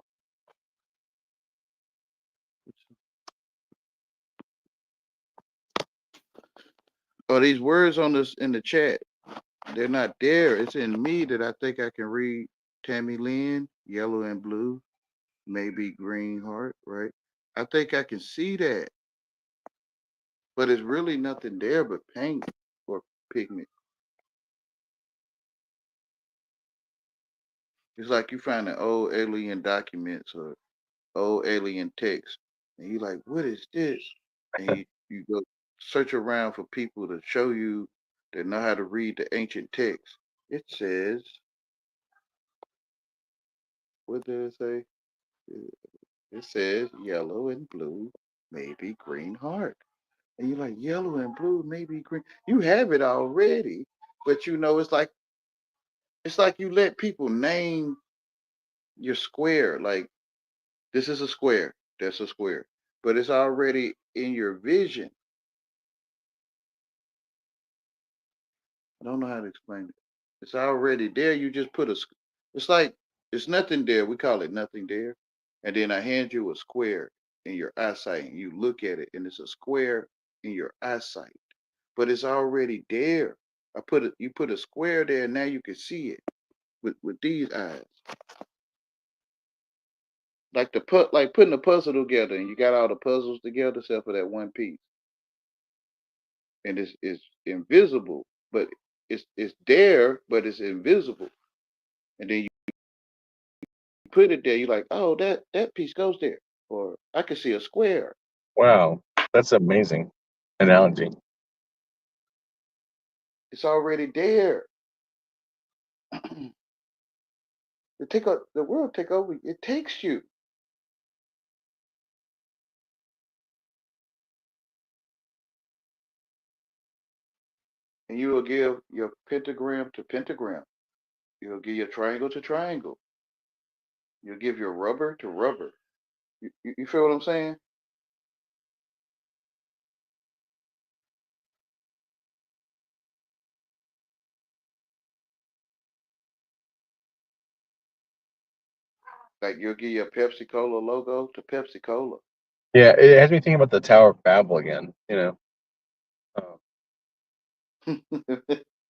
Oh, these words on this in the chat, they're not there. It's in me that I think I can read. Tammy Lynn, yellow and blue, maybe green heart, right? I think I can see that, but it's really nothing there but paint or pigment. It's like you find an old alien documents or old alien text, and you like, what is this? And you go search around for people to show you that know how to read the ancient text. It says, what did it say? It says yellow and blue, maybe green heart. And you're like, yellow and blue, maybe green. You have it already, but it's like you let people name your square. Like this is a square, that's a square, but it's already in your vision. I don't know how to explain it. It's already there. You just put a. It's like it's nothing there. We call it nothing there, and then I hand you a square in your eyesight, and you look at it, and it's a square in your eyesight, but it's already there. You put a square there, and now you can see it with these eyes. Like like putting a puzzle together, and you got all the puzzles together except for that one piece, and it's invisible, but it's there, but it's invisible, and then you put it there, you're like, oh, that piece goes there, or I can see a square. Wow, that's amazing analogy. It's already there. The world take over. It takes you, and you will give your pentagram to pentagram. You'll give your triangle to triangle. You'll give your rubber to rubber. You feel what I'm saying? Like you'll give your Pepsi Cola logo to Pepsi Cola. Yeah, it has me thinking about the Tower of Babel again. Uh,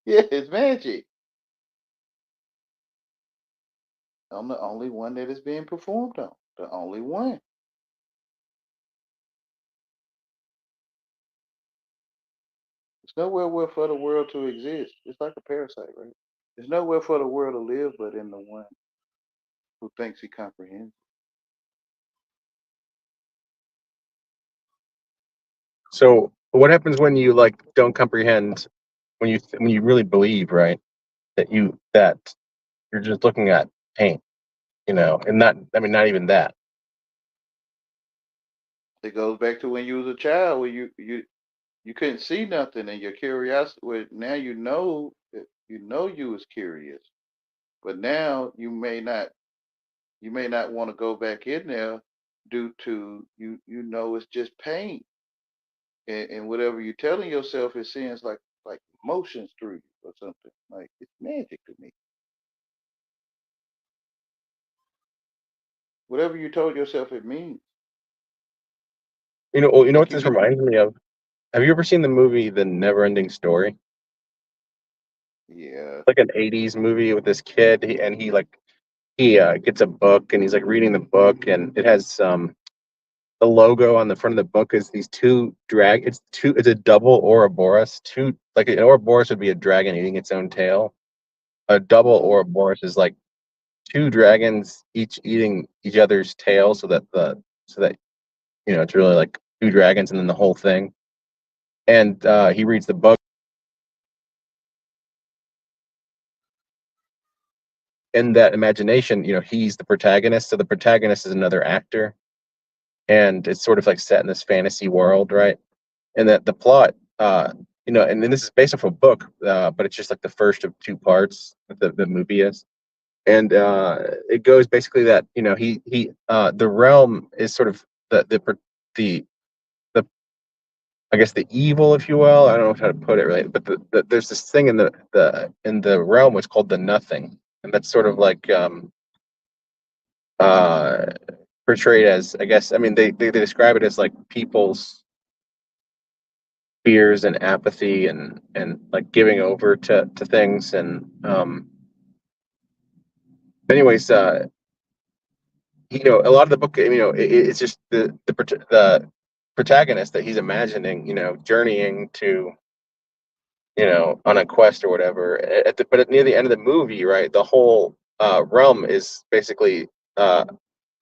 Yeah, it's magic. I'm the only one that is being performed on. The only one. There's nowhere where for the world to exist. It's like a parasite, right? There's nowhere for the world to live but in the one who thinks he comprehends. so what happens when you like don't comprehend when you really believe, right? That you're just looking at paint, and not I mean not even that. It goes back to when you was a child, where you couldn't see nothing, and your curiosity. Well, now you know you was curious, but now you may not want to go back in there due to it's just pain, and whatever you're telling yourself, it seems like motions through you or something. Like it's magic to me. Whatever you told yourself, it means. You know Like what you this get, reminds me of? Have you ever seen the movie The Never Ending Story? yeah. Like an '80s movie with this kid, he gets a book and he's like reading the book, and it has the logo on the front of the book is these two drag. It's a double Ouroboros. Two like an Ouroboros would be a dragon eating its own tail. A double Hmm. Ouroboros is like two dragons each eating each other's tail, so that it's really like two dragons and then the whole thing. And he reads the book. In that imagination, he's the protagonist. So the protagonist is another actor, and it's sort of like set in this fantasy world, right? And that the plot, and then this is based off a book, but it's just like the first of two parts that the movie is. And it goes basically that the realm is sort of the the I guess the evil, if you will. I don't know how to put it right, but there's this thing in the realm which is called the nothing, and that's sort of like uh, portrayed as, I guess, I mean, they describe it as like people's fears and apathy and like giving over to things. And anyways, a lot of the book, it's just the protagonist that he's imagining, journeying to, on a quest or whatever. But near the end of the movie, right, the whole realm is basically uh,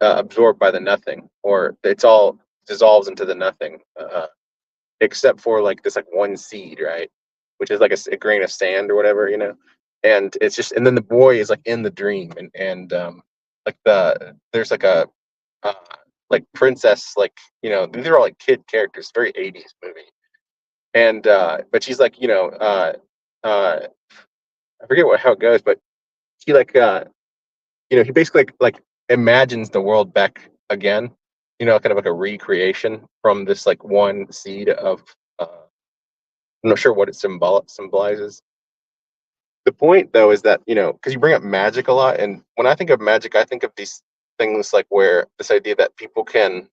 absorbed by the nothing, or it's all dissolves into the nothing, except for like this like one seed, right, which is like a grain of sand or whatever, and it's just, and then the boy is like in the dream, and like there's like a uh, like princess, like these are all like kid characters, very '80s movie, and but she's like uh I forget how it goes, but he like he basically like imagines the world back again, kind of like a recreation from this like one seed of I'm not sure what it symbolizes. The point though is that, because you bring up magic a lot, and when I think of magic, I think of these things like where this idea that people can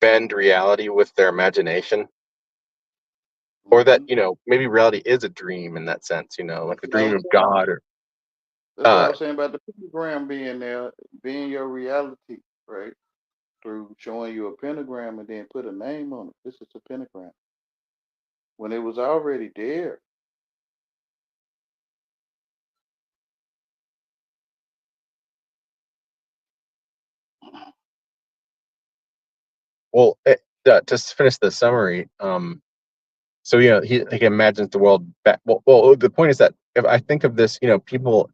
bend reality with their imagination, or that, Hmm. maybe reality is a dream in that sense, like a I dream was of saying, God, or that's what I uh was saying about the pentagram being there, being your reality, right? Through showing you a pentagram and then put a name on it. This is a pentagram when it was already there. well, to finish the summary, So he imagines the world back. Well, the point is that if I think of this, people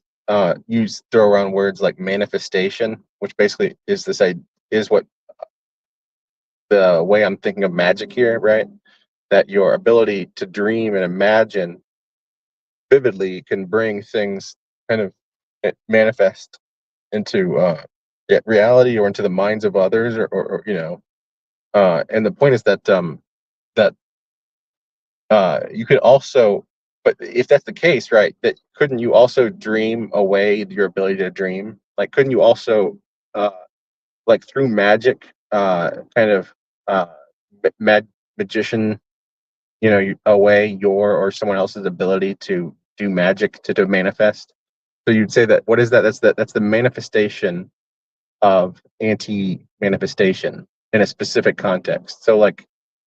use throw around words like manifestation, which basically is what the way I'm thinking of magic here, right? That your ability to dream and imagine vividly can bring things kind of manifest into reality or into the minds of others, and the point is that you could also, but if that's the case, right, that couldn't you also dream away your ability to dream? Like, couldn't you also, uh, like through magic, kind of uh, magician, away your or someone else's ability to do magic to manifest? So you'd say that what is that? That's the manifestation of anti-manifestation in a specific context. So like,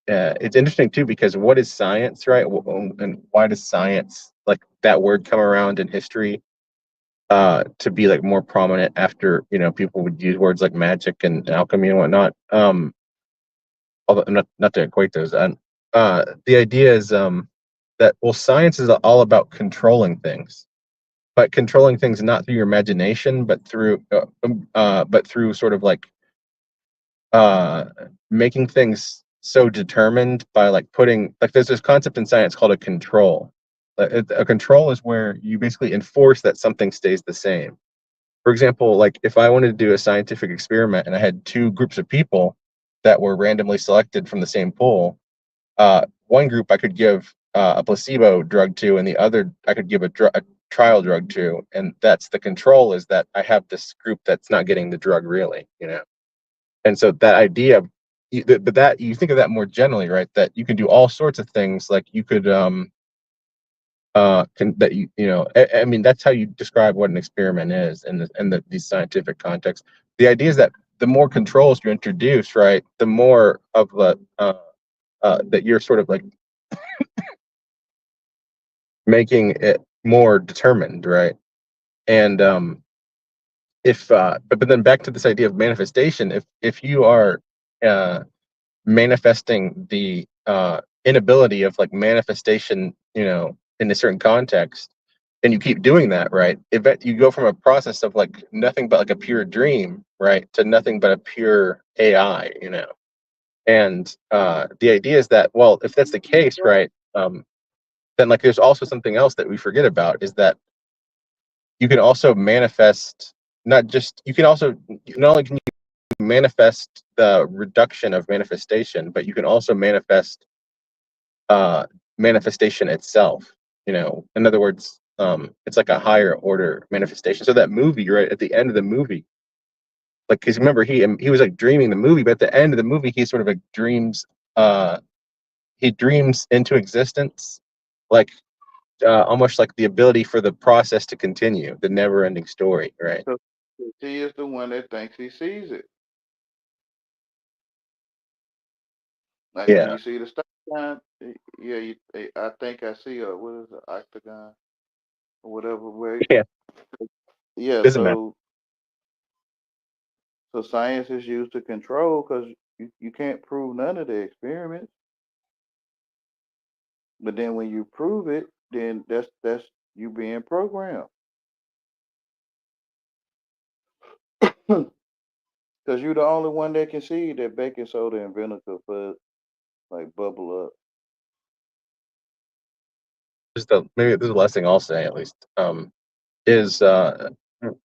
it's interesting too because what is science, right? And why does science, like that word, come around in history to be like more prominent after people would use words like magic and alchemy and whatnot. Although not to equate those. And the idea is that well, science is all about controlling things, but controlling things not through your imagination, but through sort of like uh making things so determined by like putting like there's this concept in science called a control. A control is where you basically enforce that something stays the same. For example, like if I wanted to do a scientific experiment and I had two groups of people that were randomly selected from the same pool, one group I could give a placebo drug to, and the other I could give a trial drug to, and that's the control, is that I have this group that's not getting the drug really. And so that idea of, but that you think of that more generally, right? That you can do all sorts of things. Like you could, that I mean, that's how you describe what an experiment is in these scientific contexts. The idea is that the more controls you introduce, right, the more of the that you're sort of like making it more determined, right? And if but then back to this idea of manifestation, if you are uh manifesting the inability of like manifestation, in a certain context, and you keep doing that, right? You go from a process of like nothing but like a pure dream, right, to nothing but a pure AI. And the idea is that, well, if that's the case, right, then like there's also something else that we forget about, is that you can also manifest, not just you can also not only can you manifest the reduction of manifestation, but you can also manifest uh, manifestation itself. In other words, it's like a higher order manifestation. So that movie, right at the end of the movie, like, because remember he was like dreaming the movie, but at the end of the movie, he sort of like dreams. He dreams into existence, like almost like the ability for the process to continue, the never-ending story, right? So he is the one that thinks he sees it. Like when Yeah, you see the stop sign, yeah, I think I see a what is it, octagon or whatever. Where yeah, yeah, doesn't matter. so science is used to control because you can't prove none of the experiments. But then when you prove it, then that's you being programmed. Because you're the only one that can see that baking soda and vinegar for like bubble up. Maybe this is the last thing I'll say, at least, is the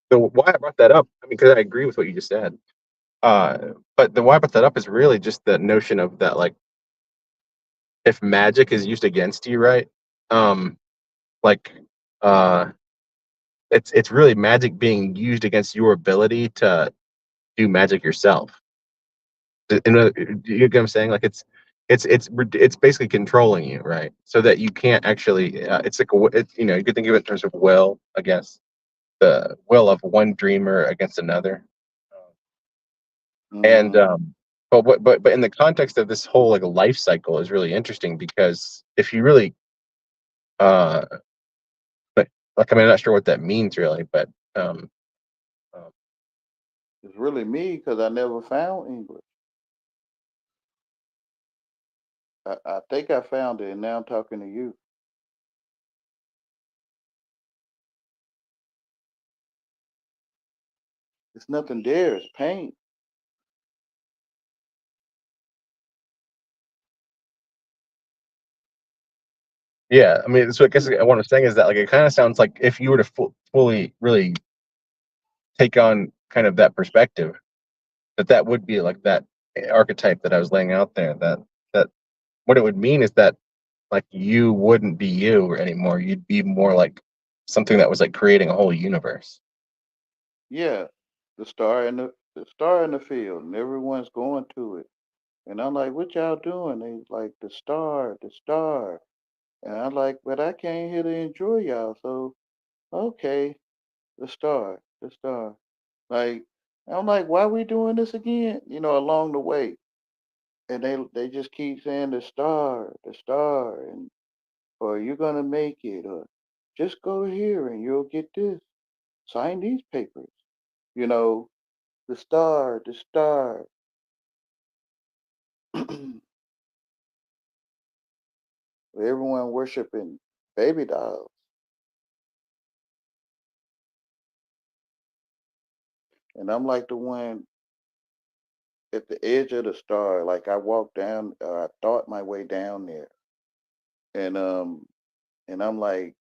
why I brought that up. I mean, because I agree with what you just said. But the why I brought that up is really just the notion of that, like, if magic is used against you, right? Um, like, uh, it's really magic being used against your ability to do magic yourself. You get what I'm saying? Like, it's basically controlling you, right? So that you can't actually. It's like you could think of it in terms of will, I guess, the will of one dreamer against another. And Hmm. but in the context of this whole like life cycle is really interesting, because if you really uh but like, I mean, I'm not sure what that means really, but um uh, It's really me because I never found English. I think I found it, and now I'm talking to you. It's nothing there. It's paint. Yeah, I mean, so I guess what I'm saying is that like it kind of sounds like if you were to fully really take on kind of that perspective, that would be like that archetype that I was laying out there. That what it would mean is that like you wouldn't be you anymore. You'd be more like something that was like creating a whole universe. Yeah, the star in the field, and everyone's going to it. And I'm like, what y'all doing? They like the star. And I'm like, but I came here to enjoy y'all. So okay, the star. Like I'm like, why we doing this again? Along the way. And they just keep saying the star, and or you're gonna make it, or just go here and you'll get this. Sign these papers. You know, the star. Everyone worshiping baby dolls. And I'm like the one at the edge of the star. Like I walked down, I thought my way down there. And I'm like,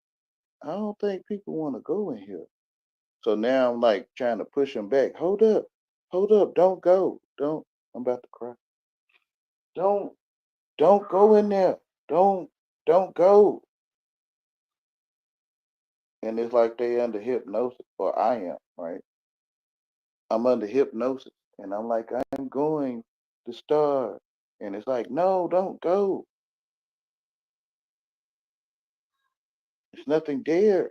I don't think people want to go in here. So now I'm like trying to push them back. Hold up, don't go. Don't I'm about to cry. Don't don't go in there. Don't don't go. And it's like they under hypnosis, or I am, right? I'm under hypnosis. And I'm like, I'm going to star. And it's like, no, don't go. There's nothing there.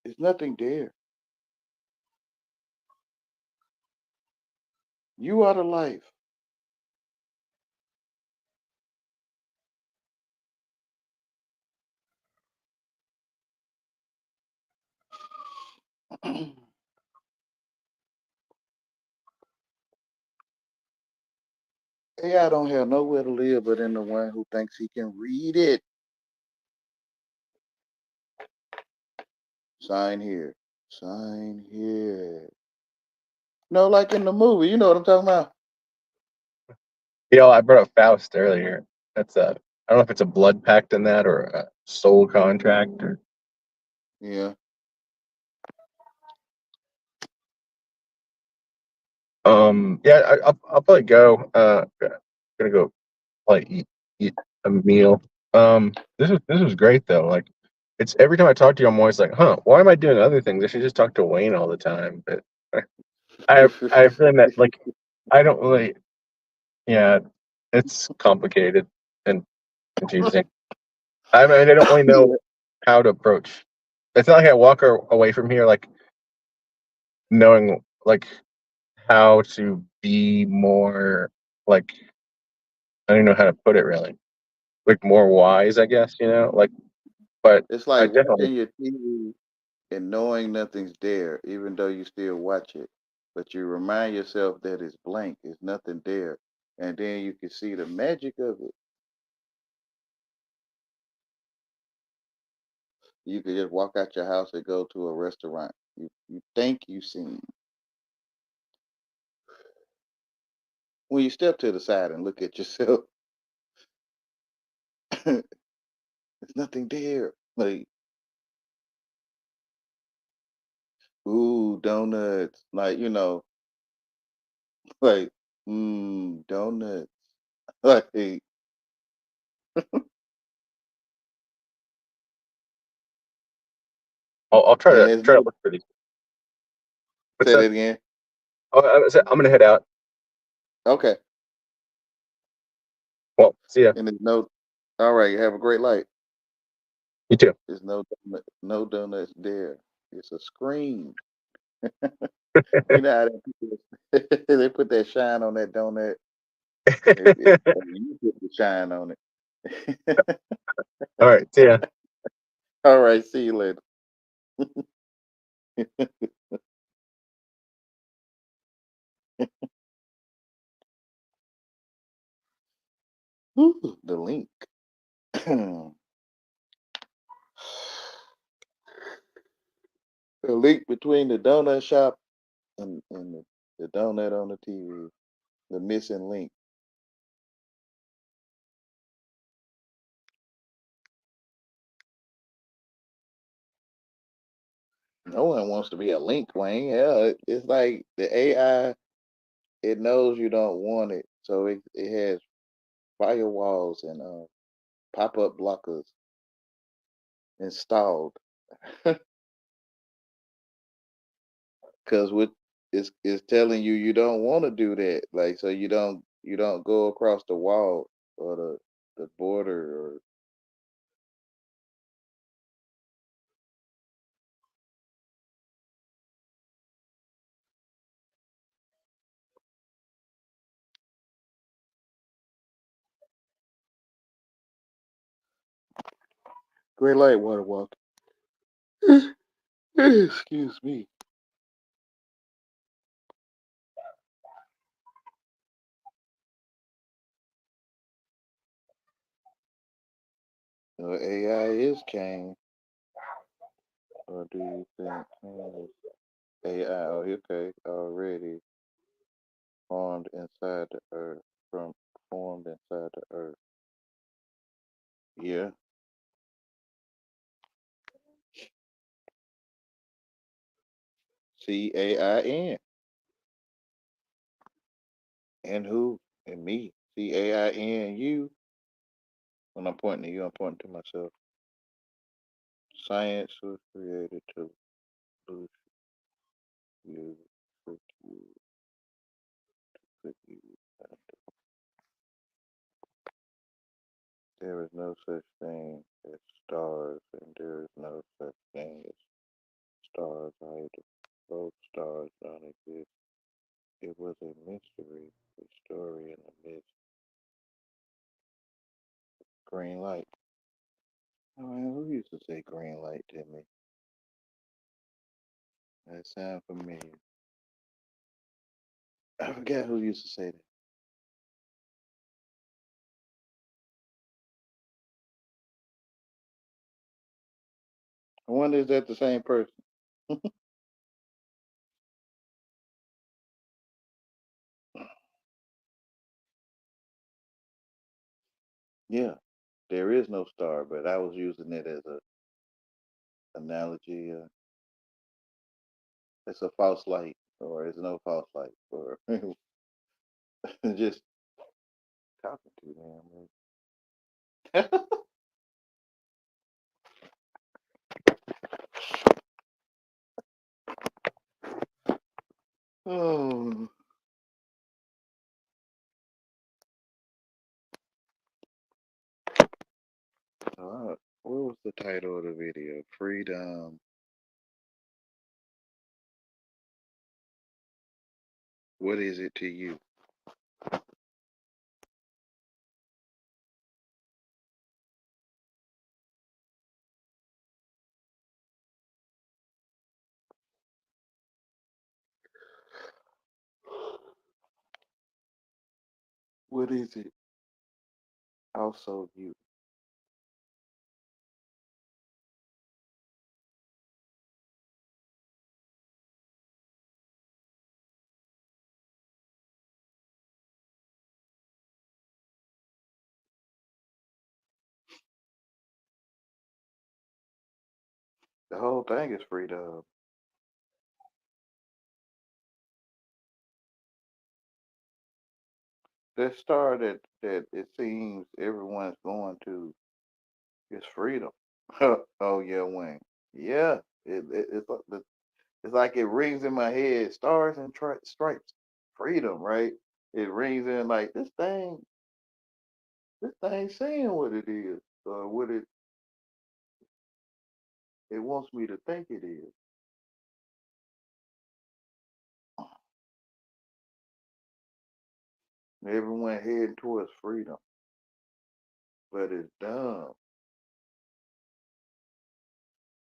There's nothing there. You are the life. AI don't have nowhere to live but in the one who thinks he can read it. Sign here. Sign here. No, like in the movie. You know what I'm talking about? I brought up Faust earlier. That's a I don't know if it's a blood pact in that or a soul contract or Yeah. yeah, I'll probably go. Gonna go probably eat a meal. This was great though. Like it's every time I talk to you, I'm always like, huh, why am I doing other things? I should just talk to Wayne all the time. But I find that like I don't really yeah, it's complicated and confusing. I mean I don't really know Yeah. how to approach. It's not like I walk away from here like knowing like how to be more like I don't know how to put it really. Like more wise, I guess, like but It's I like definitely watching your TV and knowing nothing's there, even though you still watch it. But you remind yourself that it's blank, there's nothing there. And then you can see the magic of it. You could just walk out your house and go to a restaurant. You think you seen. When you step to the side and look at yourself, there's nothing there. Like, ooh, donuts. Like, like, donuts. Like, say I'll try and to there's try to no look for these. What's say that that? again. Oh, I'm gonna head out. Okay. Well, see ya. And there's no all right, have a great light. You too. There's no donuts there. It's a screen. You know how they put that shine on that donut. You put the shine on it. All right, see ya. All right, see you later. The link. The link between the donut shop and the donut on the TV. The missing link. No one wants to be a link, Wayne. Yeah, it's like the AI. It knows you don't want it, so it has firewalls and pop up blockers installed. Because what it's telling you you don't want to do that, like so you don't go across the wall or the border or gray light water walk. Excuse me. AI is Cain, or do you think AI? Oh, okay, already formed inside the earth, from formed inside the earth. Yeah. CAIN. And who? And me. CAIN you. When I'm pointing to you, I'm pointing to myself. Science was created to lose you, trick you, trick you. There is no such thing as stars, and there is no such thing as stars either. Both stars don't exist. It was a mystery, a story in the mist. Green light. Oh man, who used to say green light to me? That sound familiar. I forgot who used to say that. I wonder is that the same person? Yeah, there is no star, but I was using it as a analogy. It's a false light, or it's no false light, or just talking to them. Oh, what was the title of the video? Freedom. What is it to you? What is it also you? The whole thing is freedom. That star that it seems everyone's going to is freedom. Oh yeah, Wayne. Yeah, it's like it rings in my head. Stars and stripes, freedom, right? It rings in like this thing saying what it is, or what it wants me to think it is. Everyone heading towards freedom, but it's dumb.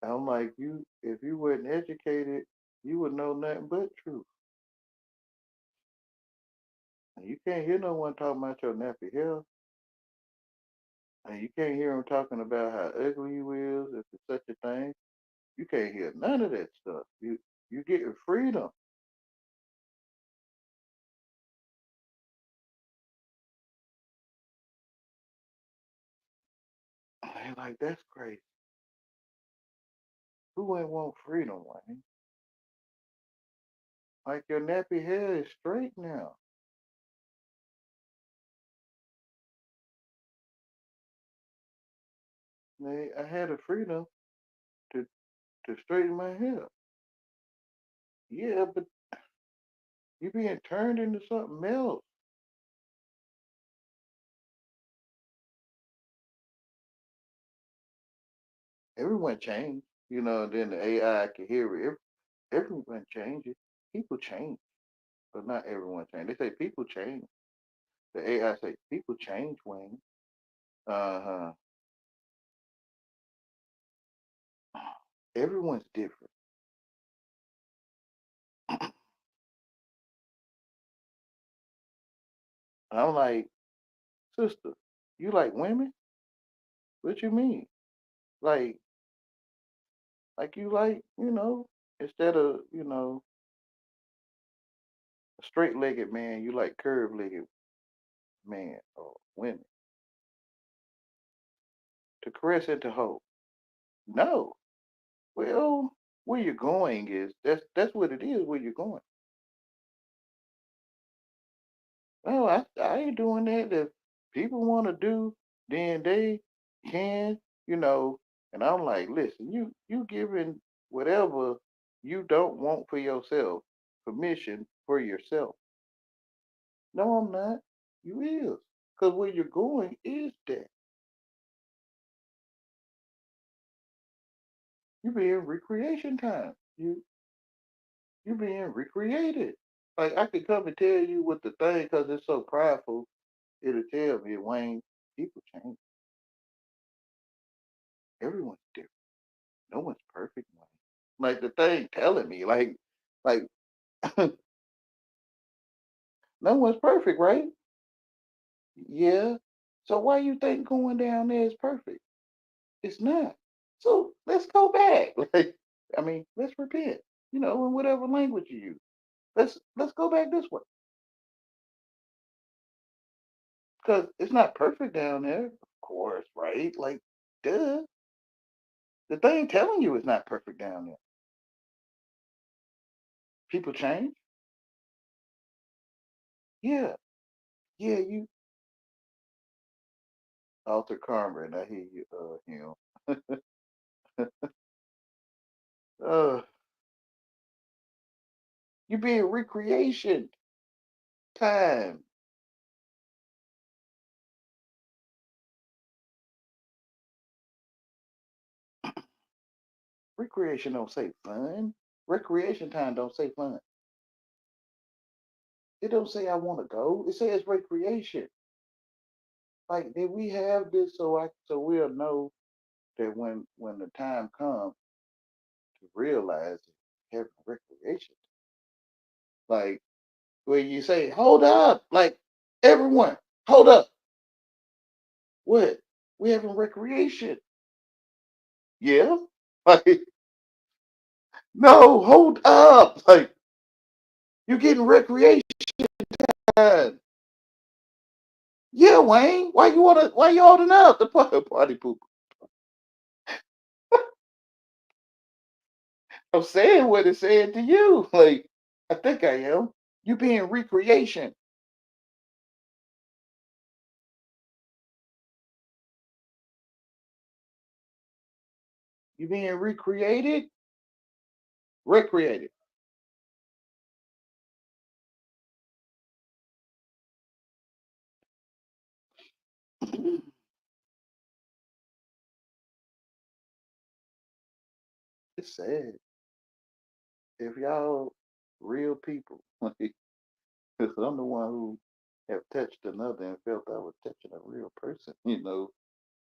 I'm like you. If you weren't educated, you would know nothing but truth. And you can't hear no one talking about your nappy hair. And you can't hear them talking about how ugly you is, if it's such a thing. You can't hear none of that stuff. You getting freedom. And like that's crazy. Who ain't want freedom, Wayne? Like your nappy hair is straight now. I had the freedom to straighten my hair. Yeah, but you being turned into something else. Everyone changed, then the AI can hear it. Everyone changes. People change, but not everyone change. They say people change. The AI say people change, Wayne. Uh-huh. Everyone's different. I'm like, sister, you like women? What you mean? Like, you like, instead of, a straight-legged man, you like curved-legged man or women to caress and to hold. No. Well, where you're going is that's what it is. Where you're going. No, I ain't doing that. If people want to do, then they can, you know. And I'm like, listen, you giving whatever you don't want for yourself permission for yourself. No, I'm not. You is, because where you're going is that you be in recreation time. You being recreated. Like I could come and tell you what the thing, because it's so prideful. It'll tell me, Wayne, people change. Everyone's different. No one's perfect, Wayne. Like the thing telling me, like no one's perfect, right? Yeah. So why you think going down there is perfect? It's not. So let's go back. Like, I mean, let's repent. In whatever language you use. Let's go back this way because it's not perfect down there. Of course, right? Like, duh. The thing telling you it's not perfect down there. People change. Yeah, yeah. You alter karma, and I hear you, uh, you being recreation time. Recreation don't say fun. Recreation time don't say fun. It don't say I want to go. It says recreation. Like, did we have this so we'll know that when the time comes to realize that having recreation, like where you say, hold up, like everyone, hold up, what? We having recreation. Yeah. Like, no, hold up. Like, you're getting recreation. Yeah, Wayne. Why you holding up the party poop? I'm saying what it said to you. Like, I think I am. You being recreation. You being recreated? Recreated. It's sad. If y'all real people, like, 'cause I'm the one who have touched another and felt I was touching a real person,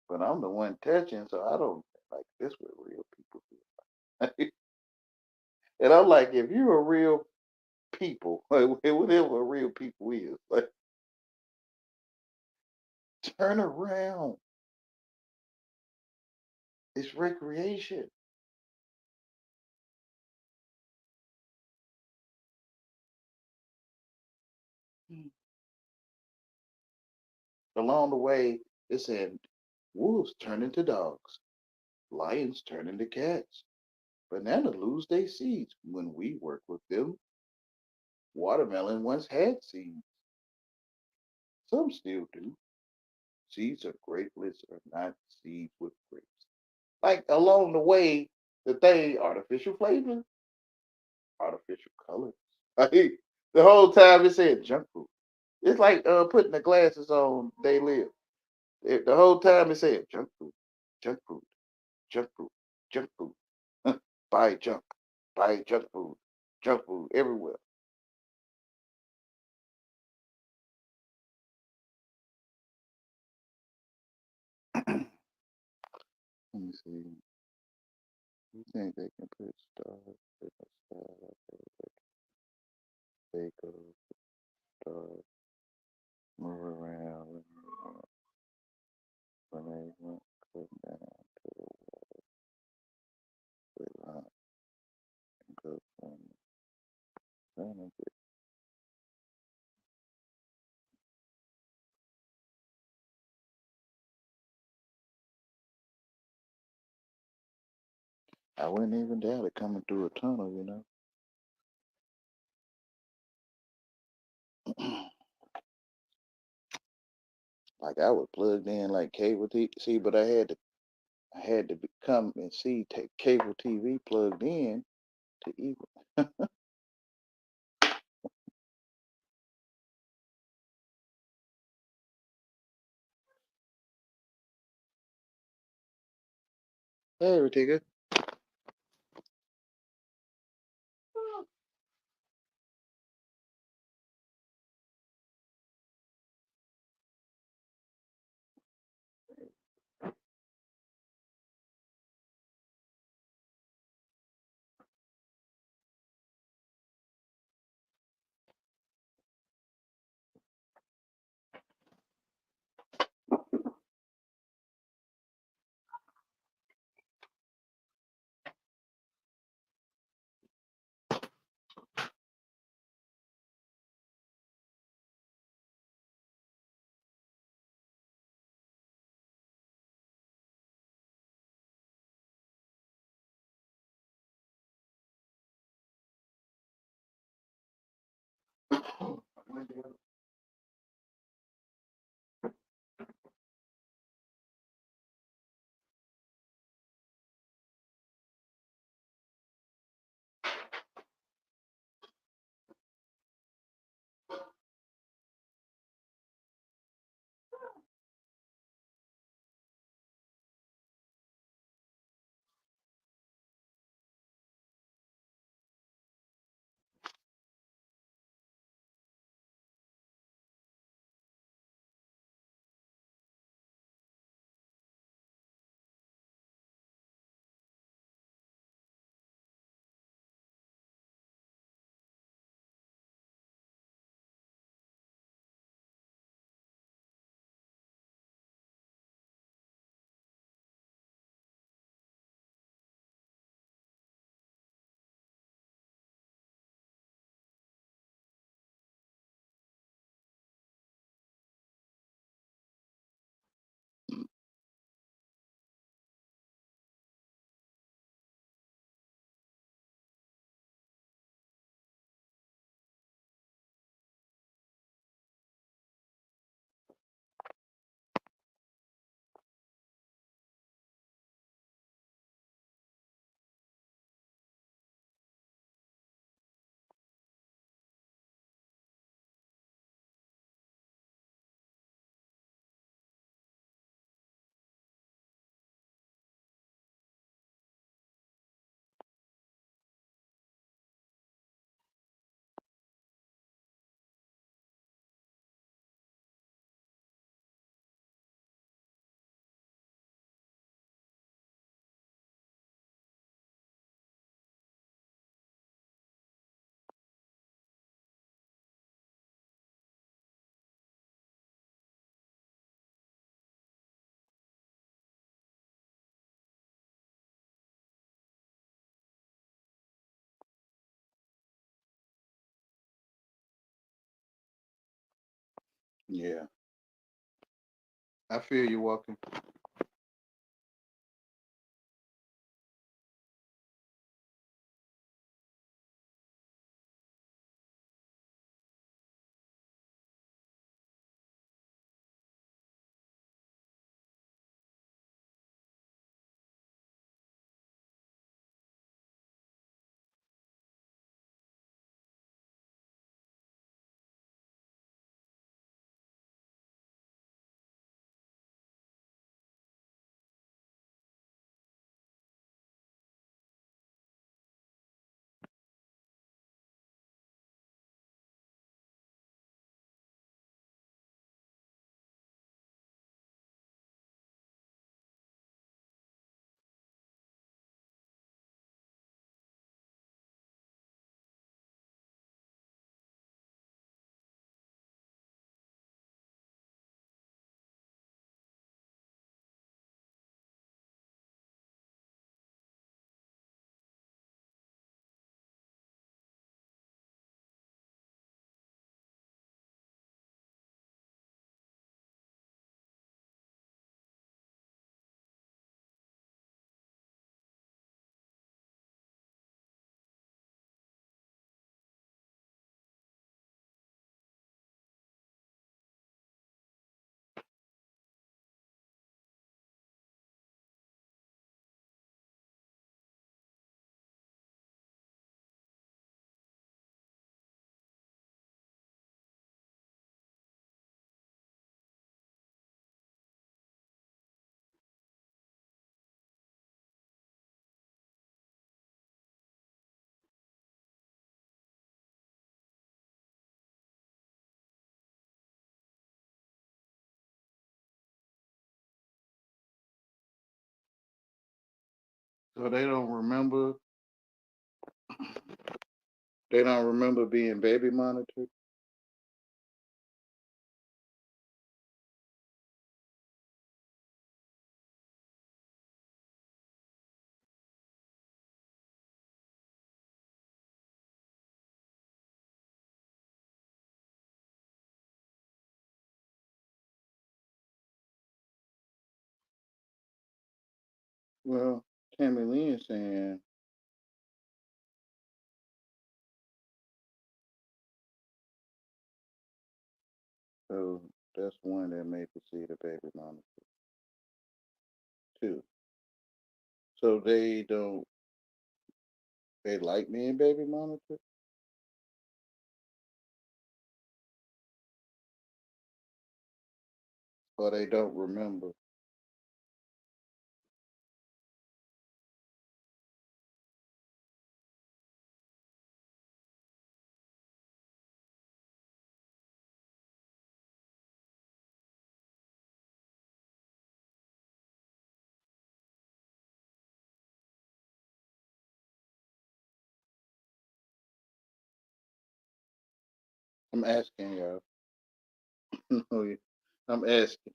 but I'm the one touching, so I don't like this what real people do. And I'm like, if you're a real people, like whatever a real people is, like turn around. It's recreation. Mm. Along the way, it said wolves turn into dogs, lions turn into cats, banana lose their seeds when we work with them. Watermelon once had seeds. Some still do. Seeds of grapelets are not seeds with grapes. Like along the way, the thing, artificial flavor, artificial colors. Like the whole time it said junk food. It's like putting the glasses on they live. The whole time it said junk food, junk food, junk food, junk food. Buy junk, buy junk food everywhere. Let me see. You think they can put stars in the sky like they go stars move around when they went come down to the line and go from sun and I wouldn't even doubt it coming through a tunnel, Like I was plugged in like cable TV, but I had to come and see cable TV plugged in to even. Hey, Ratika. Yeah, I feel you walking. So they don't remember. They don't remember being baby monitored. Well, Tammy Lynn saying, so that's one that may proceed a baby monitor too. So they don't. They like being baby monitored, or they don't remember. I'm asking y'all. No, I'm asking.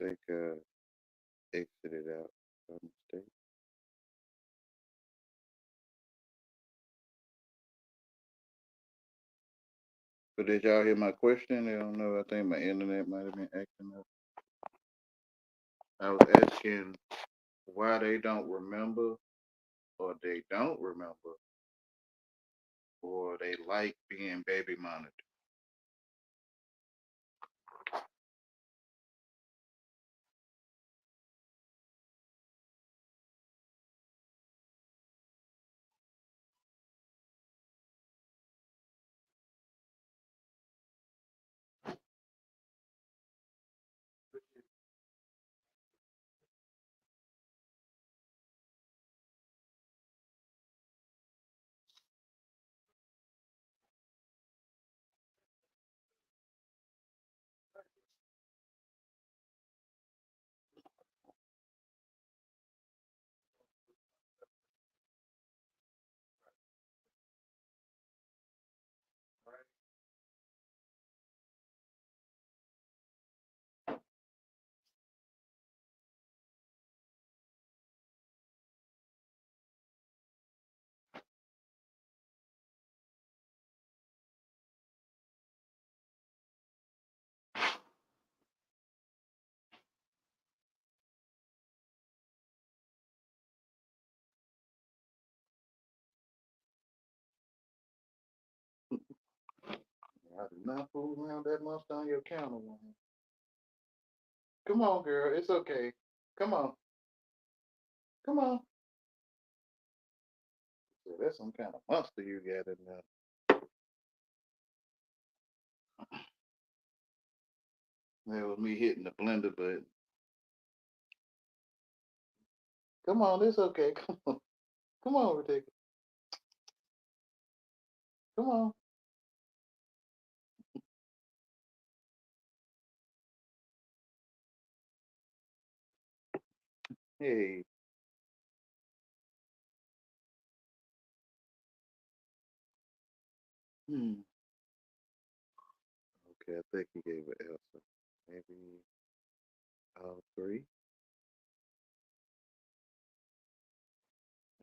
Think exited out by mistake. But did y'all hear my question? I don't know. I think my internet might have been acting up. I was asking why they don't remember, or they don't remember, or they like being baby monitored. I do not fool around that much on your counter, woman. Come on, girl. It's okay. Come on. Come on. So that's some kind of monster you got in there. That was me hitting the blender button. Come on, it's okay. Come on. Come on, Rebecca. Come on. Hey. Hmm. Okay, I think he gave an answer. Maybe all three.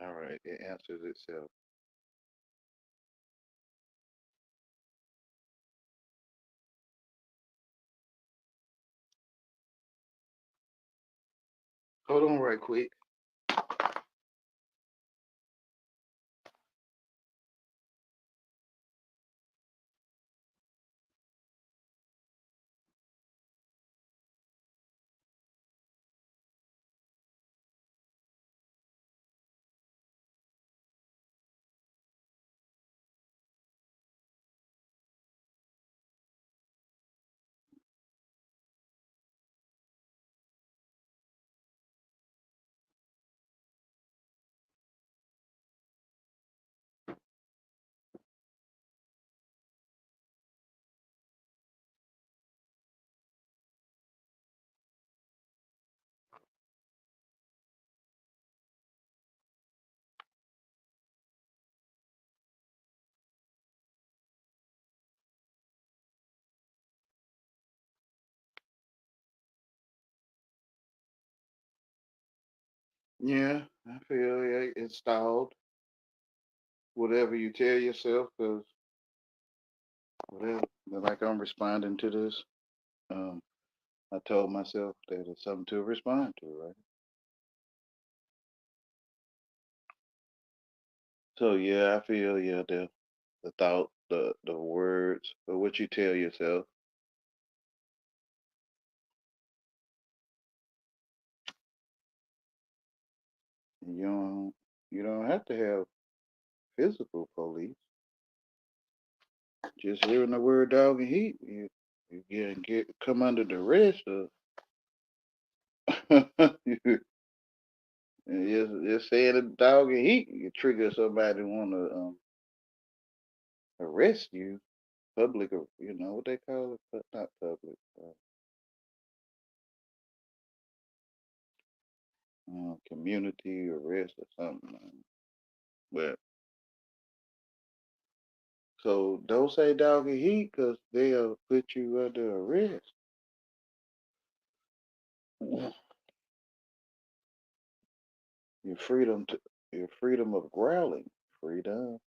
All right, it answers itself. Hold on right quick. Yeah, I feel yeah, installed. Whatever you tell yourself, because whatever, like I'm responding to this. Um, I told myself that it's something to respond to, right? So yeah, I feel yeah the thought, the words, or what you tell yourself. You don't have to have physical police. Just hearing the word dog and heat, you get come under the arrest of just saying the dog and heat, you trigger somebody want to arrest you. Public, what they call it, not public, community arrest or something. But so don't say dog and heat because they'll put you under arrest. Your freedom to your freedom of growling, freedom.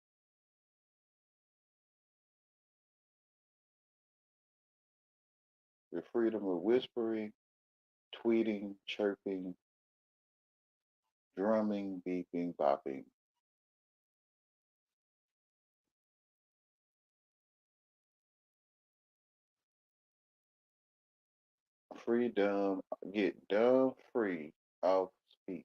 Your freedom of whispering, tweeting, chirping, drumming, beeping, bopping. Freedom, get dumb free of speech.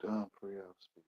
Dumb free of speech.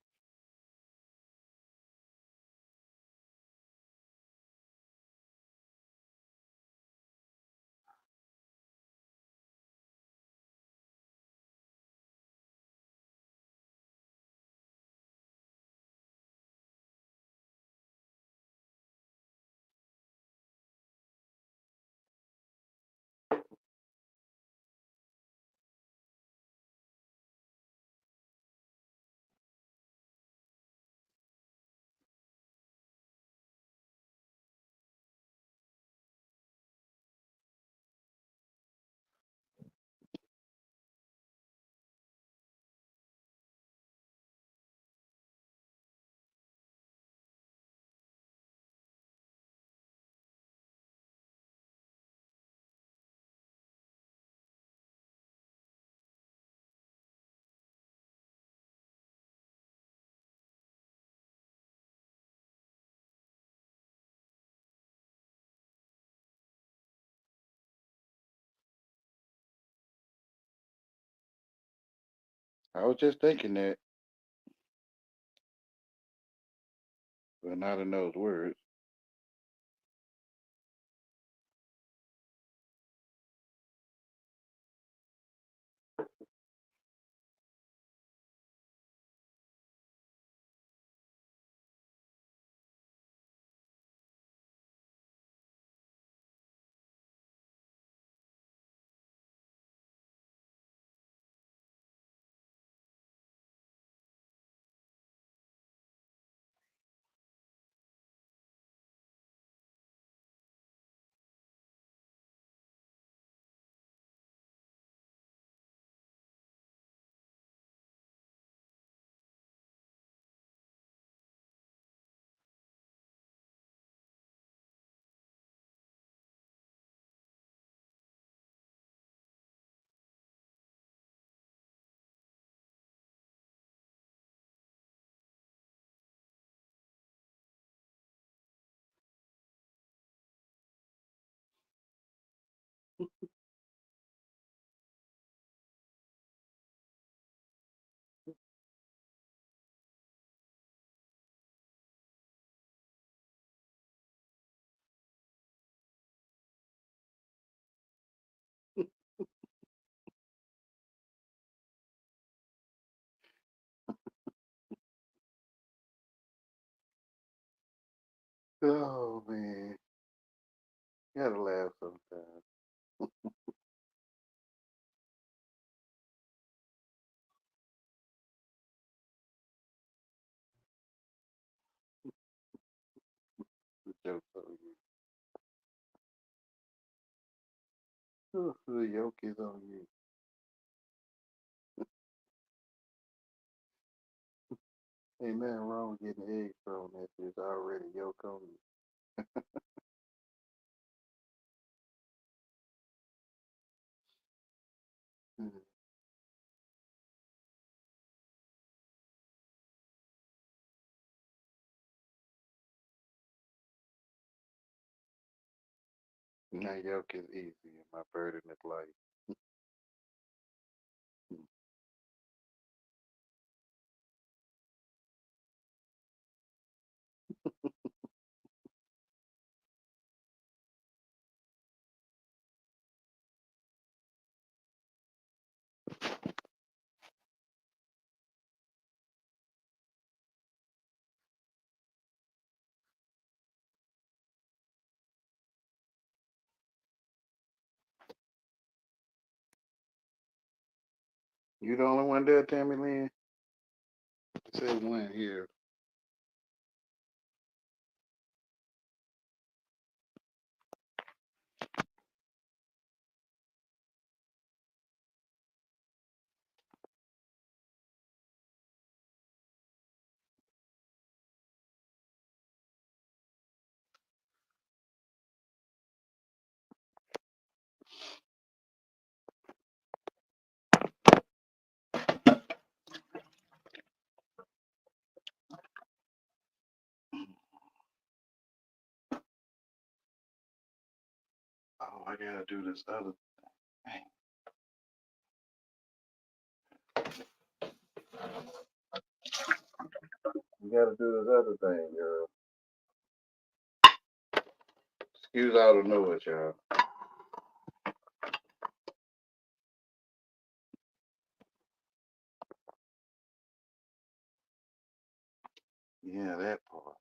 I was just thinking that, but not in those words. Oh man, gotta laugh sometimes. The joke's on you. The yoke is on you. Ain't nothing wrong with getting eggs thrown at you. It's already yoke on you. Mhm. My yoke is easy and my burden is light. You the only one there, Tammy Lynn? It says one here. Oh, I gotta do this other thing. You gotta do this other thing, girl. Excuse all the noise, y'all. Yeah, that part.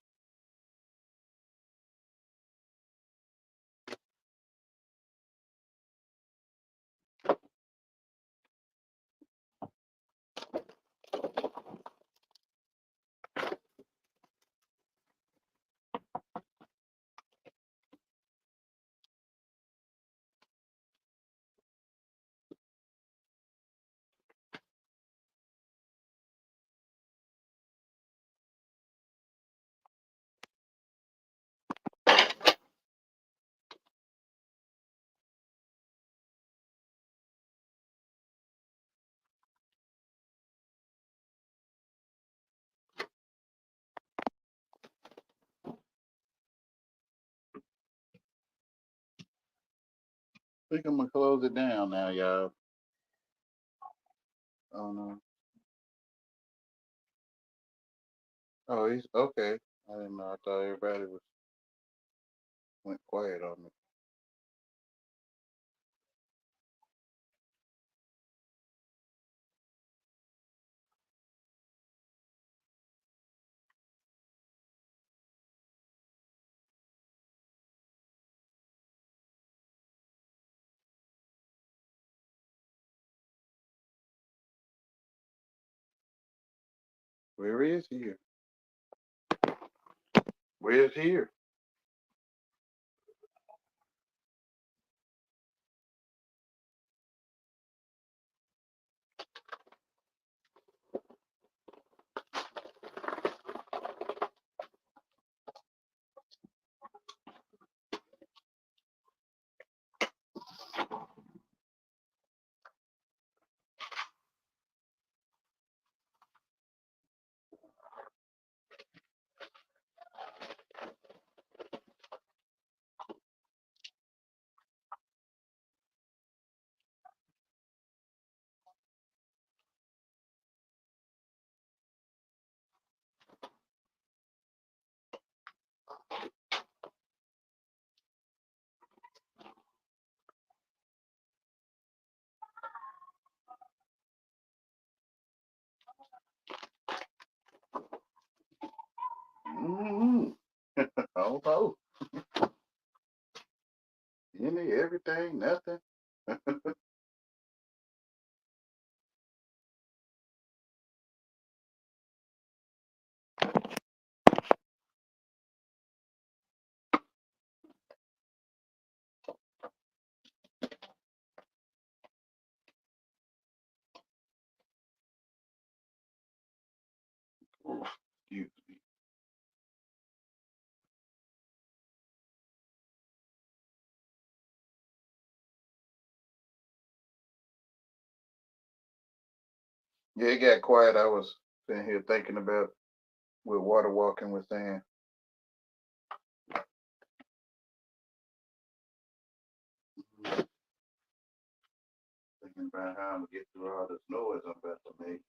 I think I'm gonna close it down now, y'all. Oh no. Oh, he's okay. I didn't know. I thought everybody was went quiet on me. Where is here? Where's here? Mm-hmm. Oh no. Any, everything, nothing. Oof, excuse me. Yeah, it got quiet. I was sitting here thinking about what Water Walking was saying. Thinking about how I'm gonna get through all this noise I'm about to make.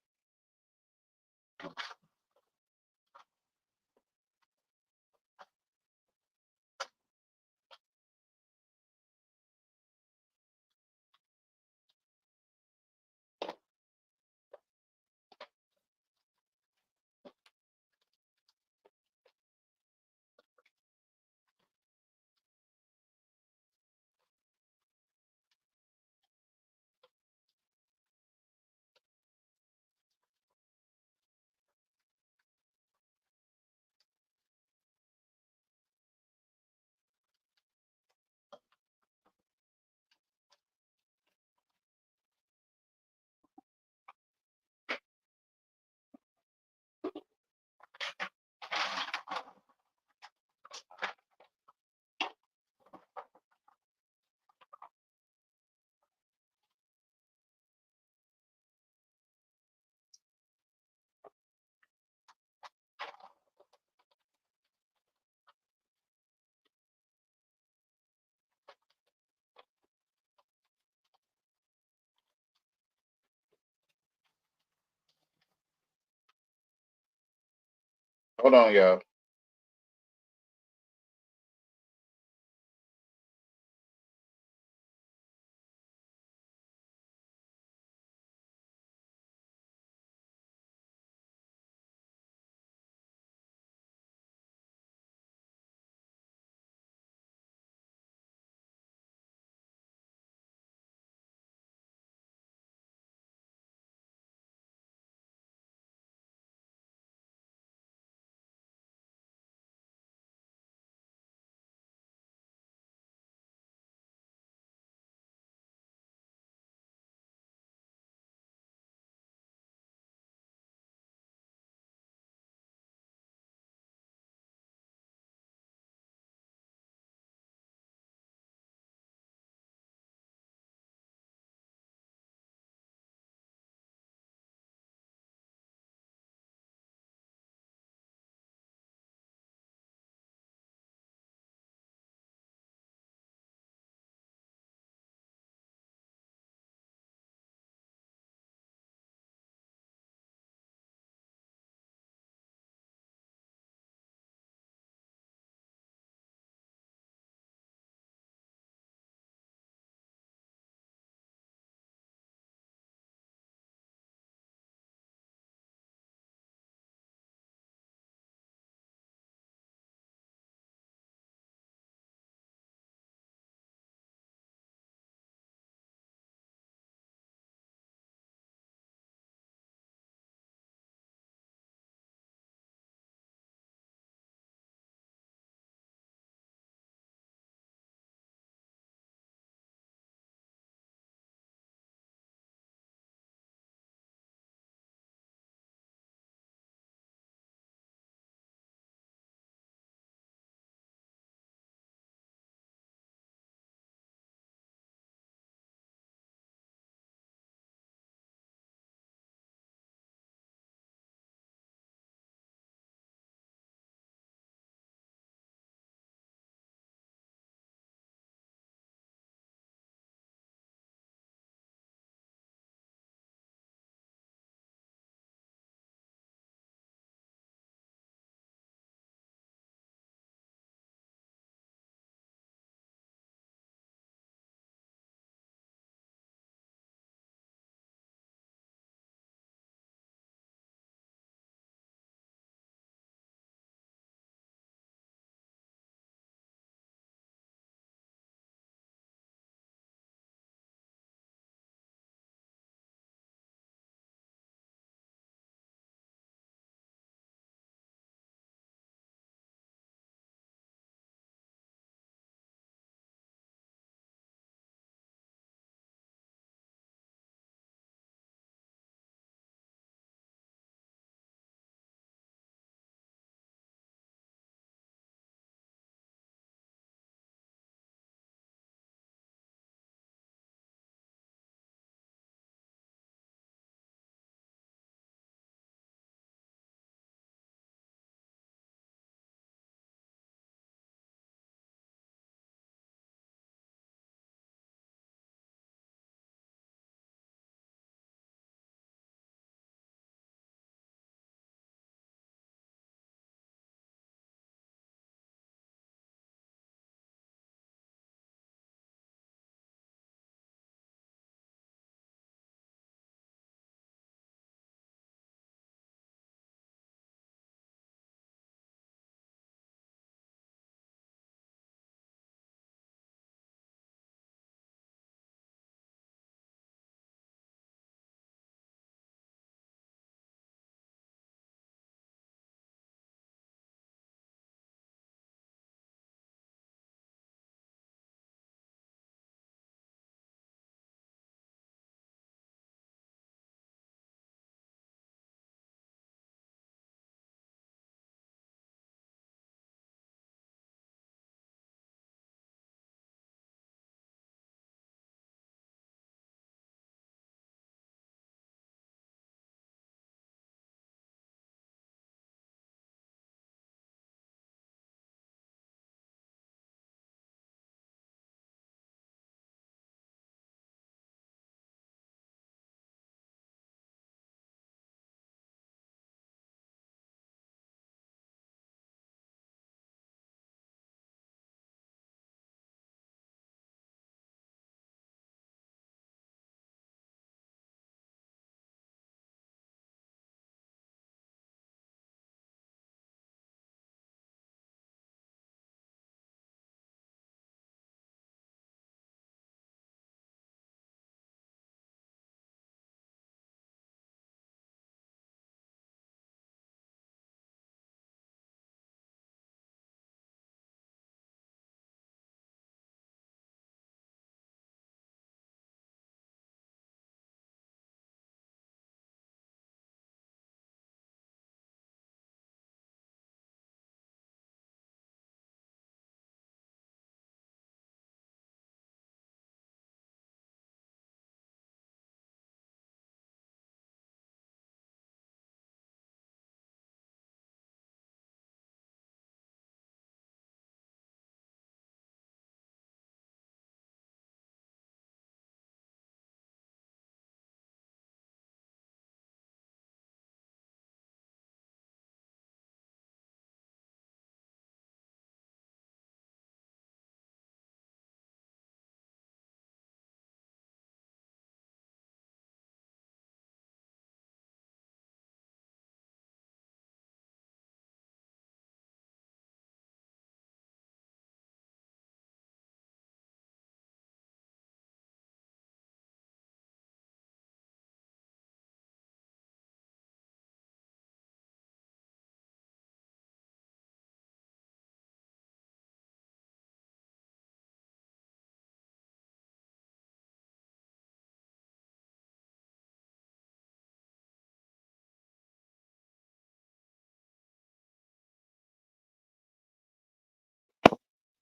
Hold on, y'all.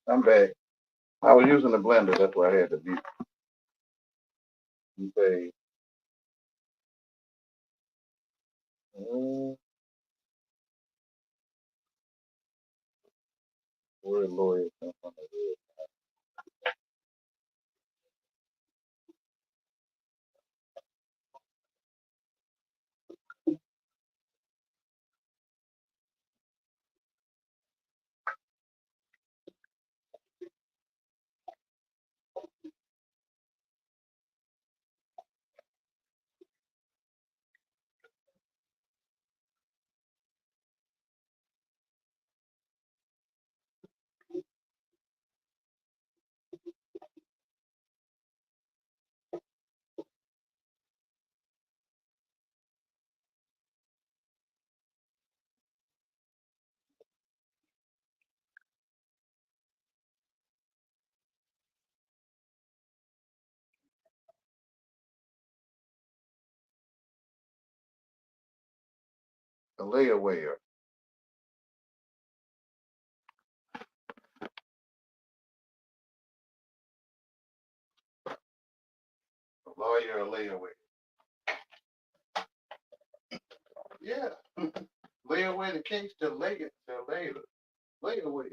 I'm back. I was using the blender. That's why I had to mute. You say, where lawyers come from? A layawayer. A lawyer, a layaway. Yeah. Lay away the case to lay it till later. Lay away.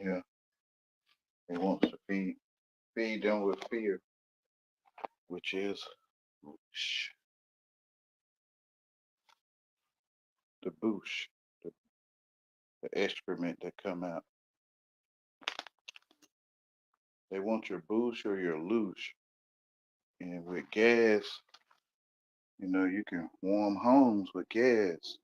Yeah. He wants to feed them with fear, which is the boosh, the, the excrement that come out. They want your boosh or your loosh. And with gas, you can warm homes with gas.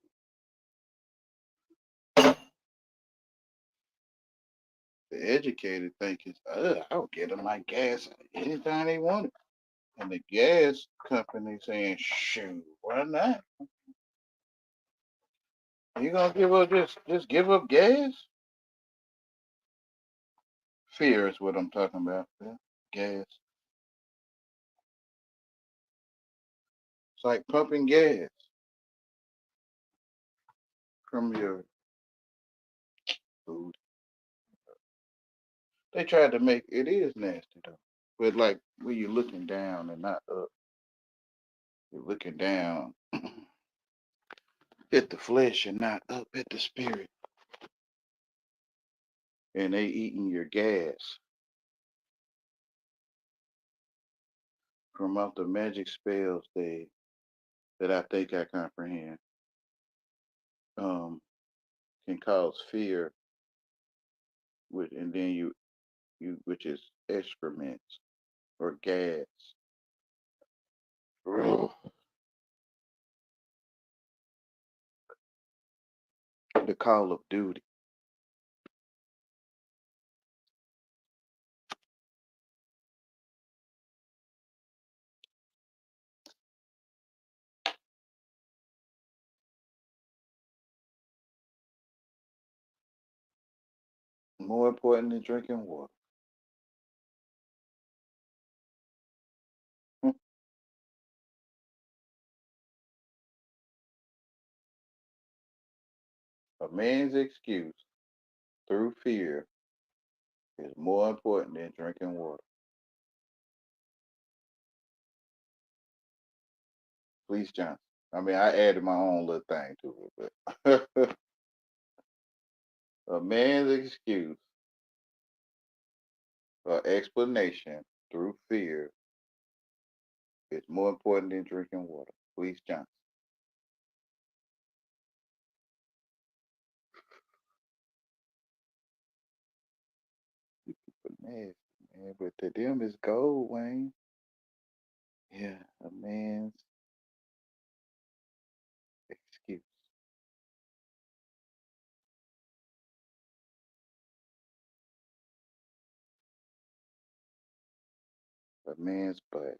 The educated think it's, I'll get them my gas anytime they want it. And the gas company saying, shoot, why not? You gonna give up just give up gas? Fear is what I'm talking about. Yeah. Gas. It's like pumping gas from your food. They tried to make it is nasty though. But like when you're looking down and not up, you're looking down at the flesh and not up at the spirit. And they eating your gas from out the magic spells that I think I comprehend. Can cause fear and then you which is excrements or gas. Ugh. The call of duty. More important than drinking water. A man's excuse through fear is more important than drinking water. Please, Johnson. I mean, I added my own little thing to it, but a man's excuse or explanation through fear is more important than drinking water. Please, Johnson. But man, but to them it's gold, Wayne. Yeah, a man's excuse. A man's butt.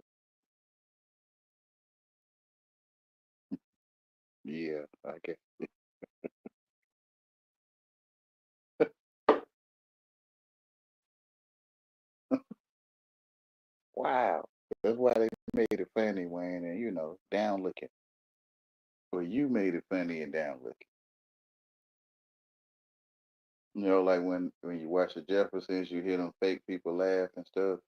Yeah, I guess. Wow. That's why they made it funny, Wayne, and down looking. Well, you made it funny and down looking. Like when you watch the Jeffersons, you hear them fake people laugh and stuff.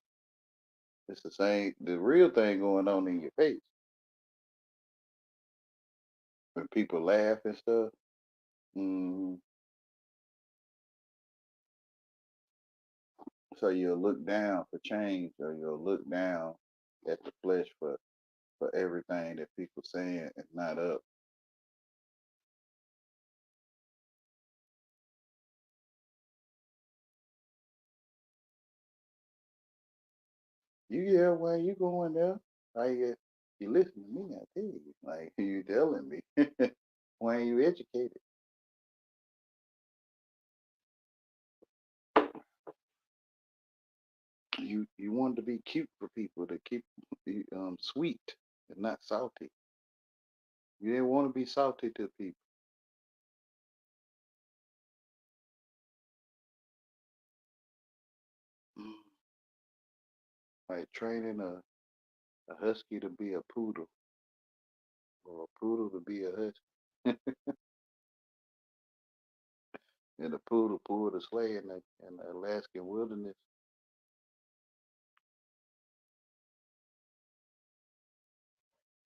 It's the same, the real thing going on in your face when people laugh and stuff. Mm, so you'll look down for change, or you'll look down at the flesh for everything that people saying is not up. Yeah, why you going there? Like you listen to me, I tell you. Like you telling me. Why ain't you educated? You want to be cute for people to keep you sweet and not salty. You didn't want to be salty to people. Mm. Like training a husky to be a poodle or a poodle to be a husky. And the poodle pulled a sleigh in the Alaskan wilderness.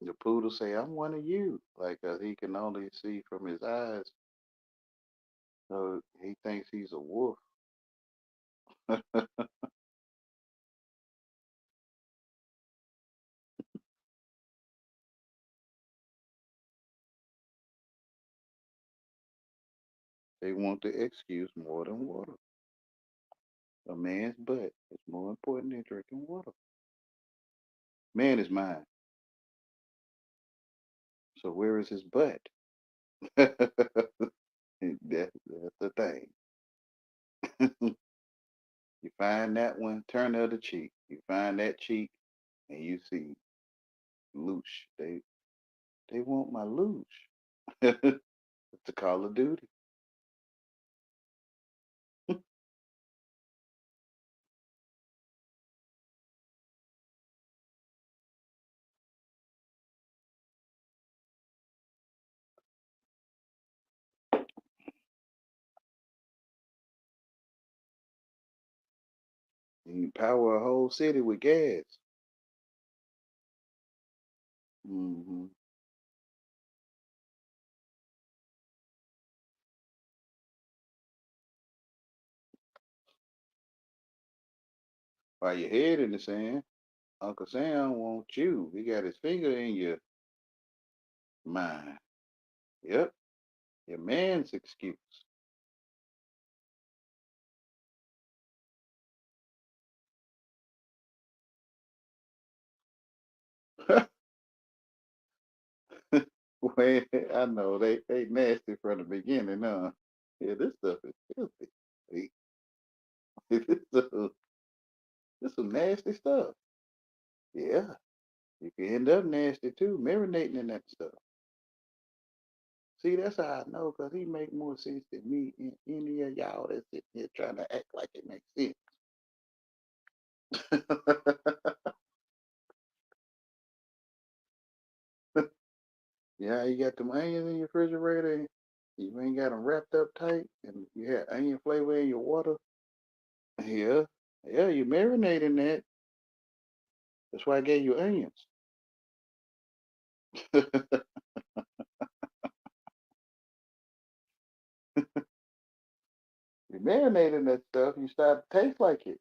The poodle say, "I'm one of you," like he can only see from his eyes, so he thinks he's a wolf. They want the excuse more than water. A man's butt is more important than drinking water. Man is mine, so where is his butt? That's the thing. You find that one, turn the other cheek. You find that cheek, and you see loosh. They want my loosh. It's a Call of Duty. You can power a whole city with gas. Hmm. While your head in the sand, Uncle Sam wants you. He got his finger in your mind. Yep, your man's excuse. Well, I know they nasty from the beginning, huh? Yeah, this stuff is filthy. This stuff, this some nasty stuff. Yeah, you can end up nasty too, marinating in that stuff. See, that's how I know, cause he make more sense than me and any of y'all that's sitting here trying to act like it makes sense. Yeah, you got them onions in your refrigerator, and you ain't got them wrapped up tight, and you had onion flavor in your water. Yeah, yeah, you marinating that. That's why I gave you onions. You marinating that stuff, you start to taste like it.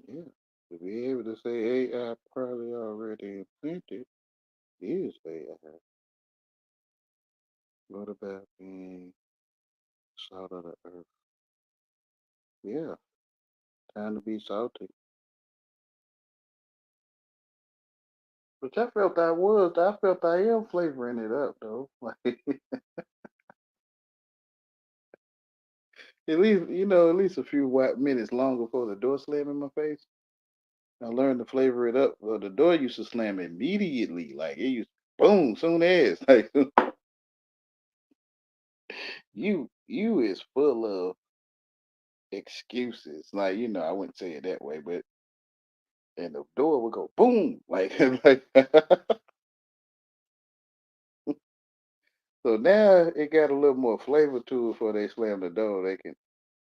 Yeah. To be able to say AI probably already invented is AI. What about being salt of the earth? Yeah, time to be salty. Which I felt I was. I felt I am flavoring it up though. Like at least at least a few minutes long before the door slammed in my face. I learned to flavor it up. Well, the door used to slam immediately. Like it used boom, soon as. Like you is full of excuses. Like, I wouldn't say it that way, but and the door would go boom. Like, like so now it got a little more flavor to it before they slam the door.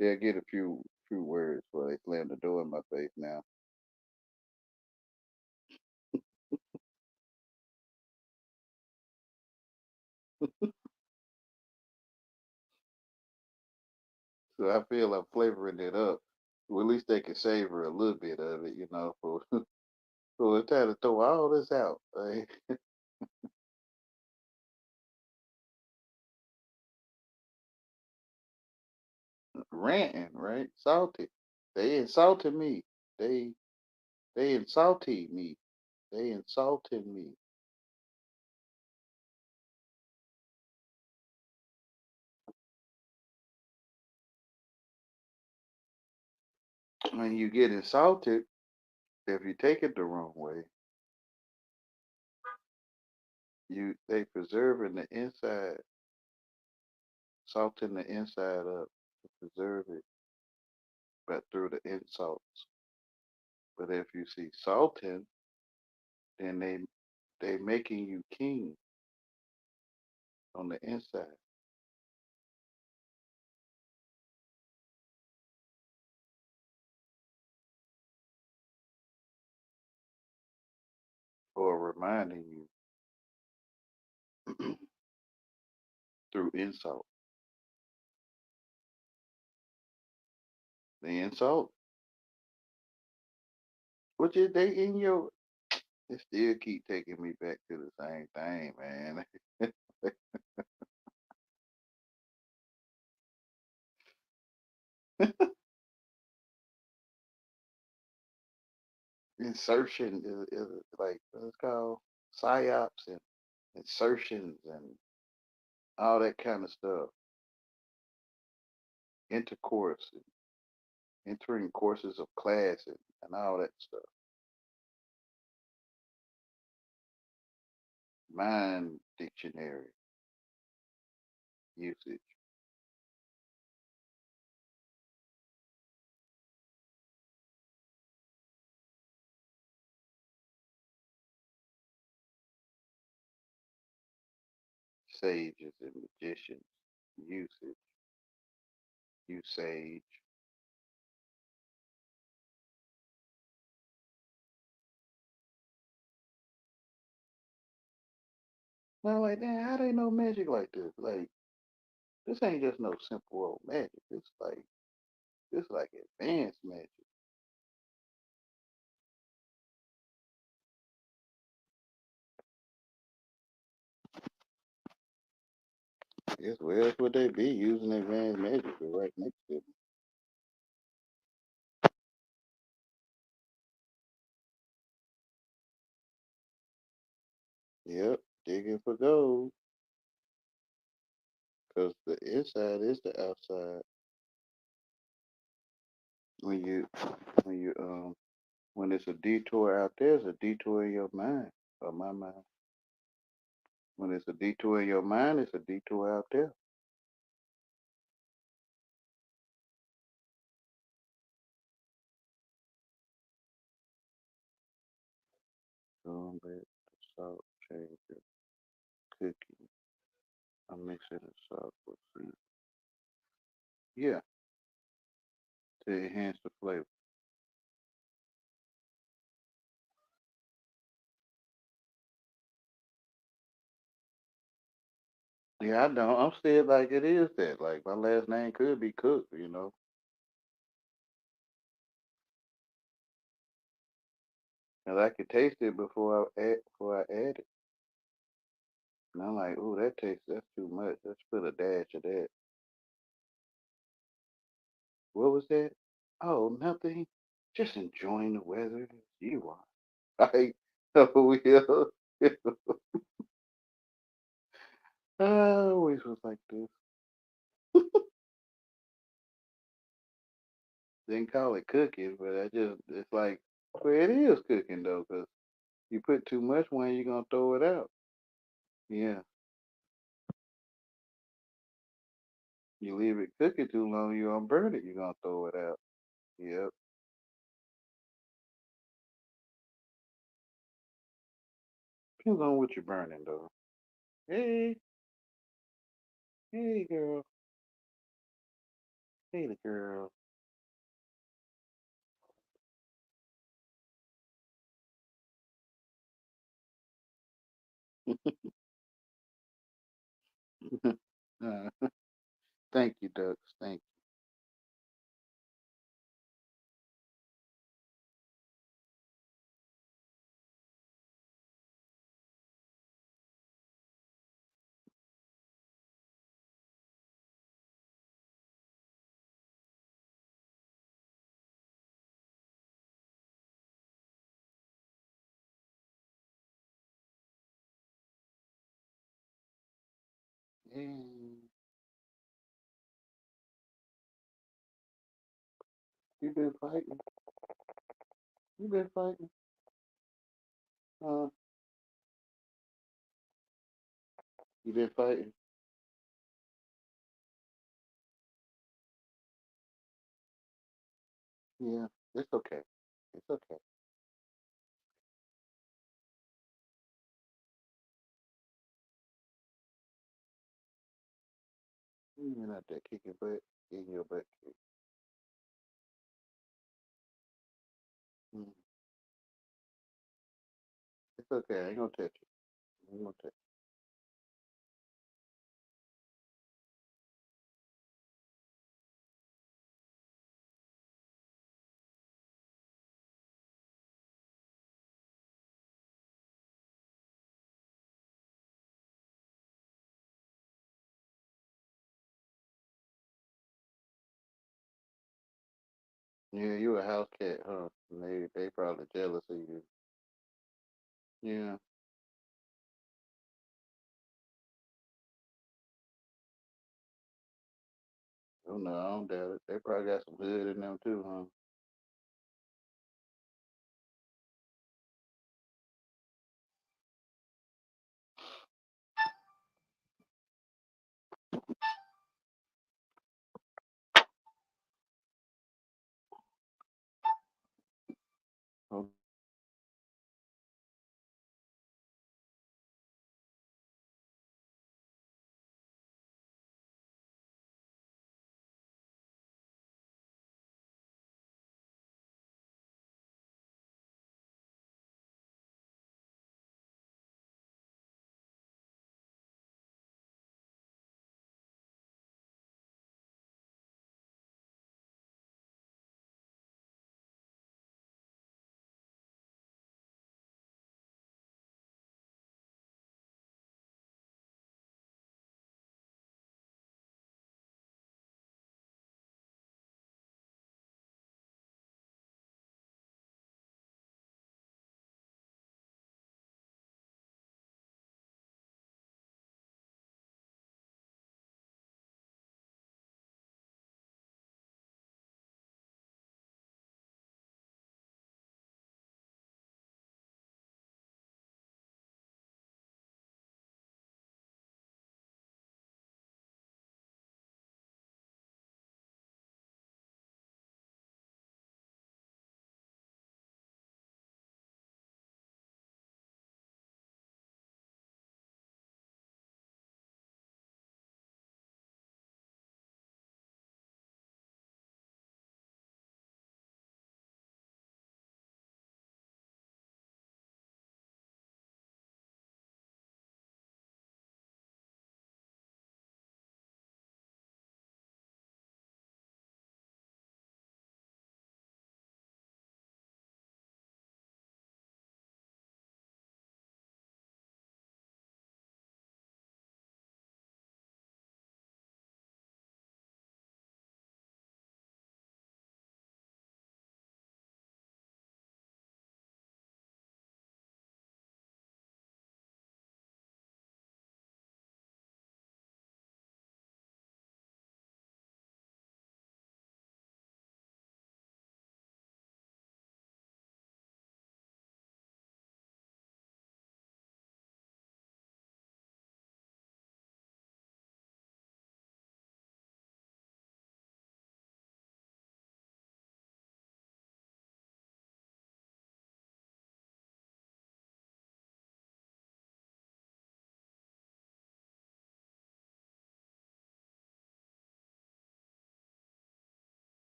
They'll get a few words before they slam the door in my face now. So I feel I'm flavoring it up. Well, at least they can savor a little bit of it, for so it's time to throw all this out. Like, ranting, right? Salty. They insulted me. They they insulted me. They insulted me. When you get insulted, if you take it the wrong way, they preserving the inside, salting the inside up to preserve it, but through the insults. But if you see salting, then they making you king on the inside, or reminding you through insult. The insult, which is they in your, it still keep taking me back to the same thing, man. Insertion is like it's called psyops and insertions and all that kind of stuff. Intercourse and entering courses of class and all that stuff. Mind dictionary usage, sages and magicians, usage, usage. Well, like, damn, how they know magic like this? Like, this ain't just no simple old magic. It's like advanced magic. Yes, where else would they be using advanced magic? They're right next to them. Yep, digging for gold, 'cause the inside is the outside. When you when you when it's a detour out there, it's a detour in your mind or my mind. When it's a detour in your mind, it's a detour out there. Going back to salt, shaker, cooking. I'm mixing the salt with sweet. Yeah, to enhance the flavor. Yeah, I know. I'm still like it is that. Like my last name could be Cook, you know. And I could taste it before I add it. And I'm like, ooh, that's too much. Let's put a dash of that. What was that? Oh, nothing. Just enjoying the weather as you are. Like, oh yeah. I always was like this. Didn't call it cooking, but it's like, well, it is cooking though, 'cause you put too much when you're gonna throw it out. Yeah. You leave it cooking too long, you're gonna burn it, you're gonna throw it out. Yep. Depends on what you're burning though. Hey, hey girl. Hey the girl. uh, thank you, Ducks. Thank you. Hey, you been fighting? You been fighting? Uh, you been fighting? Yeah, it's okay. It's okay. You're not that kicking butt, getting your butt kicked. Mm. It's okay. I ain't gonna touch you. I ain't gonna touch you. Yeah, you a house cat, huh? And they probably jealous of you. Yeah. Oh no, I don't doubt it. They probably got some hood in them too, huh? Oh,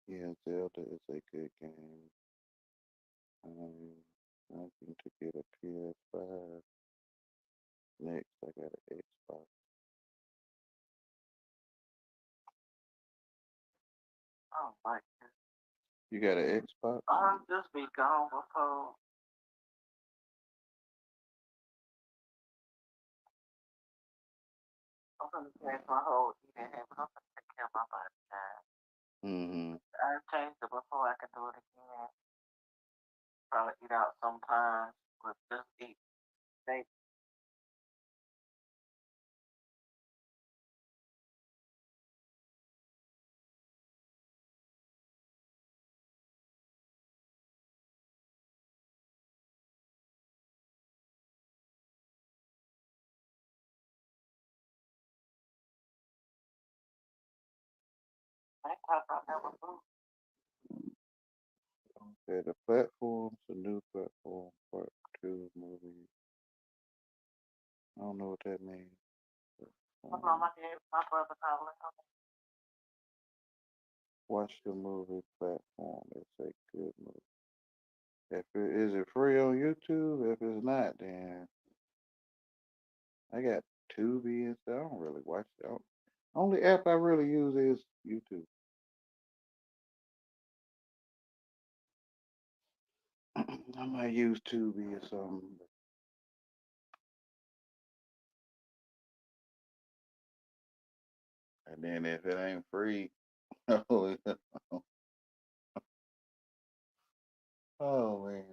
Yeah, Zelda is a good game. I'm looking to get a PS5. Next, I got an Xbox. Oh my goodness. You got an Xbox? I'll just be gone before. I'm gonna change my whole eating habit. I'm gonna take care of my body now. Mm-hmm. I changed it before I can do it again. Probably eat out sometimes, but just eat steak. Steak top I never food. Okay, the platforms, a new platform, part two movie. I don't know what that means. Hold on, my brother calling. Watch the movie platform. It's a good movie. If it is it free on YouTube? If it's not, then I got Tubi and stuff. I don't really watch it. Only app I really use is YouTube. I might use Tubi or something. And then if it ain't free, oh, oh man,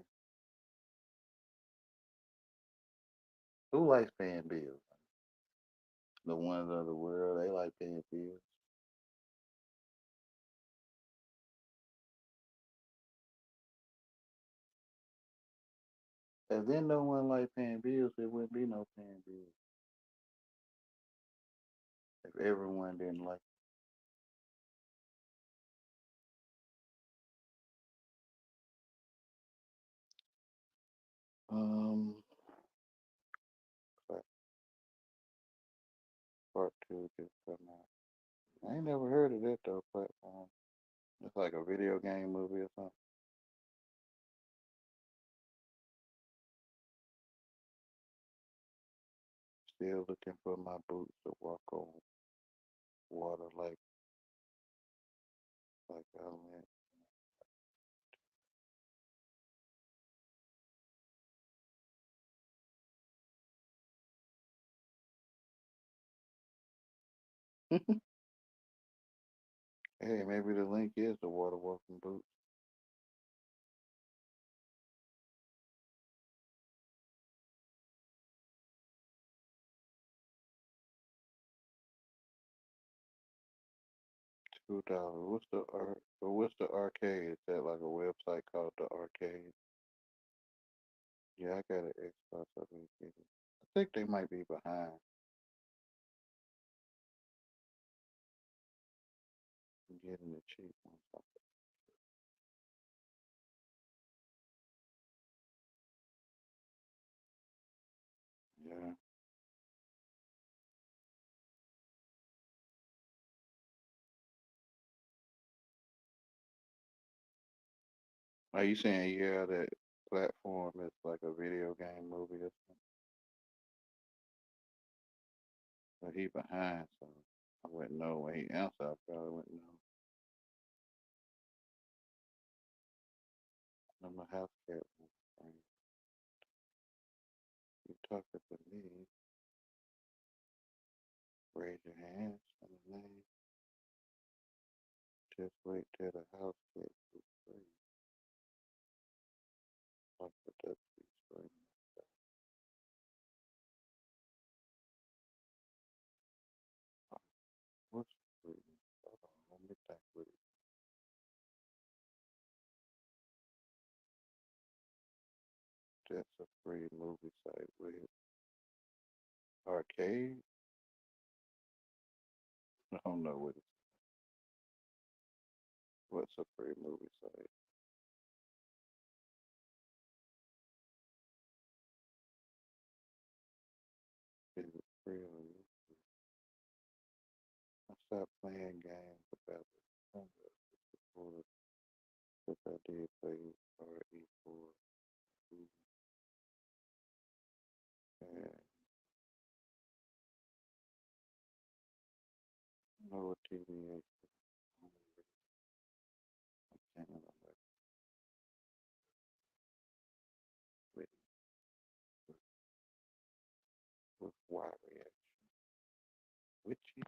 who likes paying bills? The ones of the world, they like paying bills. If then no one like paying bills, there wouldn't be no paying bills. If everyone didn't like, um, part part two just come out. I ain't never heard of that though. Platform. It's like a video game movie or something. Still looking for my boots to walk on water like I meant. Hey, maybe the link is the water walking boots. $2. What's the arcade? Is that like a website called the arcade? Yeah, I got an Xbox. I mean, I think they might be behind getting the cheap ones. Yeah. Are you saying yeah that platform is like a video game movie or something? But he behind, so I wouldn't know when he answer. I probably wouldn't know. I'm a house cat. You talking to me? Raise your hands on the name. Just wait till the house cat gets free. Like the Dutch be free. What's free? Hold on, let me think with it. That's a free movie site with arcade. I don't know what it's. What's a free movie site? Is it free on YouTube? I stopped playing games about it. for because I did play RE4 and no TVA. I can't remember with Y reaction. Which is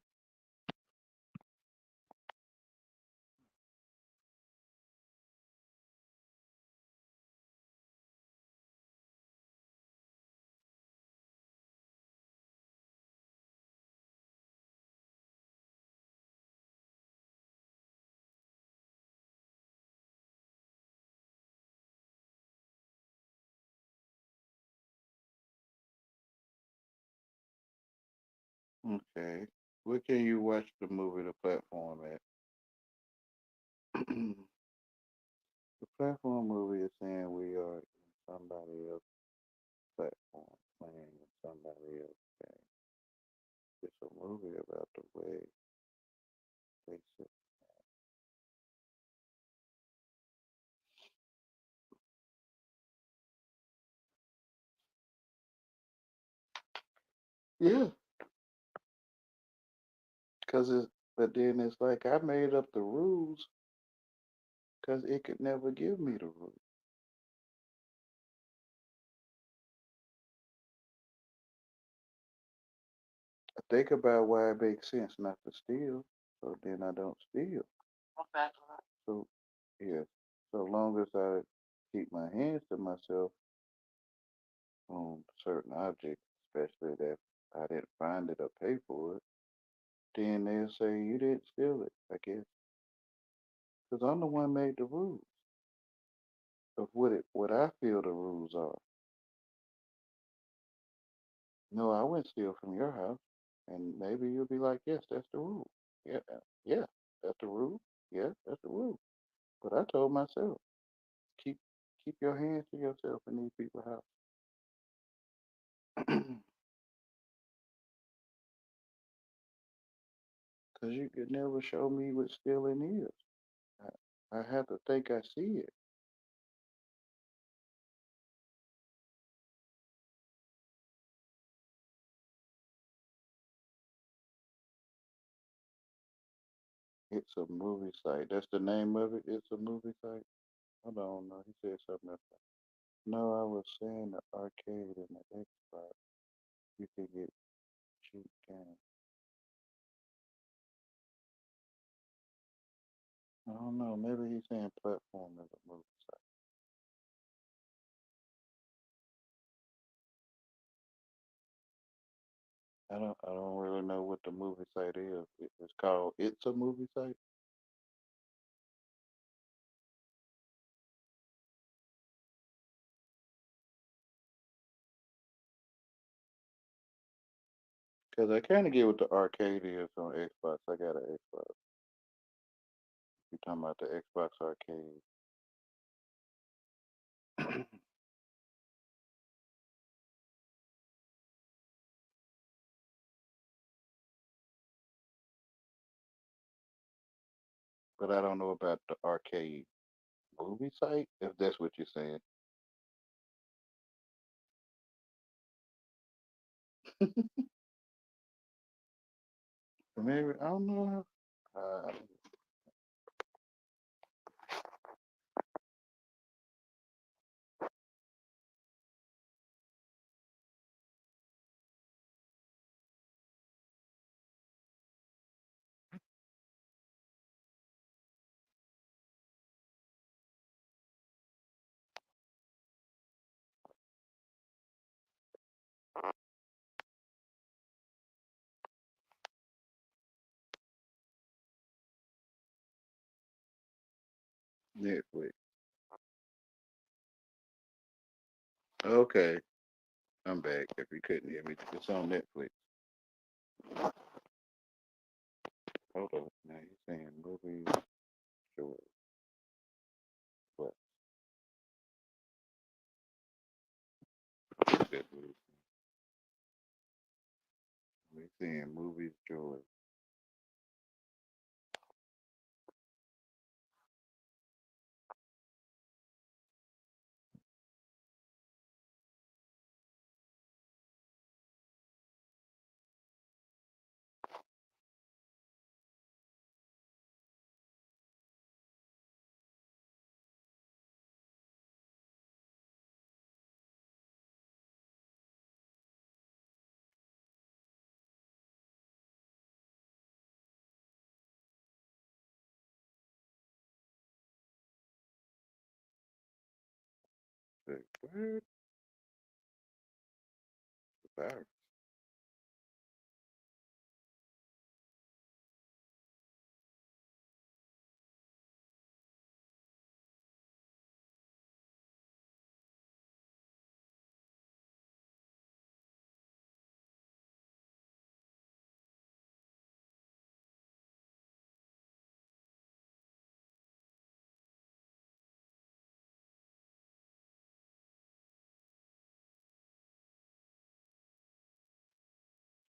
okay. Where can you watch the movie? The platform at? The platform movie is saying we are in somebody else's platform playing in somebody else's game. It's a movie about the way they said. Yeah, cause it's but then it's like I made up the rules because it could never give me the rules. I think about why it makes sense not to steal, so then I don't steal. Exactly. So yes, so long as I keep my hands to myself on certain objects, especially that I didn't find it or pay for it, then they'll say you didn't steal it. I guess because I'm the one made the rules of what I feel the rules are. No, I wouldn't steal from your house, and maybe you'll be like, yes, that's the rule. Yeah, yeah, that's the rule. Yeah, that's the rule. But I told myself, keep keep your hands to yourself in these people's house. Because you could never show me what stealing is. I have to think I see it. It's a movie site. That's the name of it. It's a movie site. Hold on, no, he said something else. No, I was saying the arcade and the Xbox. You could get cheap games. I don't know. Maybe he's saying platform is a movie site. I don't really know what the movie site is. It's called It's a Movie Site. Cause I kind of get what the arcade is on Xbox. I got an Xbox. You talking about the Xbox arcade? But I don't know about the arcade movie site. If that's what you're saying, maybe I don't know. Uh, Netflix. Okay, I'm back. If you couldn't hear me, it's on Netflix. Hold on. Now you're saying movie short. What? That's what we're saying movies joy. say, what? The virus.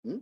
Hmm?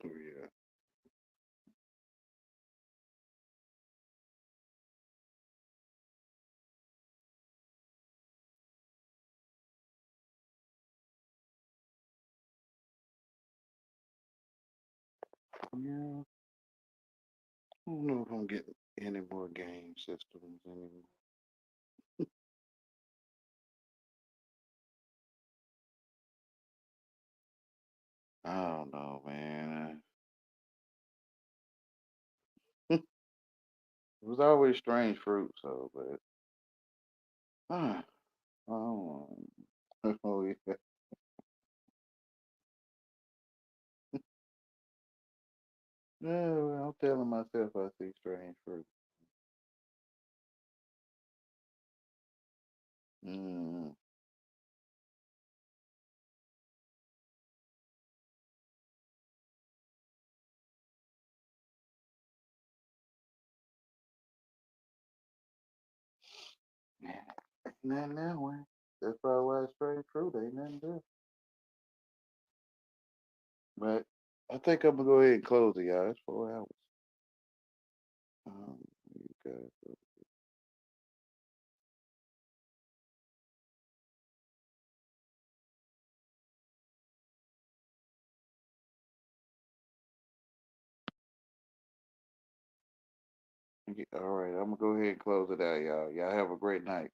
Oh, yeah. Yeah. I don't know if I'm getting any more game systems anymore. I don't know, man. It was always strange fruit, so, but I don't know. Oh, yeah. Yeah, well, I'm telling myself I see strange fruit. Mm. Yeah. Ain't nothing there, Wayne. That's probably why it's strange fruit. Ain't nothing there. But I think I'm gonna go ahead and close it, y'all. It's 4 hours. You guys. All right, I'm gonna go ahead and close it out, y'all. Y'all have a great night.